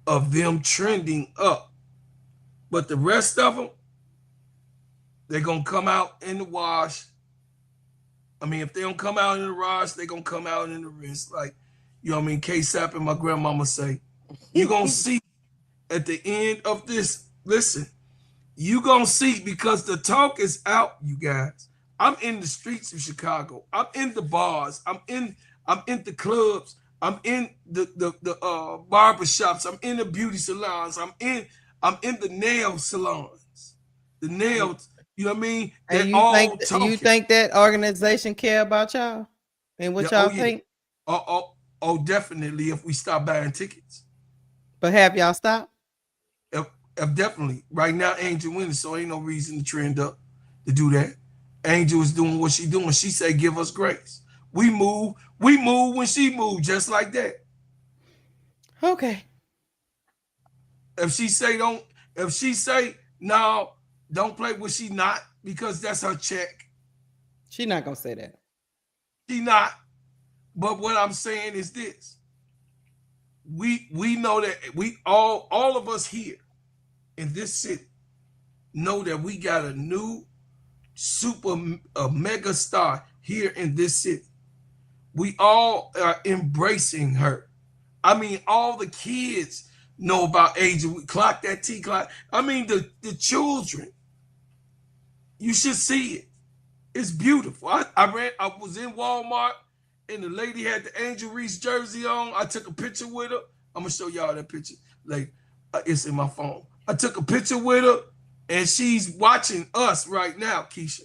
S4: of them trending up. But the rest of them, they're gonna come out in the wash. I mean, if they don't come out in the wash, they're gonna come out in the rinse. Like, you know what I mean? K-Sap and my grandmama say, you're gonna see at the end of this. Listen, you gonna see because the talk is out, you guys. I'm in the streets of Chicago. I'm in the bars. I'm in the clubs. I'm in the barber shops. I'm in the beauty salons. I'm in the nail salons. The nails, you know what I mean? They're
S3: And
S4: all talking.
S3: you think that organization care about y'all and what
S4: Yeah,
S3: y'all
S4: oh, yeah.
S3: think?
S4: Oh, definitely. If we stop buying tickets,
S3: But have y'all stopped?
S4: if definitely. Right now, Angel winning, so ain't no reason to trend up to do that. Angel is doing what she doing. She say, "Give us grace." We move when she move, just like that.
S3: Okay.
S4: If she say no, don't play with she not because that's her check.
S3: She not gonna say that.
S4: She not. But what I'm saying is this: we know that we all of us here in this city know that we got a new a mega star here in this city. We all are embracing her. I mean, all the kids know about Angel. We clock that T clock. I mean, the children. You should see it. It's beautiful. I was in Walmart and the lady had the Angel Reese jersey on. I took a picture with her. I'm gonna show y'all that picture. Like, it's in my phone. I took a picture with her, and she's watching us right now, Keisha.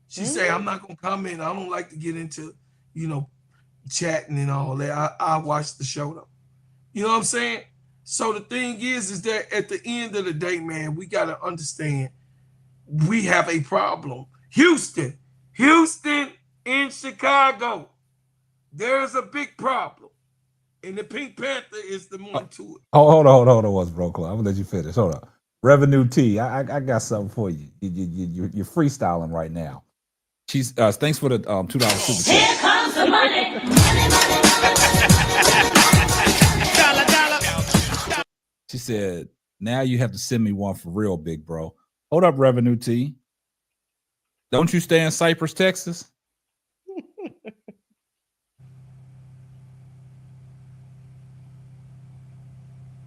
S4: She say, "I'm not gonna comment. I don't like to get into, chatting and all that. I watch the show though." You know what I'm saying? So the thing is that at the end of the day, man, we gotta understand we have a problem. Houston in Chicago. There's a big problem. And the Pink Panther is the one to it.
S2: Hold on, once, bro. I'm gonna let you finish. Hold on. Revenue T, I got something for you. You're freestyling right now. She's thanks for the $2 super chat.
S6: Here comes the money.
S2: She said, "Now you have to send me one for real, big bro." Hold up, Revenue T. Don't you stay in Cypress, Texas?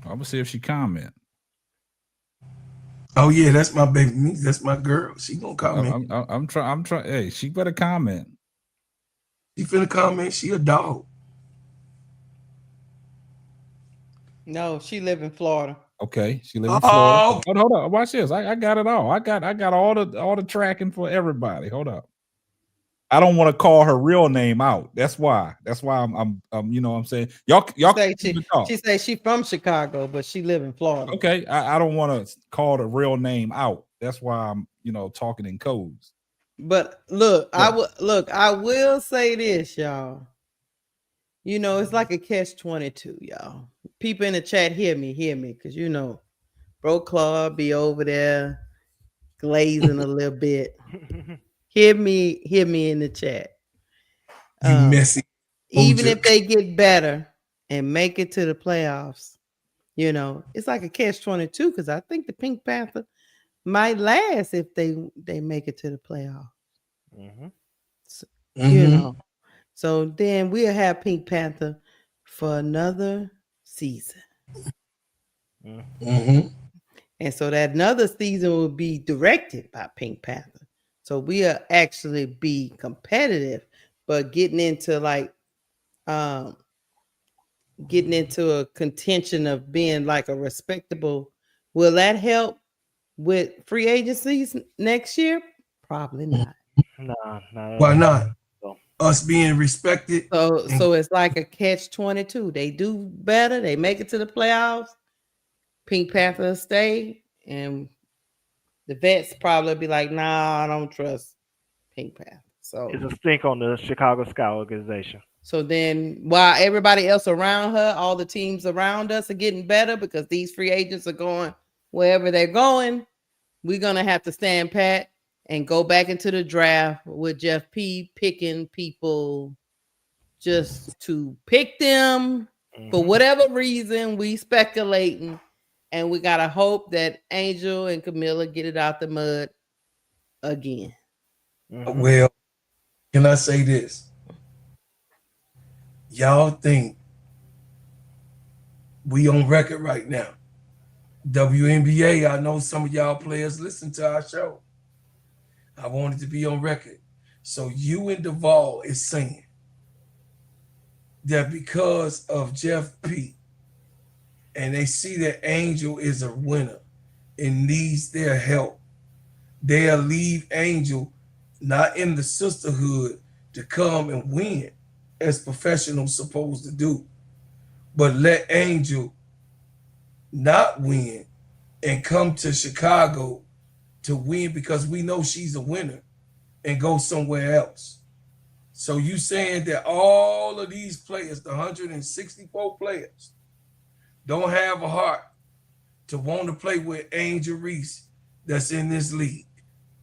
S2: I'm gonna see if she comment.
S4: Oh yeah, that's my baby. That's my girl. She gonna comment.
S2: I'm trying. Hey, she better comment.
S4: She finna comment. She a dog.
S3: No, she live in Florida.
S2: Okay, she live in Florida. Hold on. Watch this. I got it all. I got all the tracking for everybody. Hold up. I don't want to call her real name out. That's why I'm you know what I'm saying. Y'all
S3: she say she from Chicago, but she live in Florida.
S2: Okay, I don't want to call the real name out. That's why I'm talking in codes.
S3: But look, I will say this, y'all. It's like a catch-22, y'all. People in the chat hear me, because Bro Claude be over there glazing a little bit. Hear me in the chat.
S4: You messy.
S3: Even if they get better and make it to the playoffs, it's like a catch-22 because I think the Pink Panther might last if they make it to the playoffs. So then we'll have Pink Panther for another season. And so that another season will be directed by Pink Panther. So we'll actually be competitive, but getting into a contention of being like a respectable. Will that help with free agencies next year? Probably not.
S5: No.
S4: Why not? Us being respected.
S3: So it's like a catch-22. They do better. They make it to the playoffs. Pink Panther stay, and the vets probably be like, "Nah, I don't trust Pink Panther." So
S5: it's a stink on the Chicago Sky organization.
S3: So then, while everybody else around her, all the teams around us are getting better because these free agents are going wherever they're going, we're gonna have to stand pat and go back into the draft with Jeff P picking people just to pick them for whatever reason. We speculating, and we gotta hope that Angel and Kamilla get it out the mud again.
S4: Well, can I say this? Y'all think we on record right now? WNBA, I know some of y'all players listen to our show. I wanted to be on record. So you and Duvall is saying that because of Jeff P and they see that Angel is a winner and needs their help, they'll leave Angel not in the sisterhood to come and win as professionals supposed to do, but let Angel not win and come to Chicago to win because we know she's a winner and go somewhere else. So you saying that all of these players, the 164 players, don't have a heart to want to play with Angel Reese that's in this league?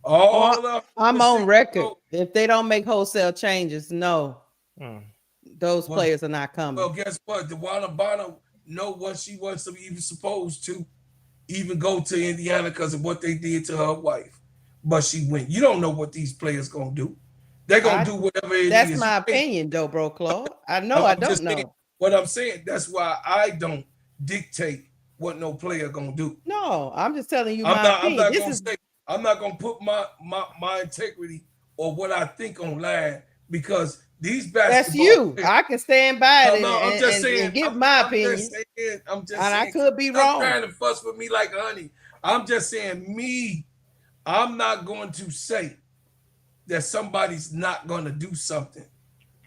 S3: I'm on record. If they don't make wholesale changes, no, those players are not coming.
S4: Well, guess what? DeWanna Bonner know what she wasn't even supposed to even go to Indiana because of what they did to her wife. But she went. You don't know what these players gonna do. They're gonna do whatever it is.
S3: That's my opinion, though, bro, Claude. I know I don't know.
S4: What I'm saying, that's why I don't dictate what no player gonna do.
S3: No, I'm just telling you my opinion.
S4: I'm not gonna put my integrity or what I think online because these basketball.
S3: That's you.
S4: Players,
S3: I can stand by it
S4: I'm just saying,
S3: and give my opinion.
S4: I'm just saying,
S3: I could be wrong.
S4: Trying to fuss with me like honey. I'm just saying I'm not going to say that somebody's not going to do something.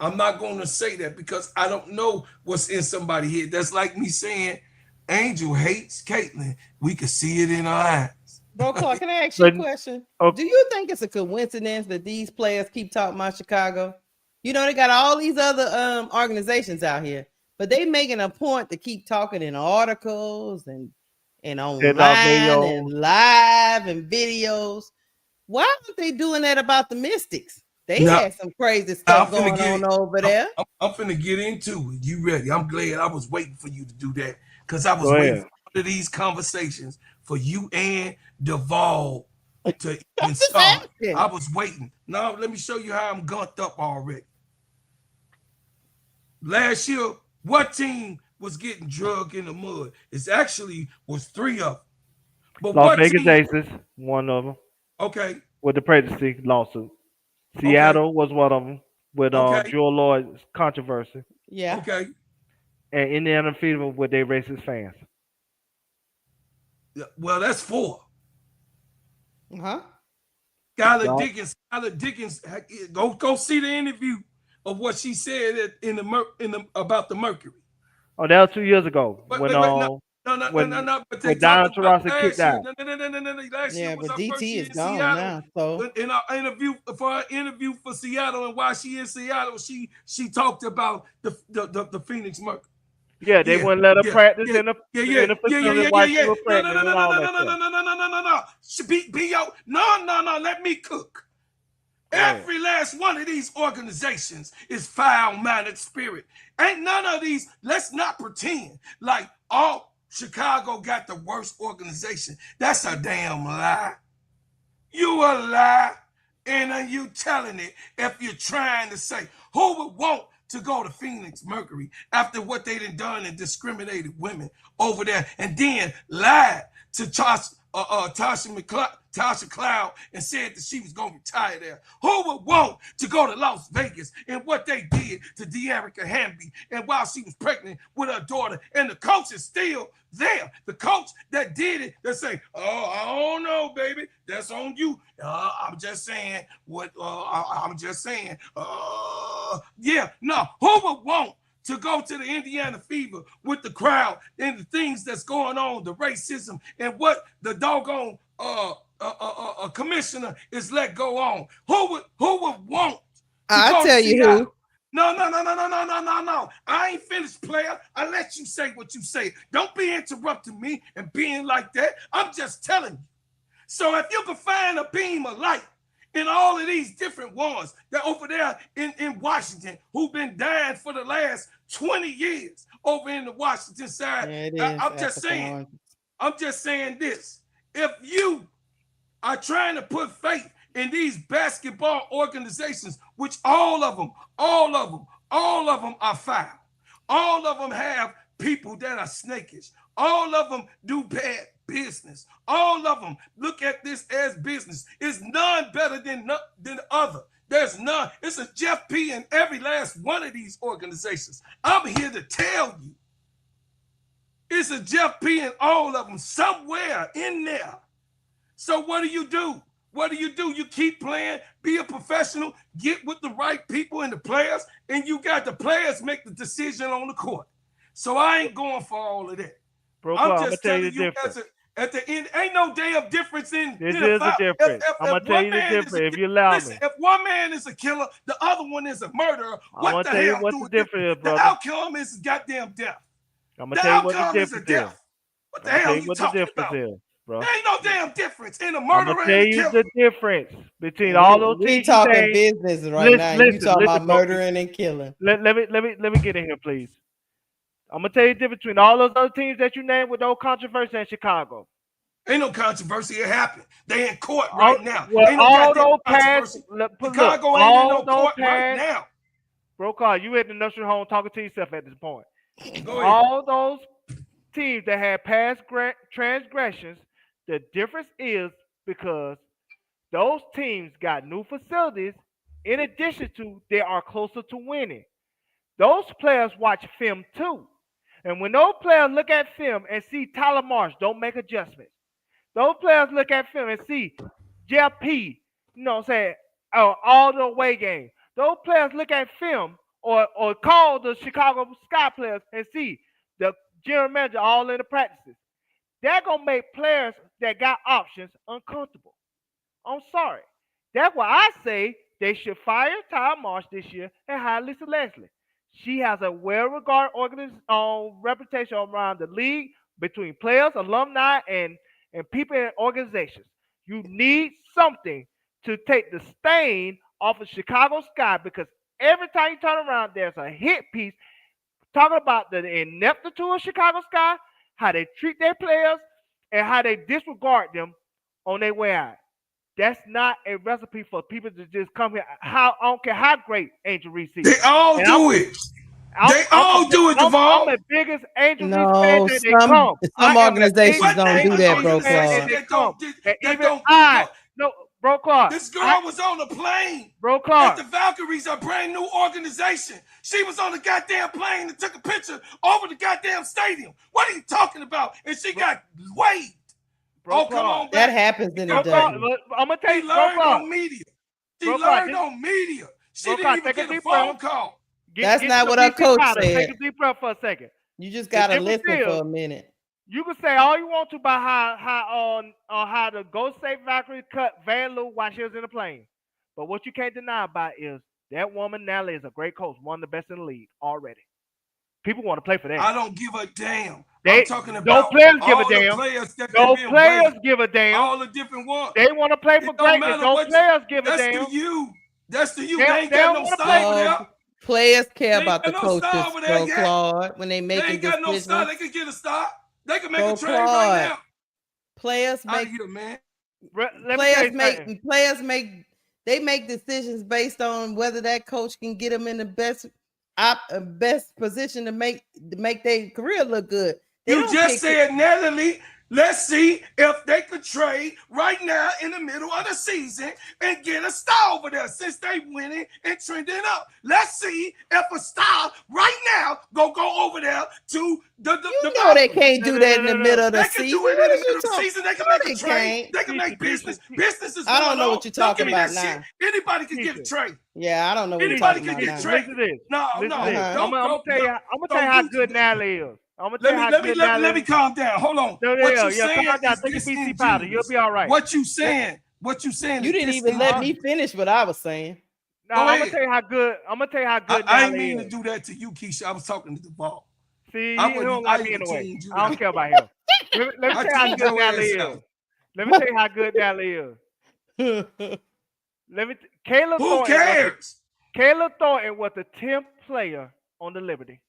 S4: I'm not going to say that because I don't know what's in somebody's head. That's like me saying Angel hates Caitlyn. We can see it in her eyes.
S3: Bro, Clark, can I ask you a question? Do you think it's a coincidence that these players keep talking about Chicago? You know, they got all these other organizations out here, but they making a point to keep talking in articles and online and live and videos. Why aren't they doing that about the Mystics? They had some crazy stuff going on over there.
S4: I'm finna get into it. You ready? I'm glad I was waiting for you to do that because I was waiting for these conversations for you and Duvall to even start. I was waiting. Now let me show you how I'm gunked up already. Last year, what team was getting drugged in the mud? It actually was 3 of them. But
S5: Las Vegas Aces, one of them.
S4: Okay.
S5: With the pregnancy lawsuit. Seattle was one of them with Joel Lloyd's controversy.
S3: Yeah.
S4: Okay.
S5: And Indiana Fever with their racist fans.
S4: Well, that's 4.
S3: Uh-huh.
S4: Skylar Dickens, go see the interview of what she said about the Mercury.
S5: Oh, that was 2 years ago.
S4: But
S5: No. But Diana Taurasi kicked out.
S3: Last year was but DT is gone now. So
S4: in our interview for Seattle and why she in Seattle, she talked about the Phoenix Mercury.
S5: Yeah, they wouldn't let her practice in the facility while she was pregnant.
S4: No. Let me cook. Every last one of these organizations is foul-mannered spirit. Ain't none of these. Let's not pretend like Chicago got the worst organization. That's a damn lie. You a lie, and you telling it if you're trying to say who would want to go to Phoenix Mercury after what they done and discriminated women over there, and then lied to Tasha Cloud and said that she was going to retire there. Who would want to go to Las Vegas and what they did to De'Erica Hamby and while she was pregnant with her daughter, and the coach is still there. The coach that did it, they say, oh, I don't know, baby. That's on you. I'm just saying what I'm just saying. Yeah, no, who would want to go to the Indiana Fever with the crowd and the things that's going on, the racism and what the doggone commissioner is let go on? Who would want to
S3: I'll tell you who.
S4: No. I ain't finished, player. I let you say what you say. Don't be interrupting me and being like that. I'm just telling you. So if you can find a beam of light And all of these different ones that over there in Washington who've been dying for the last 20 years over in the Washington side. I'm just saying this. If you are trying to put faith in these basketball organizations, which all of them are foul. All of them have people that are snakish. All of them do bad business. All of them look at this as business. It's none better than the other. There's none. It's a Jeff P. in every last one of these organizations. I'm here to tell you. It's a Jeff P. in all of them somewhere in there. So what do? What do? You keep playing, be a professional, get with the right people and the players, and you got the players make the decision on the court. So I ain't going for all of that.
S5: Bro,
S4: I'm just telling you at the end, ain't no damn difference in
S5: There is a difference. I'm going to tell you the difference if you allow me.
S4: If one man is a killer, the other one is a murderer, what the hell?
S5: What's the difference is, brother.
S4: The outcome is goddamn death.
S5: I'm going to tell you what the difference is.
S4: What the hell are you talking about?
S5: Bro.
S4: There ain't no damn difference in a murderer and a
S5: tell you
S4: killer.
S5: the difference between all those
S3: We
S5: things.
S3: talking business right now. You talking about murdering and killing.
S5: Let me get in here, please. I'm gonna tell you the difference between all those other teams that you named with no controversy in Chicago.
S4: Ain't no controversy. It happened. They in court right now.
S5: Well,
S4: ain't no
S5: all those
S4: controversy. Chicago ain't in no court right now.
S5: Bro, Carl, you at the nursery home talking to yourself at this point.
S4: Go ahead.
S5: All those teams that had past transgressions, the difference is because those teams got new facilities. In addition to, they are closer to winning. Those players watch film too. And when those players look at film and see Tyler Marsh don't make adjustments, those players look at film and see Jeff P, all the away game. Those players look at film or call the Chicago Sky players and see the general manager all in the practices. They're going to make players that got options uncomfortable. I'm sorry. That's why I say they should fire Tyler Marsh this year and hire Lisa Leslie. She has a well-regarded reputation around the league between players, alumni, and people in organizations. You need something to take the stain off of Chicago Sky because every time you turn around, there's a hit piece talking about the ineptitude of Chicago Sky, how they treat their players, and how they disregard them on their way out. That's not a recipe for people to just come here. I don't care how great Angel Reese is.
S4: They all do it. They all do it, Devon.
S5: I'm the biggest Angel Reese fan that they come.
S3: Some organizations don't do that, bro, Clark.
S5: Bro, Clark.
S4: This girl was on the plane.
S5: Bro, Clark.
S4: The Valkyries are a brand new organization. She was on the goddamn plane and took a picture over the goddamn stadium. What are you talking about? And she got waved.
S5: Bro,
S4: come on back.
S3: That happens in the day.
S5: I'm gonna tell you,
S4: She learned on media. She learned on media. She didn't even get a phone call.
S3: That's not what our coach said.
S5: Take a deep breath for a second.
S3: You just gotta listen for a minute.
S5: You can say all you want to about how the Ghost State Valkyrie cut Van Loo while she was in the plane, but what you can't deny about is that woman Natalie is a great coach, one of the best in the league already. People want to play for that.
S4: I don't give a damn. I'm talking about
S5: no players give a
S4: all
S5: damn.
S4: the players that
S5: No players give a damn.
S4: All the different ones.
S5: They want to play for greatness. No players give a damn.
S4: That's to you. That's to you. They ain't got no style over there.
S3: Players care about the
S4: no
S3: coaches,
S4: bro,
S3: Claude, when they make decisions.
S4: They ain't got no style. They could get a stop. They can make a trade
S3: Claude.
S4: right now.
S3: Players make
S4: here, man.
S3: Players make decisions based on whether that coach can get them in the best position to make their career look good.
S4: You just said, Natalie, let's see if they could trade right now in the middle of the season and get a star over there since they winning and trending up. Let's see if a star right now go over there to the
S3: they can't do that in the middle of the season.
S4: They can do it in the middle of the season. They can make a trade. They can make business. Business is
S3: I don't know what you're talking about now.
S4: Anybody can get a trade.
S3: Yeah, I don't know what you're
S4: Anybody
S3: talking
S4: can
S3: about
S4: get
S3: now.
S4: a trade. No.
S5: I'm gonna tell you how good Natalie is.
S4: Let me calm down. Hold on.
S5: Calm down. Take a PC powder. You'll be all right.
S4: What you saying?
S3: You didn't even let me finish what I was saying.
S5: No, I'm gonna tell you how good.
S4: I didn't mean to do that to you, Keisha. I was talking to the ball.
S5: See, you don't like me anyway. I don't care about him. Let me tell you how good Natalie is. Let me tell you how good Natalie is. Kayla
S4: Who
S5: Thornton.
S4: cares?
S5: Kayla Thornton was the 10th player on the Liberty.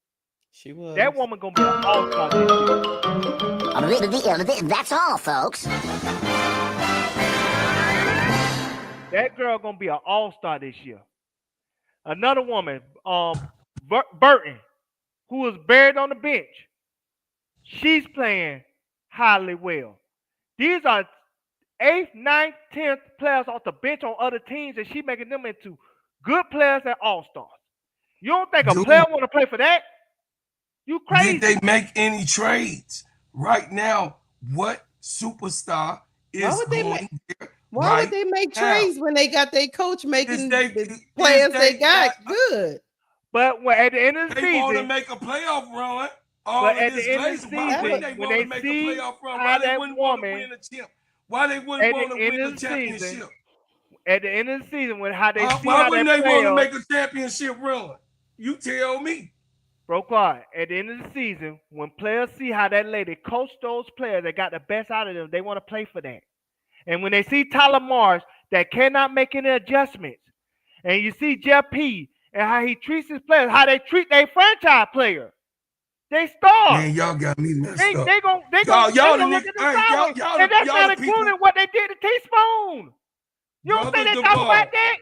S3: She was.
S5: That woman gonna be an all-star this year.
S6: That's all, folks.
S5: That girl gonna be an all-star this year. Another woman, Burton, who was buried on the bench. She's playing highly well. These are 8th, 9th, 10th players off the bench on other teams, and she making them into good players and all-stars. You don't think a player want to play for that? You crazy.
S4: Did they make any trades? Right now, what superstar is going there?
S3: Why would they make trades when they got their coach making the players they got good?
S5: But at the end of the
S4: they
S5: season,
S4: want to make a playoff run.
S5: But at the end of the season, when they see how that woman,
S4: why they wouldn't want to win the championship?
S5: At the end of the season, when how they see
S4: why
S5: how
S4: wouldn't
S5: that
S4: they want to
S5: player,
S4: make a championship run? You tell me.
S5: Bro, Clyde, at the end of the season, when players see how that lady coached those players that got the best out of them, they want to play for that. And when they see Tyler Marsh that cannot make any adjustments, and you see Jeff P. and how he treats his players, how they treat their franchise player, they start.
S4: Man, y'all got me messed up.
S5: They gonna look at the salary, and that's not including what they did to Teaspoon. You don't think they talk about that?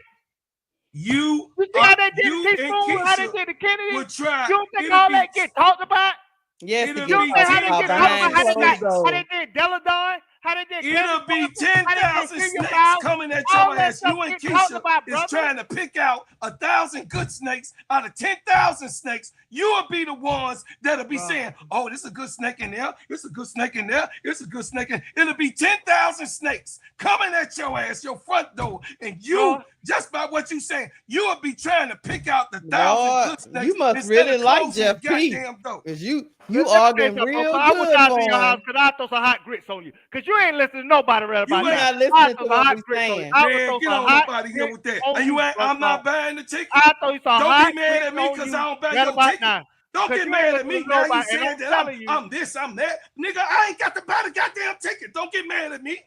S4: You
S5: see how they did to Teaspoon, how they did to Kennedy? You don't think all that get talked about?
S3: Yes,
S5: you don't think how they get talked about how they did Deladon? How they did
S4: it'll be 10,000 snakes coming at your ass. You and Keisha is trying to pick out 1,000 good snakes out of 10,000 snakes. You will be the ones that'll be saying, "Oh, this is a good snake in there. It's a good snake in there. It's a good snake in." It'll be 10,000 snakes coming at your ass, your front door, and you just by what you saying, you will be trying to pick out the 1,000 good snakes.
S3: You must really like Jeff P. Because you arguing real good.
S5: I went out to your house because I throw some hot grits on you. Because you ain't listening to nobody right about that.
S3: You not listening to what we're saying.
S4: Man, get on nobody here with that. And you ain't, I'm not buying the ticket.
S5: I throw you some
S4: Don't be mad at me because I don't buy your ticket.
S5: Now.
S4: Don't get mad at me now. You saying that I'm this, I'm that. Nigga, I ain't got to buy the goddamn ticket. Don't get mad at me.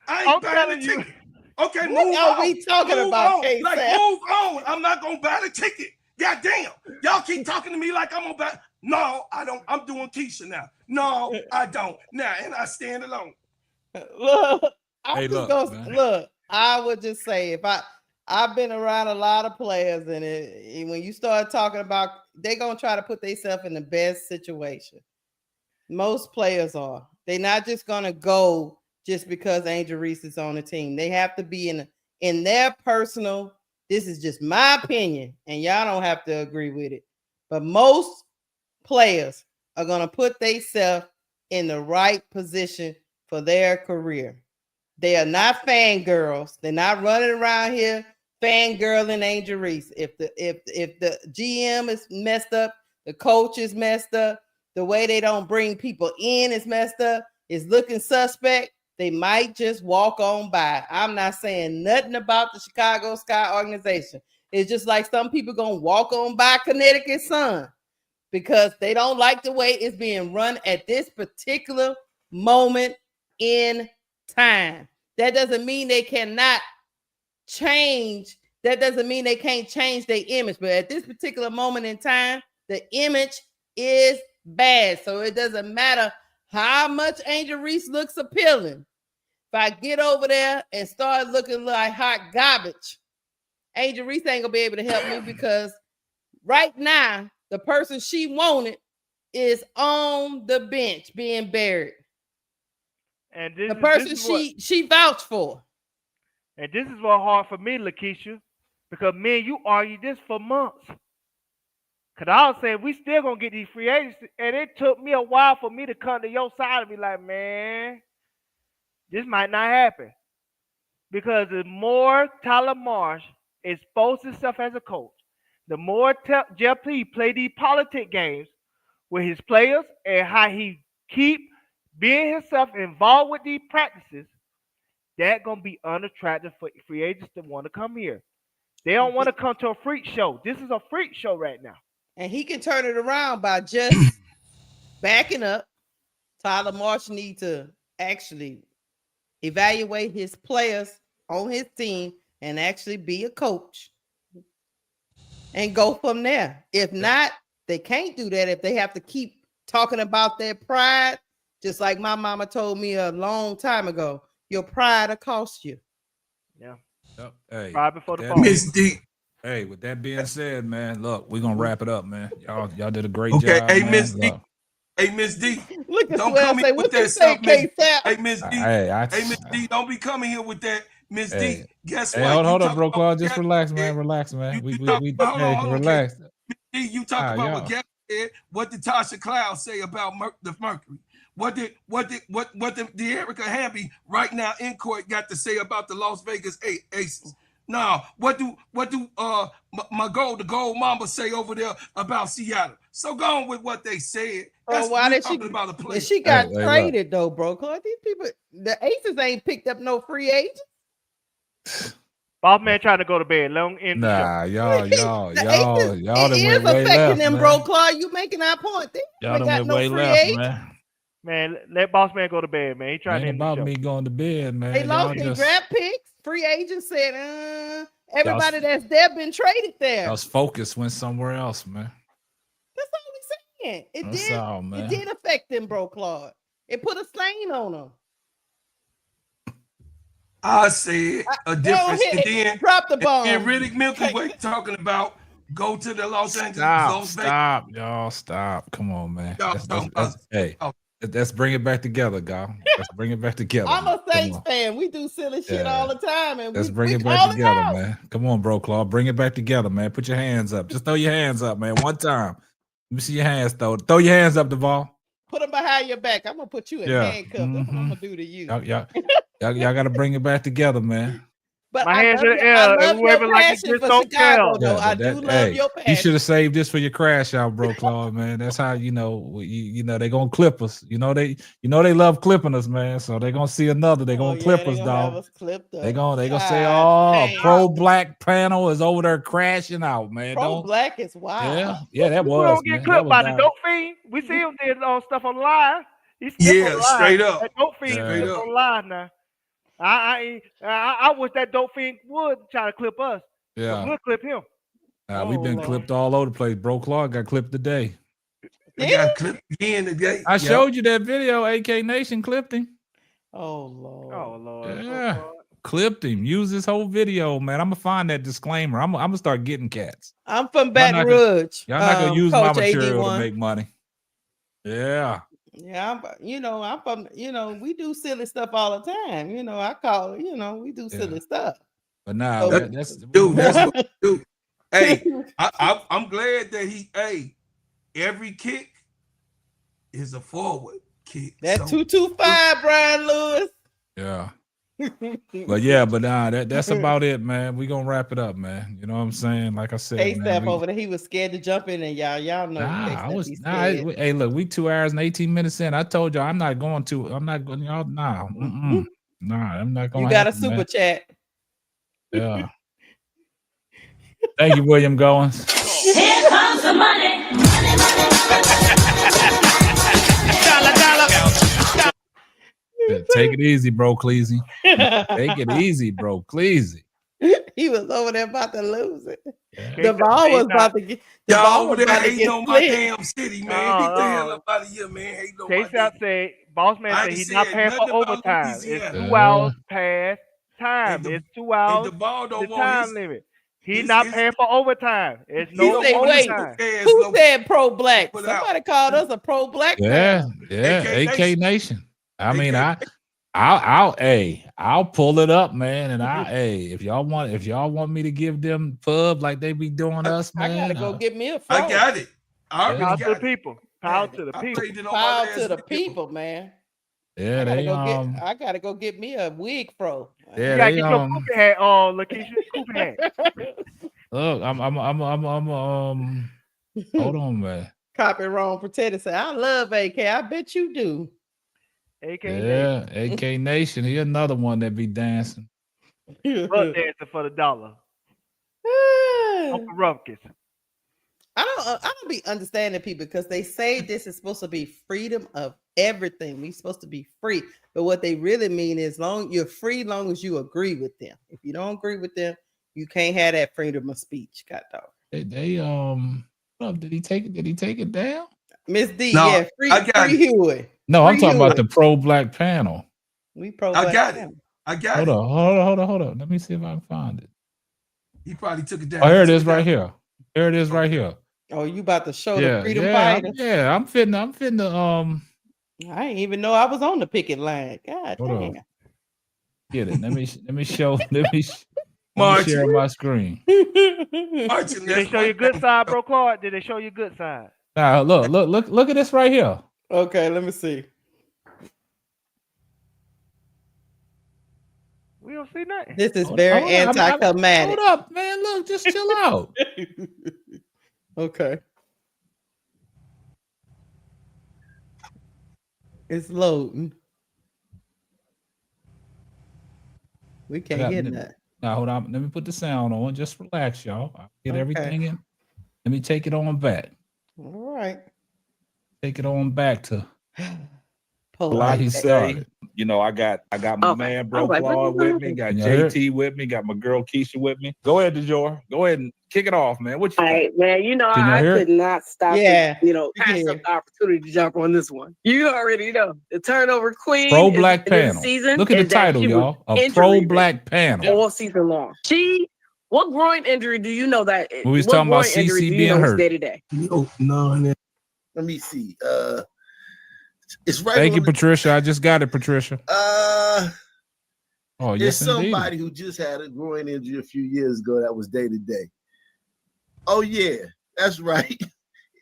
S4: I ain't buying the ticket. Okay, move on.
S3: What are we talking about, K-Sam?
S4: Like, move on. I'm not going to buy the ticket. Goddamn. Y'all keep talking to me like I'm going to buy. No, I don't. I'm doing Keisha now. No, I don't. Now, and I stand alone.
S3: Look, I would just say if I've been around a lot of players, and when you start talking about, they're gonna try to put themselves in the best situation. Most players are. They're not just gonna go just because Angel Reese is on the team. They have to be in their personal. This is just my opinion, and y'all don't have to agree with it. But most players are gonna put themselves in the right position for their career. They are not fangirls. They're not running around here fangirling Angel Reese. If the GM is messed up, the coach is messed up, the way they don't bring people in is messed up, is looking suspect, they might just walk on by. I'm not saying nothing about the Chicago Sky organization. It's just like some people gonna walk on by Connecticut Sun because they don't like the way it's being run at this particular moment in time. That doesn't mean they cannot change. That doesn't mean they can't change their image. But at this particular moment in time, the image is bad. So it doesn't matter how much Angel Reese looks appealing. If I get over there and start looking like hot garbage, Angel Reese ain't gonna be able to help me because right now, the person she wanted is on the bench being buried.
S5: And
S3: the person she vouched for.
S5: And this is what hard for me, Lakeisha, because me and you argued this for months. Because I was saying we still gonna get these free agents, and it took me a while for me to come to your side and be like, man, this might not happen. Because the more Tyler Marsh exposed himself as a coach, the more Jeff P play these politic games with his players and how he keep being himself involved with these practices, that's going to be unattractive for free agents that want to come here. They don't want to come to a freak show. This is a freak show right now.
S3: And he can turn it around by just backing up. Tyler Marsh needs to actually evaluate his players on his team and actually be a coach and go from there. If not, they can't do that. If they have to keep talking about their pride, just like my mama told me a long time ago, your pride will cost you.
S5: Yeah.
S2: Yep. Hey,
S5: Pride before the
S2: that-
S5: fall.
S4: Miss D.
S2: Hey, with that being said, man, look, we're gonna wrap it up, man. Y'all did a great
S4: Okay,
S2: job,
S4: hey,
S2: man.
S4: Miss D.
S2: Look.
S4: Hey, Miss D.
S3: Look at
S4: Don't
S3: Swell
S4: come
S3: say,
S4: here
S3: what
S4: with
S3: you
S4: that
S3: say,
S4: stuff, Miss.
S3: K-Sap?
S4: Hey, Miss D.
S2: Hey,
S4: Miss D. Don't be coming here with that, Miss
S2: Hey.
S4: D. Guess
S2: Hey,
S4: what?
S2: hold up,
S4: talk
S2: bro,
S4: about
S2: Claude.
S4: what
S2: Just
S4: Gabby
S2: relax,
S4: said.
S2: man. Relax, man.
S4: You talk, hold on,
S2: relax.
S4: D, you talk about what
S2: y'all.
S4: Gabby said. What did Tasha Cloud say about the Mercury? What did the Erica Hamby right now in court got to say about the Las Vegas Aces? Now, what do the gold mamba say over there about Seattle? So go on with what they said.
S3: Oh, why did she?
S4: About a player.
S3: She got
S2: Hey,
S3: traded though, bro. Cause these people, the Aces ain't picked up no free agents.
S5: Boss man trying to go to bed. Let him end the show.
S2: Nah, y'all
S3: It
S2: done
S3: is
S2: went way
S3: affecting
S2: left,
S3: them,
S2: man.
S3: bro. Claude, you making our point. They
S2: Y'all
S3: ain't
S2: done
S3: got
S2: went
S3: no
S2: way
S3: free
S2: left,
S3: agents.
S2: man.
S5: Man, let boss man go to bed, man. He trying
S2: Ain't
S5: to end the
S2: about
S5: show.
S2: me going to bed, man.
S3: They lost
S2: Y'all
S3: their
S2: just
S3: draft picks. Free agents said, everybody that's there been traded there.
S2: y'all's focus went somewhere else, man.
S3: That's all we saying.
S2: That's all, man.
S3: It did affect them, bro, Claude. It put a stain on them.
S4: I said a difference, and then
S3: drop the bomb.
S4: And Riddick Milky Way talking about go to the Las Vegas.
S2: Stop, y'all. Stop. Come on, man. Let's bring it back together, y'all. Let's bring it back together.
S3: I'm a
S2: man.
S3: Saints fan. We do silly shit all the time, and
S2: let's
S3: we
S2: bring it back
S3: call
S2: together,
S3: it out.
S2: man. Come on, bro, Claude. Bring it back together, man. Put your hands up. Just throw your hands up, man. One time. Let me see your hands, though. Throw your hands up, Duval.
S3: Put them behind your back. I'm gonna put you in handcuffs. That's what I'm gonna do to you.
S2: Y'all got to bring it back together, man.
S3: But
S5: my
S3: I
S5: hands
S3: love
S5: in the
S3: your, I
S5: air,
S3: love
S5: and
S3: your
S5: whoever like it
S3: passion
S5: just
S3: for
S5: don't
S3: Chicago,
S5: count.
S3: though. I do love your passion.
S2: You should have saved this for your crash out, bro, Claude, man. That's how you know they gonna clip us. You know they love clipping us, man. So they gonna see another. They gonna clip us, dog. They gonna say, a pro black panel is over there crashing out, man.
S3: Pro black is wild.
S2: Yeah, that
S5: We
S2: was.
S5: don't get clipped by the dope fiend. We see him did stuff on live. He's
S4: straight up.
S5: That dope fiend is on live now. I wish that dope fiend would try to clip us.
S2: Yeah,
S5: we'll clip him.
S2: We've been clipped all over the place. Bro, Claude got clipped today.
S4: I got clipped again today.
S2: I showed you that video. AK Nation clipped him.
S3: Oh Lord.
S2: Yeah. Clipped him. Use this whole video, man. I'm gonna find that disclaimer. I'm gonna start getting cats.
S3: I'm from Baton Rouge.
S2: Y'all not gonna use my
S3: Coach
S2: material
S3: AD1.
S2: to make money. Yeah.
S3: Yeah, I'm from, we do silly stuff all the time. I call, we do silly stuff.
S2: But nah,
S4: that's what we do. Hey, I'm glad that every kick is a forward kick.
S3: That 225, Brian Lewis.
S2: Yeah. But that's about it, man. We gonna wrap it up, man. You know what I'm saying? Like I said,
S3: K-Step over there, he was scared to jump in, and y'all know.
S2: Hey, look, we 2 hours and 18 minutes in. I told y'all I'm not going. Y'all, nah, I'm not going.
S3: You got a super chat.
S2: Yeah. Thank you, William Goins.
S6: Here comes the money.
S2: Take it easy, bro, Cleasy. Take it easy, bro, Cleasy.
S3: He was over there about to lose it. The ball was about to get.
S4: Y'all over there hating on my damn city, man. Get the hell up out of here, man. Hating on my
S5: city. Say, boss man said he's not paying for overtime. It's 2 hours past time. It's 2 hours.
S4: The ball don't
S5: the time limit. He's not paying for overtime. It's no overtime.
S3: Who said pro black? Somebody called us a pro black.
S2: Yeah. AK Nation. I mean, I'll pull it up, man. And if y'all want me to give them pub like they be doing us, man.
S3: I gotta go get me a phone.
S4: I got it.
S5: Power to the people. Power to the people.
S3: Power to the people, man.
S2: Yeah,
S3: I gotta go get me a wig fro.
S2: Yeah,
S5: you gotta get your Cooper hat on, Lakeisha. Cooper hat.
S2: Look, I'm hold on, man.
S3: Copy wrong protected. Say, I love AK. I bet you do.
S5: AK
S2: Nation. AK Nation. He another one that be dancing.
S5: Butt dancing for the dollar. Uncle Rumpkins.
S3: I don't be understanding people because they say this is supposed to be freedom of everything. We're supposed to be free, but what they really mean is you're free long as you agree with them. If you don't agree with them, you can't have that freedom of speech. Got dog.
S2: Did he take it down?
S3: Miss D,
S4: No,
S3: yeah, free Hewitt.
S2: No,
S3: Free
S2: I'm talking about the
S3: Hewitt.
S2: pro-black panel.
S3: We pro-black.
S4: I got
S3: panel.
S4: it. I got
S2: Hold
S4: it.
S2: on. Hold on. Let me see if I can find it.
S4: He probably took it down.
S2: Oh, here it is right here. Here it is right here.
S3: Oh, you about to show the freedom fighters?
S2: I'm finna
S3: I didn't even know I was on the picket line. God damn.
S2: Get it. Let me show. Let me
S4: Martin.
S2: share my screen.
S4: Martin,
S5: Did they show you good side, bro, Claude? Did they show you good side?
S2: Now look at this right here.
S3: Okay, let me see.
S5: We don't see nothing.
S3: This is very anticlimactic.
S2: Hold up, man. Look, just chill out.
S3: Okay. It's loading. We can't get that.
S2: Now hold on. Let me put the sound on. Just relax, y'all. I'll get everything in. Let me take it on back.
S3: All right.
S2: Take it on back to
S3: Polite.
S2: he started. You know, I got my man Bro Claude with me, got JT with me, got my girl Keisha with me. Go ahead, DeJour. Go ahead and kick it off, man. What you
S9: All right, man. You know, I could not stop pass up the opportunity to jump on this one. You already know the turnover queen.
S2: Pro-black panel.
S9: Season
S2: Look at the title, y'all. A pro-black panel.
S9: All season long. What groin injury do you know that?
S2: We was talking about CC being hurt.
S9: Day to day?
S10: No. Let me see. It's right.
S2: Thank you, Patricia. I just got it, Patricia.
S10: Oh,
S2: yes,
S10: there's somebody who just had a groin injury a few years ago that was day to day. Oh yeah, that's right.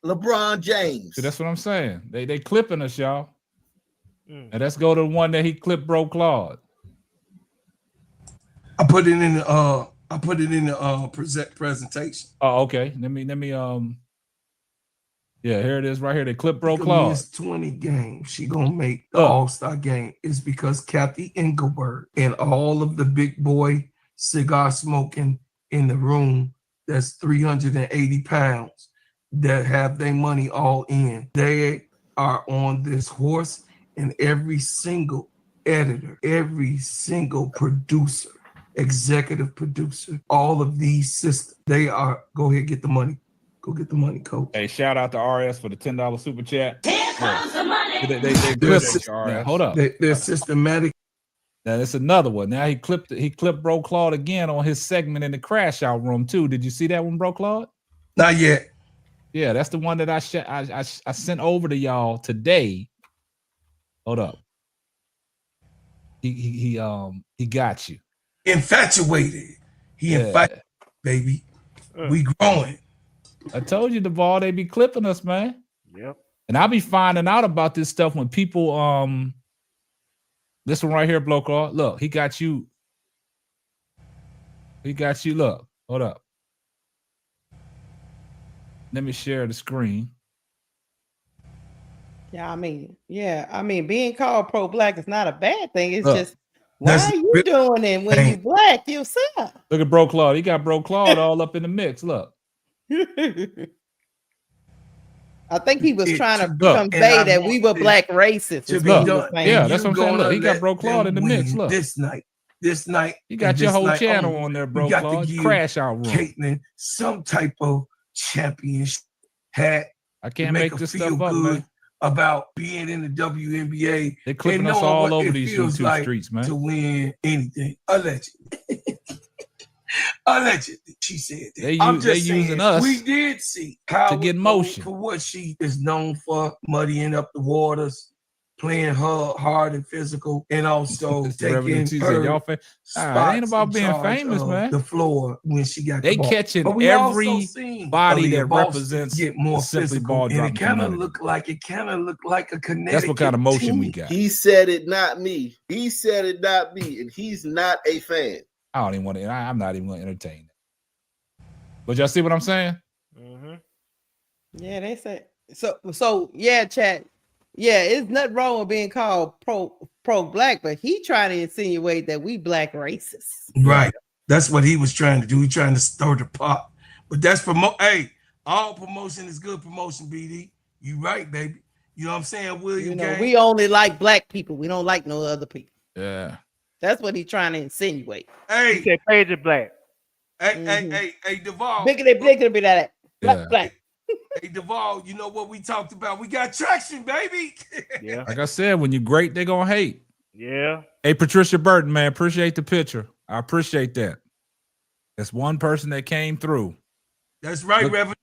S10: LeBron James.
S2: See, that's what I'm saying. They clipping us, y'all. And let's go to the one that he clipped Bro Claude.
S4: I put it in the presentation.
S2: Oh, okay. Let me yeah, here it is right here. They clip Bro Claude.
S4: Miss 20 games. She gonna make the All-Star game. It's because Kathy Engelberg and all of the big boy cigar smoking in the room that's 380 pounds that have their money all in. They are on this horse, and every single editor, every single producer, executive producer, all of these systems, they are, go ahead, get the money. Go get the money, coach.
S2: Hey, shout out to RS for the $10 super chat.
S6: Here comes the money.
S2: They're hold up.
S4: They're systematic.
S2: Now that's another one. Now he clipped Bro Claude again on his segment in the crash out room too. Did you see that one, Bro Claude?
S4: Not yet.
S2: Yeah, that's the one that I sent over to y'all today. Hold up. He got you.
S4: Infatuated. Infatuated, baby. We growing.
S2: I told you, Duvall, they be clipping us, man.
S5: Yep.
S2: And I'll be finding out about this stuff when people this one right here, Bro Claude. Look, he got you. Look, hold up. Let me share the screen.
S3: Yeah, I mean, being called pro-black is not a bad thing. It's just why are you doing it when you black yourself?
S2: Look at Bro Claude. He got Bro Claude all up in the mix. Look.
S3: I think he was trying to convey that we were black racists.
S2: Yeah, that's what I'm saying. Look, he got Bro Claude in the mix. Look,
S4: this night,
S2: you got your whole channel on there, Bro Claude. Crash out room.
S4: Caitlin, some type of championship hat.
S2: I can't make this stuff up, man.
S4: About being in the WNBA.
S2: They're clipping us all over these YouTube streets, man.
S4: To win anything, allegedly, she said that. I'm just saying, using us. We did see how
S2: to get motion
S4: for what she is known for, muddying up the waters, playing her hard and physical, and also taking her
S2: it ain't about being famous, man.
S4: The floor when she got
S2: they
S4: the ball.
S2: Catching everybody that represents
S4: get more
S2: simply
S4: physical,
S2: ball
S4: and
S2: dropping.
S4: It kind of looked like a Connecticut.
S2: That's what kind of motion
S4: team.
S2: we got.
S10: He said it, not me. He said it, not me, and he's not a fan.
S2: I don't even want to. I'm not even going to entertain that. But y'all see what I'm saying?
S5: Mm-hmm.
S3: Yeah, they say so. Yeah, chat. Yeah, it's nothing wrong with being called pro-black, but he trying to insinuate that we black racists.
S4: Right. That's what he was trying to do. He trying to stir the pot. But that's for hey, All promotion is good promotion, BD. You right, baby. You know what I'm saying, William?
S3: You know, we only like black people. We don't like no other people.
S2: Yeah.
S3: That's what he's trying to insinuate.
S4: Hey,
S5: he said Paige is black.
S4: Hey, Duvall.
S3: Bigger be that. Black.
S4: Hey, Duvall, you know what we talked about? We got traction, baby.
S5: Yeah.
S2: Like I said, when you're great, they're gonna hate.
S5: Yeah.
S2: Hey, Patricia Burton, man, appreciate the picture. I appreciate that. That's one person that came through.
S4: That's right, Reverend.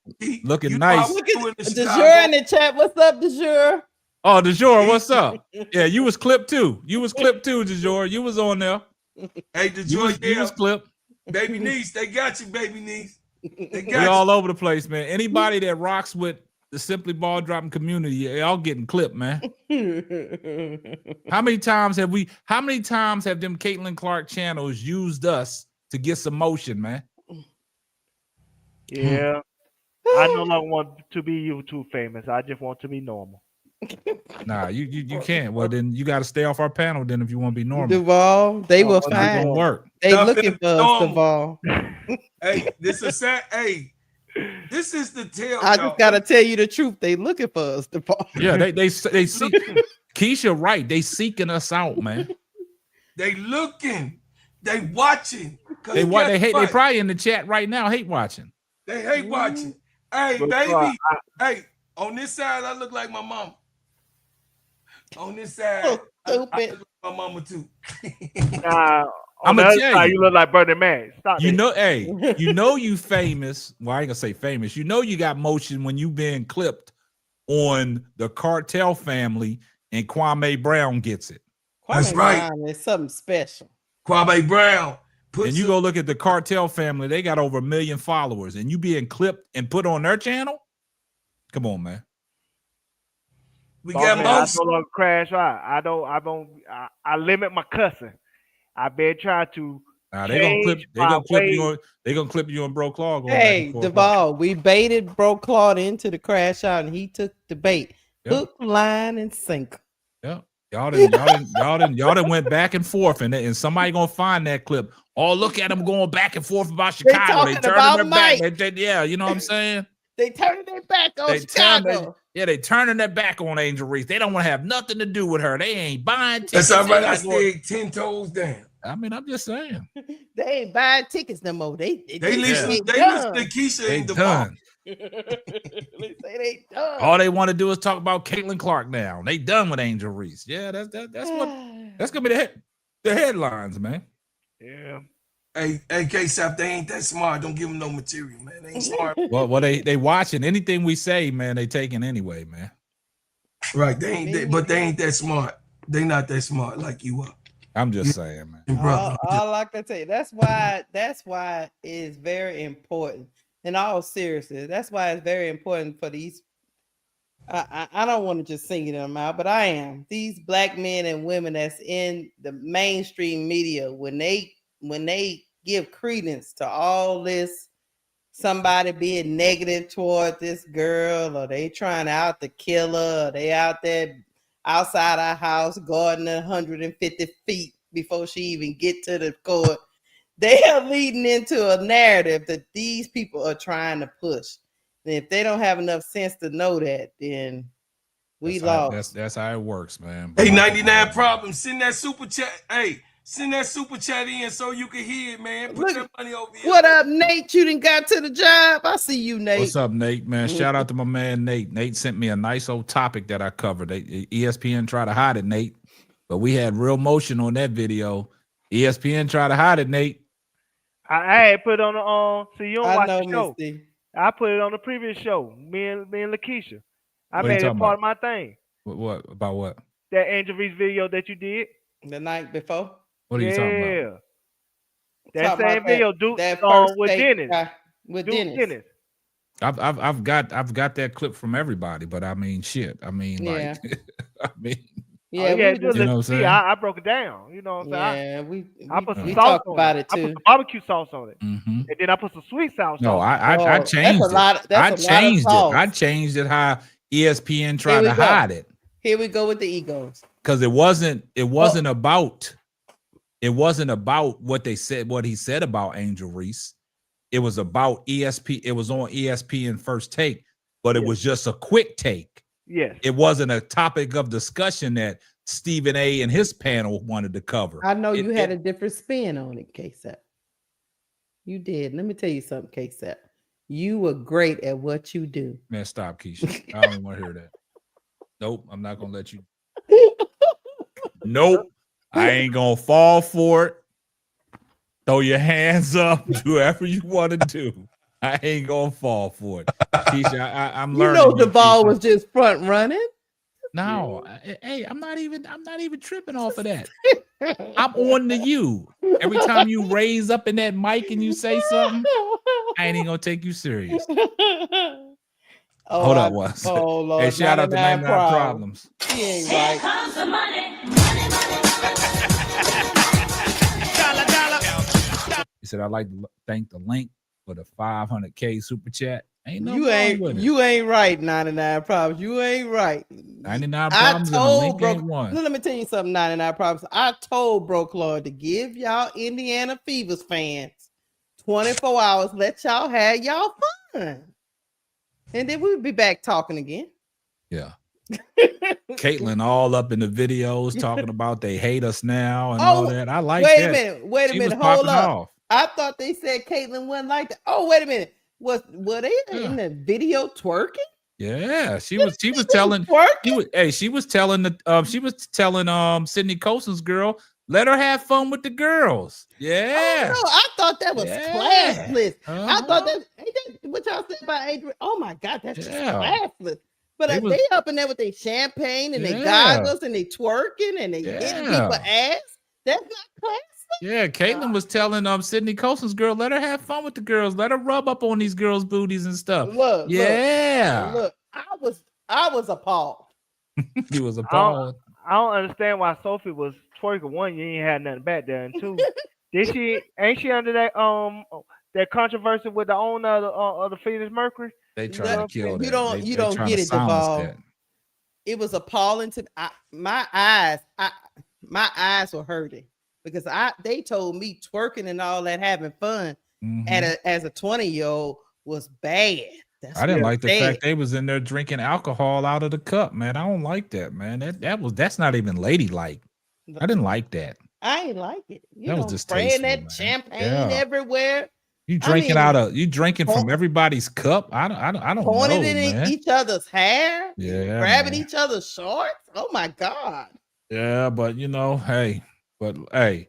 S2: Looking nice.
S3: DeJure in the chat. What's up, DeJure?
S2: Oh, DeJure, what's up? Yeah, you was clipped too. DeJure. You was on there.
S4: Hey, DeJure,
S2: you was clipped.
S4: Baby niece, they got you, baby niece. They got
S2: We
S4: you.
S2: all over the place, man. Anybody that rocks with the Simply Ball Dropping community, y'all getting clipped, man. How many times have them Caitlin Clark channels used us to get some motion, man?
S5: Yeah. I no longer want to be YouTube famous. I just want to be normal.
S2: Nah, you can't. Well, then you got to stay off our panel. Then if you want to be normal,
S3: Duval, they will find.
S2: Work.
S3: They looking for us, Duval.
S4: Hey, this is sad. Hey, this is the tale.
S3: I just gotta tell you the truth. They looking for us, Duval.
S2: Yeah, they see. Keisha, right? They seeking us out, man.
S4: They looking. They watching.
S2: They hate. They probably in the chat right now. Hate watching.
S4: They hate watching. Hey, baby. Hey, on this side, I look like my mama. On this side, I look like my mama too.
S5: I'm gonna tell you, look like Bernie Mac. Stop.
S2: You know, hey, you famous. Well, I ain't gonna say famous. You know, you got motion when you being clipped on the Cartel Family, and Kwame Brown gets it.
S4: That's right.
S3: It's something special.
S4: Kwame Brown.
S2: And you go look at the Cartel Family, they got over 1 million followers, and you being clipped and put on their channel? Come on, man.
S4: We got most.
S5: I don't crash out. I limit my cussing. I've been trying to.
S2: They gonna clip you on Bro Claw.
S3: Hey, Duval, we baited Bro Claw into the crash out, and he took the bait. Yep. Hook, line, and sinker.
S2: Yeah. Y'all done went back and forth, and somebody gonna find that clip. Oh, look at them going back and forth about Chicago. They turning their back. Yeah, you know what I'm saying?
S3: They turning their back on Chicago.
S2: They turning their back on Angel Reese. They don't want to have nothing to do with her. They ain't buying tickets.
S4: That's all right. I stay 10 toes down.
S2: I mean, I'm just saying.
S3: They ain't buying tickets no more. They
S4: listen to Keisha and Devon.
S3: They say they done.
S2: All they want to do is talk about Caitlin Clark now. They done with Angel Reese. Yeah, that's gonna be the headlines, man.
S5: Yeah.
S4: Hey, K-Sap, they ain't that smart. Don't give them no material, man. They ain't smart.
S2: Well, they watching anything we say, man. They taking anyway, man.
S4: Right. They ain't that smart. They not that smart like you are.
S2: I'm just saying, man.
S3: All I can tell you, that's why it's very important. In all seriousness, that's why it's very important for these. I don't want to just single them out, but I am. These black men and women that's in the mainstream media, when they give credence to all this, somebody being negative toward this girl, or they trying out to kill her, or they out there outside our house guarding 150 feet before she even get to the court. They are leading into a narrative that these people are trying to push. And if they don't have enough sense to know that, then we lost.
S2: That's how it works, man.
S4: Hey, 99 Problems. Send that super chat. Hey, send that super chat in so you can hear it, man. Put that money over here.
S3: What up, Nate? You done got to the job. I see you, Nate.
S2: What's up, Nate, man? Shout out to my man, Nate. Nate sent me a nice old topic that I covered. ESPN tried to hide it, Nate, but we had real motion on that video. ESPN tried to hide it, Nate.
S5: I had put it on the so you don't watch the show.
S3: Misty.
S5: I put it on the previous show. Me and Lakeisha. I made it part of my thing.
S2: What about what?
S5: That Angel Reese video that you did
S3: the night before.
S2: What are you talking about?
S5: That same video, Duke with Dennis.
S3: With Dennis.
S2: I've got that clip from everybody, but I mean, shit. I mean,
S3: yeah.
S2: like, I mean.
S3: Yeah,
S5: you know what I'm saying? I broke it down. You know what I'm saying?
S3: Yeah,
S5: I put some
S3: we
S5: sauce
S3: talked
S5: on
S3: about
S5: it.
S3: it too.
S5: I put some barbecue sauce on it,
S2: mm-hmm.
S5: and then I put some sweet sauce.
S2: No,
S5: on
S2: I changed it. I changed it. I changed it how ESPN tried to hide it.
S3: Here we go with the egos.
S2: Because it wasn't about what they said, what he said about Angel Reese. it was about ESP. It was on ESPN First Take, but it was just a quick take.
S5: Yes.
S2: It wasn't a topic of discussion that Stephen A. and his panel wanted to cover.
S3: I know you had a different spin on it, K-Sap. You did. Let me tell you something, K-Sap. You were great at what you do.
S2: Man, stop, Keisha. I don't want to hear that. Nope, I'm not gonna let you. Nope, I ain't gonna fall for it. Throw your hands up, do whatever you want to do. I ain't gonna fall for it. Keisha, I'm learning.
S3: You know the ball was just front running.
S2: No, hey, I'm not even tripping off of that. I'm on to you. Every time you raise up in that mic and you say something, I ain't even gonna take you serious. Hold up, once.
S3: Oh Lord!
S2: Hey, shout out to 99 Problems.
S3: He ain't right.
S6: Comes the money.
S2: He said, "I'd like to thank the Link for the 500K super chat." Ain't no
S3: You ain't right. 99 Problems. You ain't right.
S2: 99 Problems. And the Link ain't one.
S3: Let me tell you something. 99 Problems. I told Broke Lord to give y'all Indiana Fevers fans 24 hours. Let y'all have y'all fun. And then we'll be back talking again.
S2: Yeah. Caitlin all up in the videos talking about they hate us now and all that. I like that.
S3: Wait a minute. Hold up. I thought they said Caitlin wasn't like that. Oh, wait a minute. Were they in the video twerking?
S2: Yeah, she was telling she was telling Sydney Colson's girl, let her have fun with the girls. Yeah.
S3: Oh, no, I thought that was classless. I thought that what y'all said about Adrian. Oh my God, that's just classless. But they up in there with their champagne and their goggles and they twerking and they hitting people ass. That's not classless.
S2: Yeah, Caitlin was telling Sydney Colson's girl, let her have fun with the girls, let her rub up on these girls' booties and stuff.
S3: Look, I was appalled.
S2: You was appalled.
S5: I don't understand why Sophie was twerking. One, you ain't had nothing back there, and two, ain't she under that controversy with the owner of the Phoenix Mercury?
S2: They try to kill that.
S3: You don't get it, Duval. It was appalling to my eyes. My eyes were hurting because they told me twerking and all that, having fun as a 20-year-old was bad.
S2: I didn't like the fact they was in there drinking alcohol out of the cup, man. I don't like that, man. That's not even ladylike. I didn't like that.
S3: I ain't like it.
S2: That was just
S3: spraying that champagne everywhere.
S2: You drinking from everybody's cup. I don't know.
S3: Pointing in each other's hair.
S2: Yeah,
S3: grabbing each other's shorts. Oh my God.
S2: Yeah, but hey,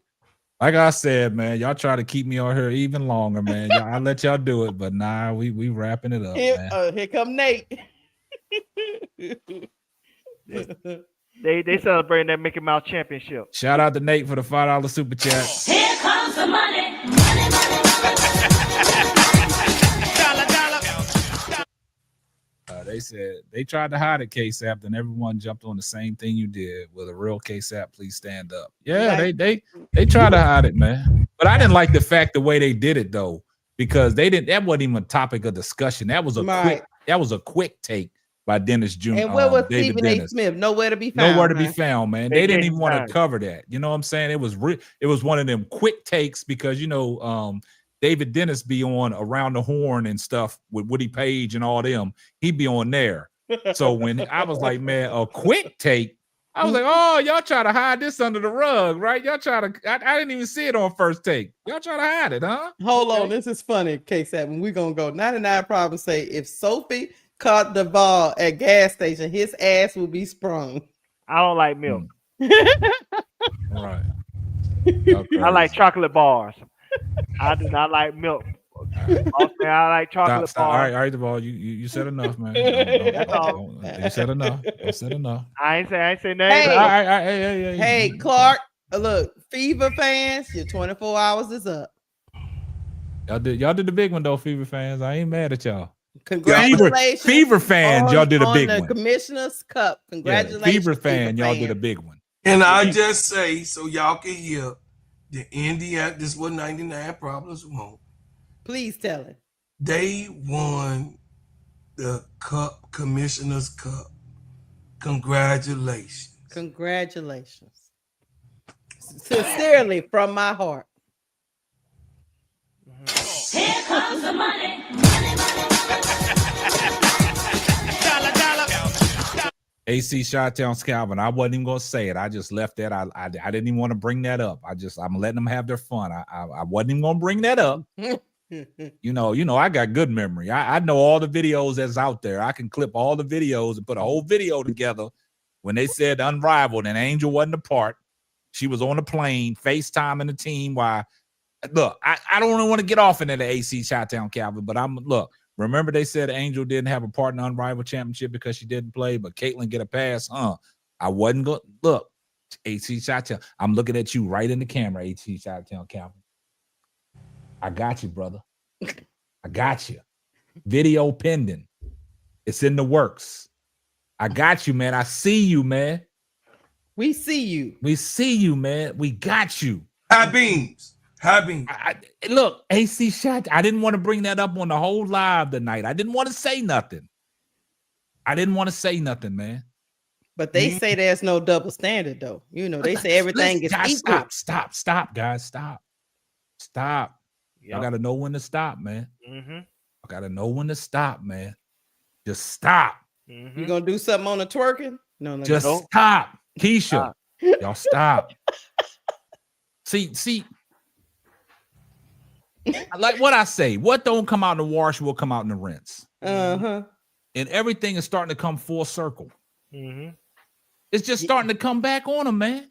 S2: like I said, man, y'all try to keep me on here even longer, man. I let y'all do it, but nah, we wrapping it up.
S3: Here come Nate.
S5: They celebrating that Mickey Mouse Championship.
S2: Shout out to Nate for the $5 super chat.
S6: Here comes the money.
S2: They said they tried to hide it, K-Sap, then everyone jumped on the same thing you did. With a real K-Sap, please stand up. Yeah, they tried to hide it, man. But I didn't like the way they did it though, because that wasn't even a topic of discussion. That was a quick take by Dennis Jr.
S3: And where was Stephen A. Smith? Nowhere to be found.
S2: Nowhere to be found, man. They didn't even want to cover that. You know what I'm saying? It was one of them quick takes because David Dennis be on Around the Horn and stuff with Woody Page and all them. He'd be on there. So when I was like, man, a quick take, I was like, oh, y'all try to hide this under the rug, right? Y'all try to, I didn't even see it on First Take. Y'all try to hide it, huh?
S3: Hold on. This is funny, K7. We're going to go. 99 Problems say, if Sophie caught the ball at gas station, his ass will be sprung.
S5: I don't like milk.
S2: All right.
S5: I like chocolate bars. I do not like milk. Also, I like chocolate
S2: Stop.
S5: bars.
S2: All right, Duval. You said enough, man. You said enough. You said enough.
S5: I ain't say nothing.
S3: Hey, Clark. Look, Fever fans, your 24 hours is up.
S2: Y'all did the big one though, Fever fans. I ain't mad at y'all.
S3: Congratulations,
S2: Fever fans. Y'all did a big one.
S3: Commissioner's Cup. Congratulations,
S2: Fever fan. Y'all did a big one.
S4: And I just say so y'all can hear the Indiana. This was 99 Problems won.
S3: Please tell it.
S4: They won the Cup, Commissioner's Cup. Congratulations.
S3: Congratulations. Sincerely from my heart.
S6: Here comes the money.
S2: AC Chi-Town Calvin. I wasn't even gonna say it. I just left that. I didn't even want to bring that up. I'm letting them have their fun. I wasn't even gonna bring that up. You know, I got good memory. I know all the videos that's out there. I can clip all the videos and put a whole video together when they said Unrivaled and Angel wasn't a part. She was on the plane, FaceTiming the team. Why? Look, I don't really want to get off into the AC Chi-Town Calvin, but remember they said Angel didn't have a part in the Unrivaled Championship because she didn't play, but Caitlin get a pass. I wasn't going. Look, AC Chi-Town. I'm looking at you right in the camera, AC Chi-Town Calvin. I got you, brother. I got you. Video pending. It's in the works. I got you, man. I see you, man.
S3: We see you.
S2: We see you, man. We got you.
S4: High beams. High beams.
S2: Look, AC Shot. I didn't want to bring that up on the whole live tonight. I didn't want to say nothing. Man.
S3: But they say there's no double standard, though. You know, they say everything is equal.
S2: Stop, guys. Stop.
S5: Yep.
S2: I got to know when to stop, man.
S5: Mm-hmm.
S2: I got to know when to stop, man. Just stop.
S5: Mm-hmm.
S3: You going to do something on the twerking? No.
S2: Just stop. Keisha, y'all stop. See, like what I say, what don't come out in the wash will come out in the rinse.
S3: Uh-huh.
S2: And everything is starting to come full circle.
S5: Mm-hmm.
S2: It's just starting to come back on them, man.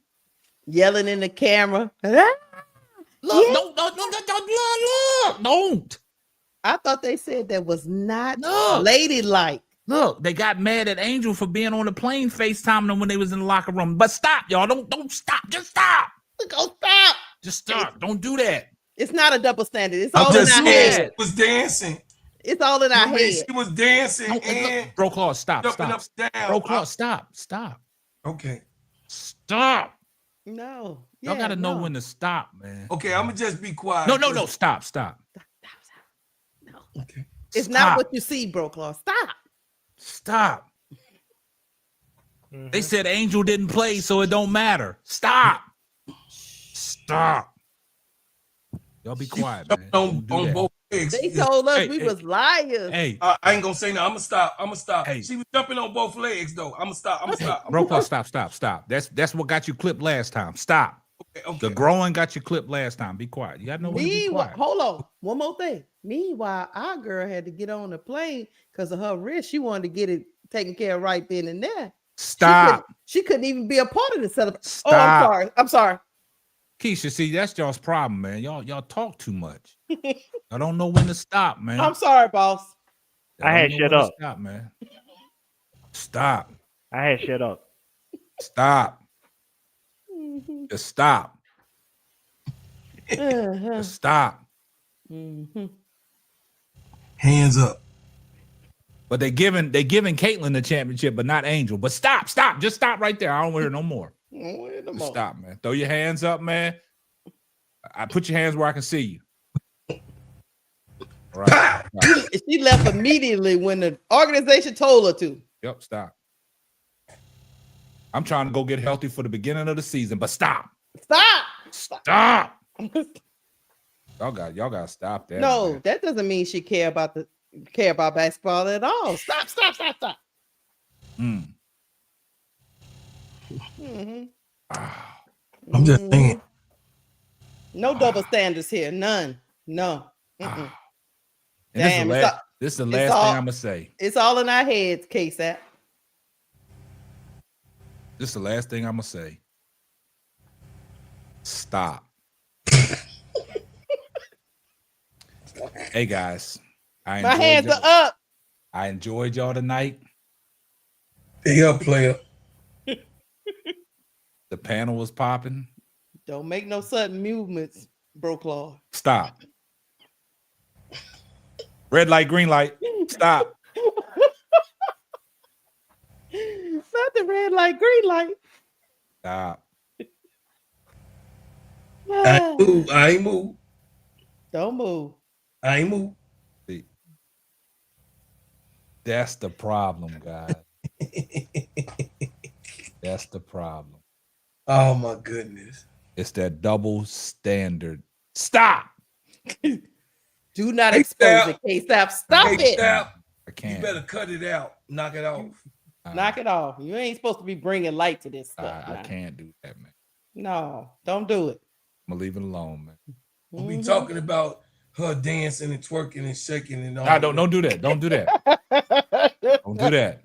S3: Yelling in the camera.
S2: Look, don't.
S3: I thought they said that was not ladylike.
S2: Look, they got mad at Angel for being on the plane FaceTiming them when they was in the locker room. But stop, y'all. Don't stop. Just stop.
S3: Go stop.
S2: Just stop. Don't do that.
S3: It's not a double standard. It's all in our head.
S4: She was dancing.
S3: It's all in our head.
S4: She was dancing.
S2: And Bro Claw, stop. Bro Claw, stop.
S4: Okay.
S2: Stop.
S3: No.
S2: Y'all got to know when to stop, man.
S4: Okay, I'm going to just be quiet.
S2: No. Stop.
S3: No.
S4: Okay.
S3: It's not what you see, Bro Claw. Stop.
S2: Mm-hmm. They said Angel didn't play, so it don't matter. Stop. Y'all be quiet, man.
S4: On both legs.
S3: They told us we was liars.
S2: Hey,
S4: I ain't gonna say no. I'm gonna stop. Hey. She was jumping on both legs though. I'm gonna stop.
S2: Bro Claw, stop. That's what got you clipped last time. Stop.
S4: Okay.
S2: The growing got you clipped last time. Be quiet. You gotta know when to be quiet.
S3: Hold on. One more thing. Meanwhile, our girl had to get on the plane because of her wrist. She wanted to get it taken care of right then and there.
S2: Stop.
S3: She couldn't even be a part of the celebration.
S2: Stop.
S3: Oh, I'm sorry.
S2: Keisha, see, that's y'all's problem, man. Y'all talk too much. I don't know when to stop, man.
S3: I'm sorry, boss.
S5: I had shut up.
S2: Stop, man. Stop.
S5: I had shut up.
S2: Stop. Just stop.
S3: Uh-huh.
S2: Just stop.
S3: Mm-hmm.
S4: Hands up.
S2: But they giving Caitlin the championship, but not Angel. But stop. Just stop right there. I don't want to hear no more. Stop, man. Throw your hands up, man. I put your hands where I can see you. All right.
S3: She left immediately when the organization told her to.
S2: Yep, stop. I'm trying to go get healthy for the beginning of the season, but stop.
S3: Stop.
S2: Y'all got to stop that.
S3: No,
S2: man.
S3: that doesn't mean she care about basketball at all. Stop. Mm-hmm.
S4: I'm just saying.
S3: No double standards here. None. No.
S2: Damn, this is the last thing I'm going to say.
S3: It's all in our heads, KSAP.
S2: This is the last thing I'm going to say. Stop. Hey, guys.
S3: My hands are up.
S2: I enjoyed y'all tonight.
S4: Hey, up, player.
S2: The panel was popping.
S3: Don't make no sudden movements, Bro Claw.
S2: Stop. Red light, green light. Stop.
S3: Not the red light, green light.
S2: Stop.
S4: I ain't move.
S3: Don't move.
S4: I ain't move.
S2: See, that's the problem, guys. That's the problem.
S4: Oh my goodness.
S2: It's that double standard. Stop.
S3: Do not
S4: Hey,
S3: expose
S4: Sap.
S3: it, K-Stop. Stop
S4: Hey,
S3: it.
S4: Sap,
S2: I can't.
S4: you better cut it out. Knock it off.
S3: Knock it off. You ain't supposed to be bringing light to this stuff.
S2: I can't do that, man.
S3: No, don't do it.
S2: I'm gonna leave it alone, man.
S4: We'll be talking about her dancing and twerking and shaking and all.
S2: Nah, don't do that. Don't do that. Don't do that.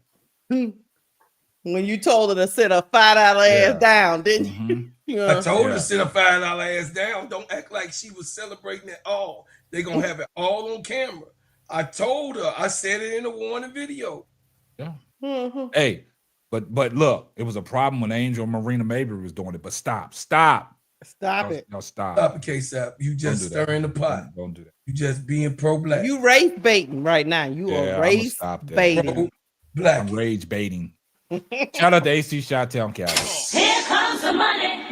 S3: When you told her to sit her $5 ass down, didn't you?
S4: I told her to sit her $5 ass down. Don't act like she was celebrating it all. They're gonna have it all on camera. I told her. I said it in a warning video.
S2: Yeah. Hey, but look, it was a problem when Angel Marina Mabry was doing it. But stop it. No, stop.
S4: Stop it, K-Sap. You just stirring the pot.
S2: Don't do that.
S4: You just being pro-black.
S3: You race baiting right now. You are race baiting.
S4: Black.
S2: I'm rage baiting. Shout out to AC Chi-Town Cali.
S6: Here comes the money.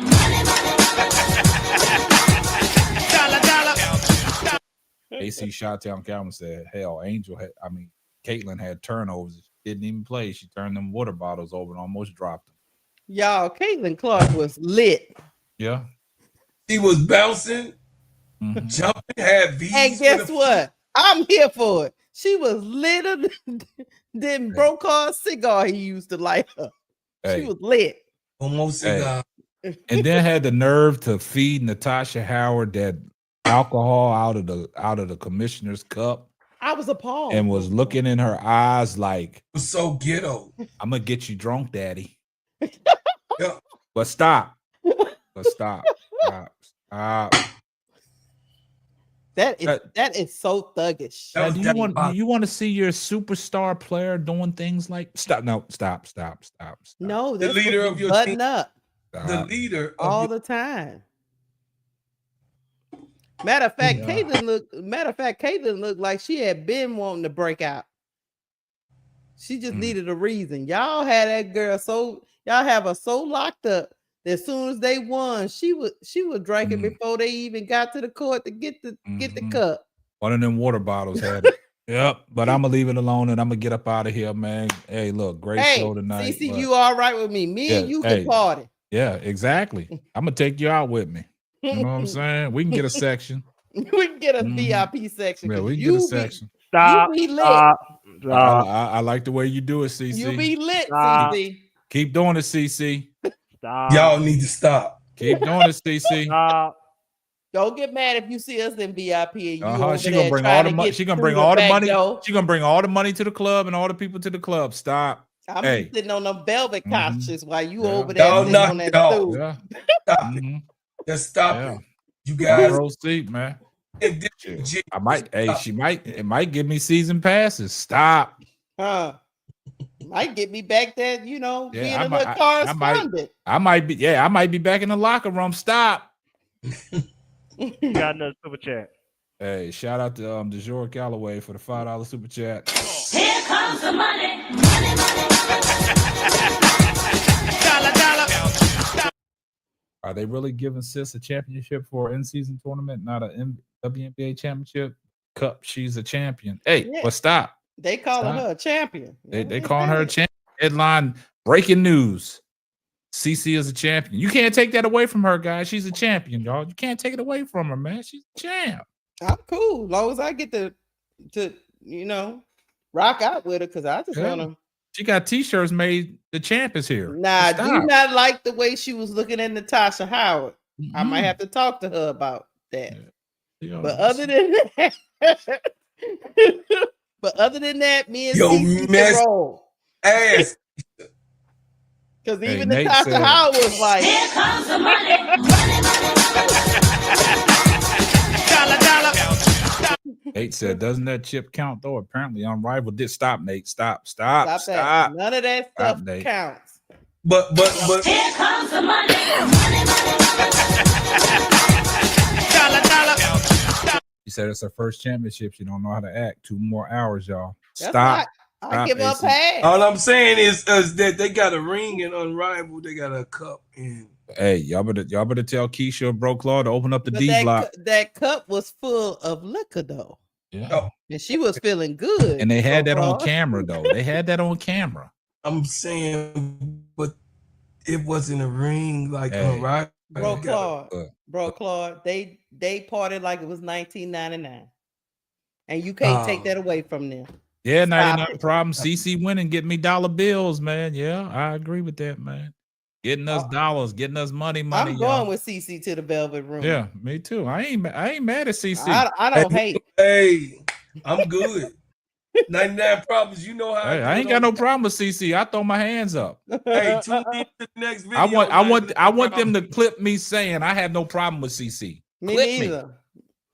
S2: AC Chi-Town Calvin said, hell, Caitlin had turnovers. She didn't even play. She turned them water bottles over and almost dropped them.
S3: Y'all, Caitlin Clark was lit.
S2: Yeah.
S4: She was bouncing, jumping, had V's.
S3: And guess what? I'm here for it. She was litter than Brokaw's cigar he used to light up. She was lit.
S4: Almost cigar.
S2: And then had the nerve to feed Natasha Howard that alcohol out of the commissioner's cup.
S3: I was appalled.
S2: And was looking in her eyes like,
S4: it was so ghetto.
S2: I'm gonna get you drunk, daddy.
S4: Yeah.
S2: But stop. Stop.
S3: That is so thuggish.
S2: Do you want to see your superstar player doing things like stop? No, stop.
S3: No,
S4: the leader of your
S3: button
S4: team,
S3: up.
S4: The leader
S3: all the time. Matter of fact, Caitlin looked like she had been wanting to break out. She just needed a reason. Y'all had that girl y'all have her so locked up that as soon as they won, she was drinking before they even got to the court to get the cup.
S2: One of them water bottles had it. Yep, but I'm gonna leave it alone and I'm gonna get up out of here, man. Hey, look, great show tonight.
S3: CC, you all right with me? Me and you can party.
S2: Yeah, exactly. I'm gonna take you out with me. You know what I'm saying? We can get a section.
S3: We can get a VIP section.
S2: Yeah, we can get a section.
S5: Stop.
S3: You be lit.
S2: I like the way you do it, CC.
S3: You be lit, CC.
S2: Keep doing it, CC.
S5: Stop.
S4: Y'all need to stop.
S2: Keep doing it, CC.
S5: Stop.
S3: Don't get mad if you see us in VIP and you
S2: she gonna bring all the money. She gonna bring all the money. She gonna bring all the money to the club and all the people to the club. Stop.
S3: I'm sitting on them velvet couches while you over there sitting on that stool.
S2: Yeah.
S4: Stop it. Just stop it. You guys.
S2: Row seat, man. I might. Hey, it might give me season passes. Stop.
S3: Might get me back there. Being a little correspondent.
S2: I might be back in the locker room. Stop.
S5: Got another super chat.
S2: Hey, shout out to DeJour Calloway for the $5 super chat.
S6: Here comes the money.
S2: Are they really giving Sis a championship for an in-season tournament, not a WNBA championship cup? She's a champion. Hey, but stop.
S3: They calling her a champion.
S2: They calling her a champion. Headline: breaking news. CC is a champion. You can't take that away from her, guys. She's a champion, y'all. You can't take it away from her, man. She's a champ.
S3: I'm cool, as long as I get to rock out with her, because I just want to.
S2: She got T-shirts made. The champ is here.
S3: Nah, do not like the way she was looking at Natasha Howard. I might have to talk to her about that. Yeah. But other than that, me and CC can roll.
S4: Ass.
S3: Because even Natasha Howard was like,
S6: "Here comes the money."
S2: Nate said, "Doesn't that chip count though?" Apparently, Unrivaled did. Stop, Nate. Stop.
S3: That. None of that stuff counts.
S4: But
S6: here comes the money.
S2: She said it's her first championship. She don't know how to act. 2 more hours, y'all.
S3: Stop. I give up pass.
S4: All I'm saying is that they got a ring and Unrivaled. They got a cup in.
S2: Hey, y'all better tell Keisha Bro Claw to open up the D block.
S3: That cup was full of liquor though.
S2: Yeah.
S3: And she was feeling good.
S2: And they had that on camera though. They had that on camera.
S4: I'm saying, but it wasn't a ring like Unrivaled.
S3: Bro Claude, they partied like it was 1999. and you can't take that away from them.
S2: Yeah, 99 problem. CC winning, get me dollar bills, man. Yeah, I agree with that, man. Getting us dollars, getting us money.
S3: I'm going with CC to the Velvet Room.
S2: Yeah, me too. I ain't mad at CC.
S3: I don't hate.
S4: Hey, I'm good. 99 problems. You know how
S2: I ain't got no problem with CC. I throw my hands up.
S4: Hey, tune in to the next video.
S2: I want them to clip me saying I have no problem with CC.
S3: Me neither.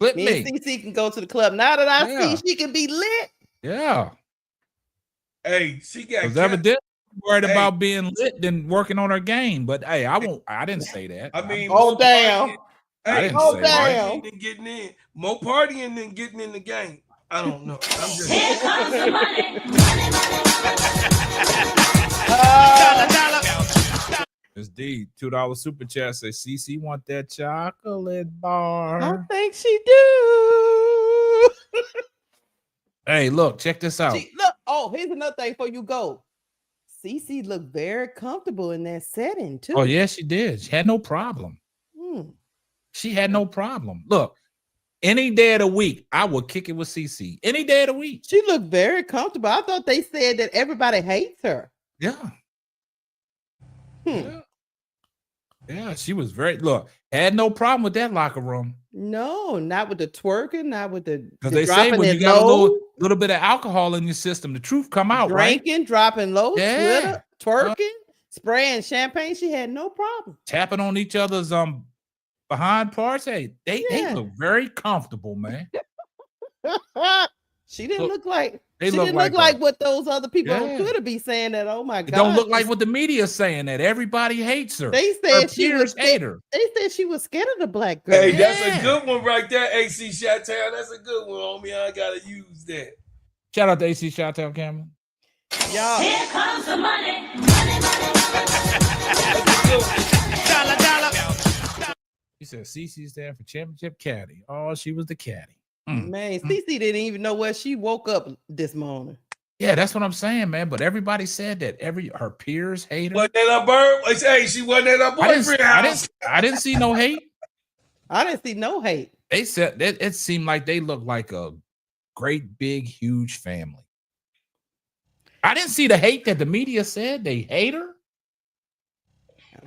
S2: Clip
S3: me.
S2: me.
S3: And CC can go to the club. Now that I see she can be lit.
S2: Yeah.
S4: Hey, she got
S2: evidently worried about being lit than working on her game. But hey, I didn't say that.
S4: I mean,
S3: damn.
S2: I didn't say that.
S4: Than getting in. More partying than getting in the game. I don't know. I'm just
S6: Here comes the money.
S2: It's D, $2 super chat says CC want that chocolate bar.
S3: I think she do.
S2: Hey, look, check this out.
S3: Look, here's another thing before you go. CC looked very comfortable in that setting too.
S2: Oh, yeah, she did. She had no problem. She had no problem. Look, any day of the week, I would kick it with CC. Any day of the week.
S3: She looked very comfortable. I thought they said that everybody hates her.
S2: Yeah. Yeah, she was had no problem with that locker room.
S3: No, not with the twerking, not with the
S2: because they say when you got a little bit of alcohol in your system, the truth come out.
S3: Drinking, dropping low,
S2: yeah.
S3: twerking, spraying champagne. She had no problem.
S2: Tapping on each other's behind parts. Hey, they look very comfortable, man.
S3: She didn't look like what those other people on Twitter be saying that, oh my God.
S2: It don't look like what the media is saying, that everybody hates her.
S3: They said
S2: she was hate her.
S3: They said she was scared of the black girl.
S4: Hey, that's a good one right there, AC Chi-Town. That's a good one, homie. I gotta use that.
S2: Shout out to AC Chi-Town, Cameron.
S3: Y'all.
S6: Here comes the money.
S2: He said CC stand for championship caddy. Oh, she was the caddy.
S3: Man, CC didn't even know where she woke up this morning.
S2: Yeah, that's what I'm saying, man. But everybody said that her peers hate her.
S4: Wasn't that her bird? Hey, she wasn't at her boyfriend house.
S2: I didn't see no hate.
S3: I didn't see no hate.
S2: They said that it seemed like they looked like a great, big, huge family. I didn't see the hate that the media said. They hate her.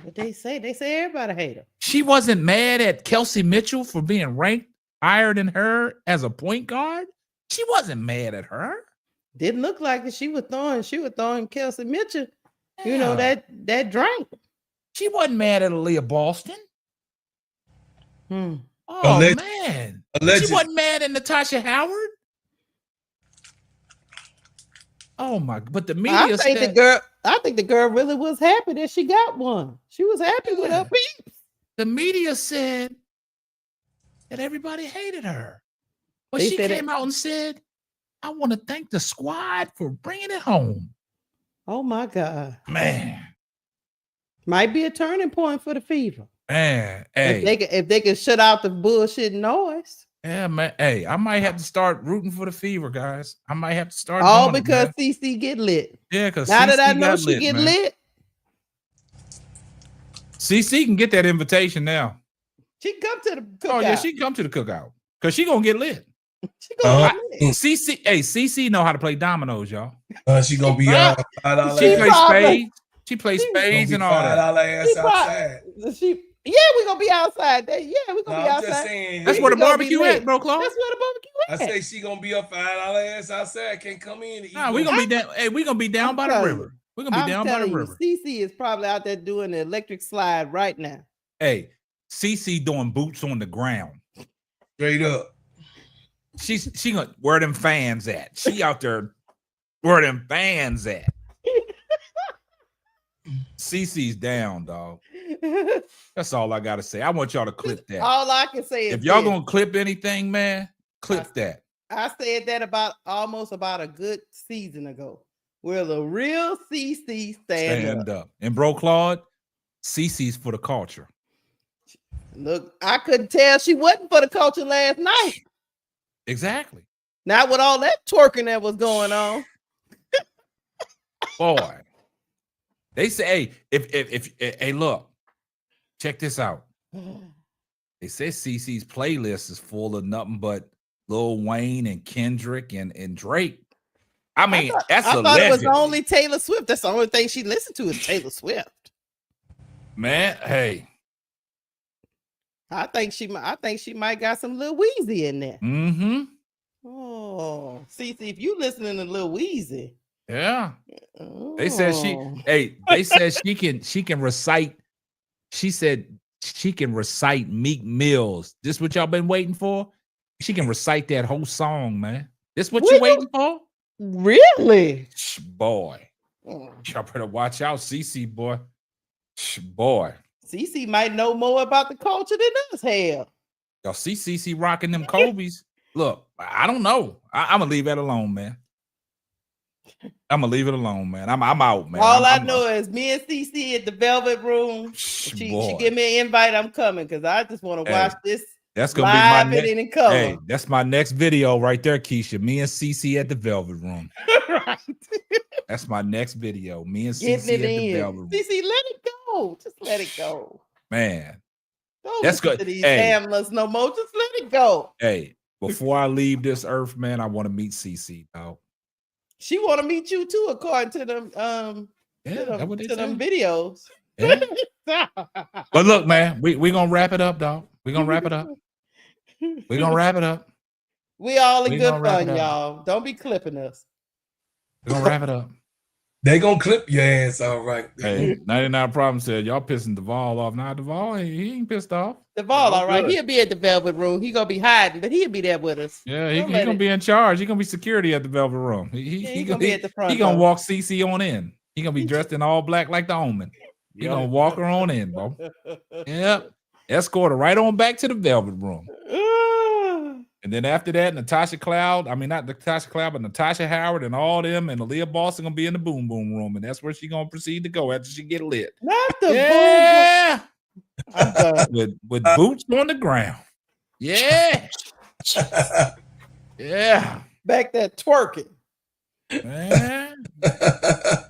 S3: What they say everybody hate her.
S2: She wasn't mad at Kelsey Mitchell for being ranked higher than her as a point guard. She wasn't mad at her.
S3: Didn't look like it. She was throwing Kelsey Mitchell, you know, that drink.
S2: She wasn't mad at Aaliyah Boston. Oh, man. She wasn't mad at Natasha Howard. Oh my! But the media
S3: I think the girl really was happy that she got one. She was happy with her peeps.
S2: The media said that everybody hated her, but she came out and said, "I want to thank the squad for bringing it home."
S3: Oh my God,
S2: man!
S3: Might be a turning point for the Fever.
S2: Man, hey,
S3: if they can shut out the bullshit noise.
S2: Yeah, man. Hey, I might have to start rooting for the Fever, guys. I might have to start.
S3: All because CC get lit.
S2: Yeah, because
S3: now that I know she get lit,
S2: CC can get that invitation now.
S3: She can come to the cookout.
S2: Oh yeah, she can come to the cookout because she gonna get lit.
S3: She gonna get lit.
S2: CC, hey, CC know how to play dominoes, y'all.
S4: She gonna be out.
S2: She plays spades. She plays spades and all that.
S4: Outside.
S3: Yeah, we're gonna be outside. Yeah, we're gonna be outside.
S4: Just saying,
S2: that's where the barbecue at, bro, Claude.
S3: That's where the barbecue
S4: at. I say she gonna be up $5 ass outside. Can't come in. And eat.
S2: Nah, we're gonna be down. Hey, we're gonna be down by the river. We're gonna be down by the river.
S3: CC is probably out there doing the electric slide right now.
S2: Hey, CC doing boots on the ground.
S4: Straight up.
S2: She gonna where them fans at? She out there where them fans at? CC's down, dog. That's all I gotta say. I want y'all to clip that.
S3: All I can say is
S2: if y'all gonna clip anything, man, clip that.
S3: I said that almost about a good season ago. Where the real CC stand up.
S2: And bro, Claude, CC's for the culture.
S3: Look, I couldn't tell she wasn't for the culture last night.
S2: Exactly.
S3: Not with all that twerking that was going on.
S2: Boy. They say, hey, look, check this out. They say CC's playlist is full of nothing but Lil Wayne and Kendrick and Drake. I mean,
S3: I thought it was only Taylor Swift. That's the only thing she listened to is Taylor Swift.
S2: Man, hey.
S3: I think she might got some Lil Weezy in there.
S2: Mm-hmm.
S3: Oh, see, if you listening to Lil Weezy.
S2: Yeah.
S3: Oh.
S2: They said she can recite. She said she can recite Meek Mill's. This what y'all been waiting for? She can recite that whole song, man. This what you waiting for?
S3: Really?
S2: Boy. Y'all better watch out, CC boy. Boy.
S3: CC might know more about the culture than us. Hell.
S2: Y'all see CC rocking them Kobe's. Look, I don't know. I'm gonna leave that alone, man. I'm gonna leave it alone, man. I'm out, man.
S3: All I know is me and CC at the Velvet Room. She give me an invite. I'm coming because I just want to watch this.
S2: That's gonna
S3: live
S2: be my
S3: in color.
S2: Hey, that's my next video right there, Keisha. Me and CC at the Velvet Room.
S3: Right.
S2: That's my next video. Me and
S3: Getting
S2: CC at the
S3: in.
S2: Velvet Room.
S3: CC, let it go. Just let it go.
S2: Man,
S3: Don't
S2: that's
S3: listen
S2: good.
S3: to these
S2: Hey.
S3: hamlers no more. Just let it go.
S2: Hey, before I leave this earth, man, I want to meet CC, dog.
S3: She want to meet you too, according to them them videos.
S2: Yeah. But look, man, we gonna wrap it up, dog. We gonna wrap it up. We gonna wrap it up.
S3: We all in good fun, y'all. Don't be clipping us.
S2: We gonna wrap it up.
S4: They gonna clip your ass, all right.
S2: Hey, 99 Problem said y'all pissing Duvall off. Now Duvall, he ain't pissed off.
S3: Duvall, all right. He'll be at the Velvet Room. He gonna be hiding, but he'll be there with us.
S2: Yeah, he gonna be in charge. He gonna be security at the Velvet Room. He
S3: gonna be at the front.
S2: He gonna walk CC on in. He gonna be dressed in all black like the Omen. He gonna walk her on in, bro. Yep. Escort her right on back to the Velvet Room. And then after that, Natasha Cloud, not Natasha Cloud, but Natasha Howard and all them and Aaliyah Boston gonna be in the boom boom room. And that's where she gonna proceed to go after she get lit.
S3: Not the boom boom.
S2: with boots on the ground. Yeah. Yeah.
S3: Back there twerking.
S2: Man.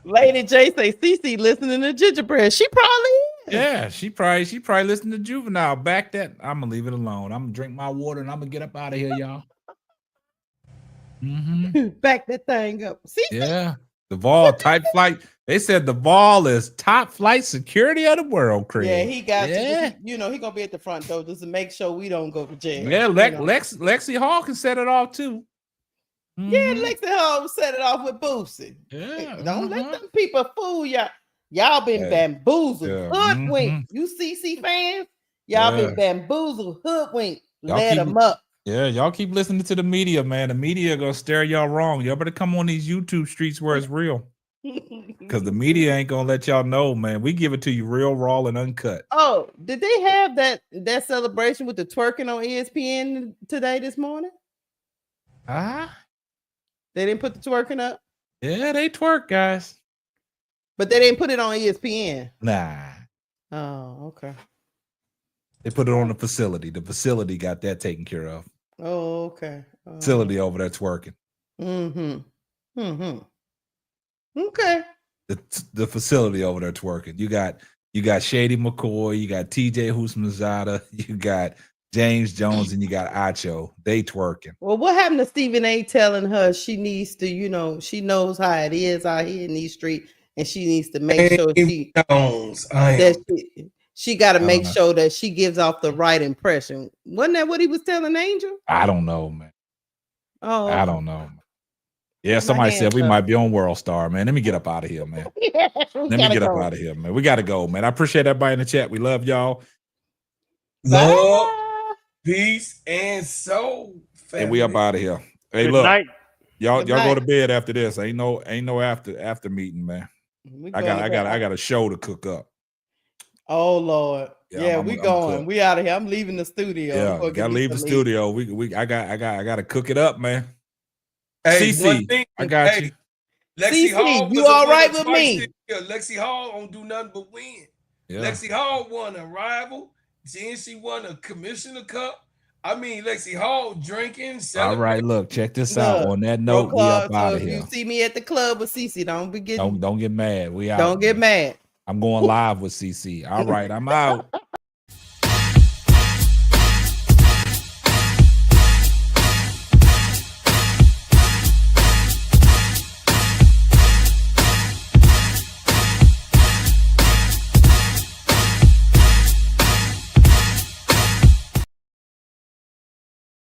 S3: Lady J say CC listening to Gingerbread. She probably is.
S2: Yeah, she probably listened to Juvenile. Back that. I'm gonna leave it alone. I'm gonna drink my water and I'm gonna get up out of here, y'all.
S3: Back that thing up. See?
S2: Yeah. The Vol type flight. They said the Vol is top flight security of the world, Chris.
S3: Yeah, he got to. He gonna be at the front door just to make sure we don't go to jail.
S2: Yeah, Lexi Hall can set it off too.
S3: Yeah, Lexi Hall set it off with Boosie.
S2: Yeah,
S3: don't let them people fool y'all. Y'all been bamboozled, hoodwinked. You CC fans, y'all been bamboozled, hoodwinked. Let them up.
S2: Yeah, y'all keep listening to the media, man. The media gonna stare y'all wrong. Y'all better come on these YouTube streets where it's real. Because the media ain't gonna let y'all know, man. We give it to you real, raw, and uncut.
S3: Oh, did they have that celebration with the twerking on ESPN today this morning? They didn't put the twerking up?
S2: Yeah, they twerk, guys.
S3: But they didn't put it on ESPN.
S2: Nah.
S3: Oh, okay.
S2: They put it on the facility. The facility got that taken care of.
S3: Oh, okay.
S2: Facility over there twerking.
S3: Okay.
S2: The facility over there twerking. You got Shady McCoy, you got TJ Husmanzada, you got James Jones, and you got Acho. They twerking.
S3: Well, what happened to Stephen A telling her she needs to, she knows how it is out here in these streets, and she needs to make sure she got to make sure that she gives off the right impression. Wasn't that what he was telling Angel?
S2: I don't know, man.
S3: Oh,
S2: I don't know. Yeah, somebody said we might be on World Star, man. Let me get up out of here, man. Let me get up out of here, man. We got to go, man. I appreciate everybody in the chat. We love y'all.
S4: Love, peace, and soul. Family.
S2: And we up out of here. Hey,
S5: Good
S2: look,
S5: night.
S2: y'all go to bed after this. Ain't no after meeting, man. I got a show to cook up.
S3: Oh Lord,
S2: yeah,
S3: we going. We out of here. I'm leaving the studio.
S2: Yeah, gotta leave the studio. I got to cook it up, man.
S4: Hey,
S2: CC, I got you.
S4: Lexi Hall,
S3: you all right with me?
S4: Lexi Hall don't do nothing but win.
S2: Yeah.
S4: Lexi Hall won a rival. Then she won a commissioner cup. I mean, Lexi Hall drinking.
S2: All right, look, check this out. On that note, we up out of here.
S3: You see me at the club with CC, don't
S2: get mad. We out.
S3: Don't get mad.
S2: I'm going live with CC. All right, I'm out.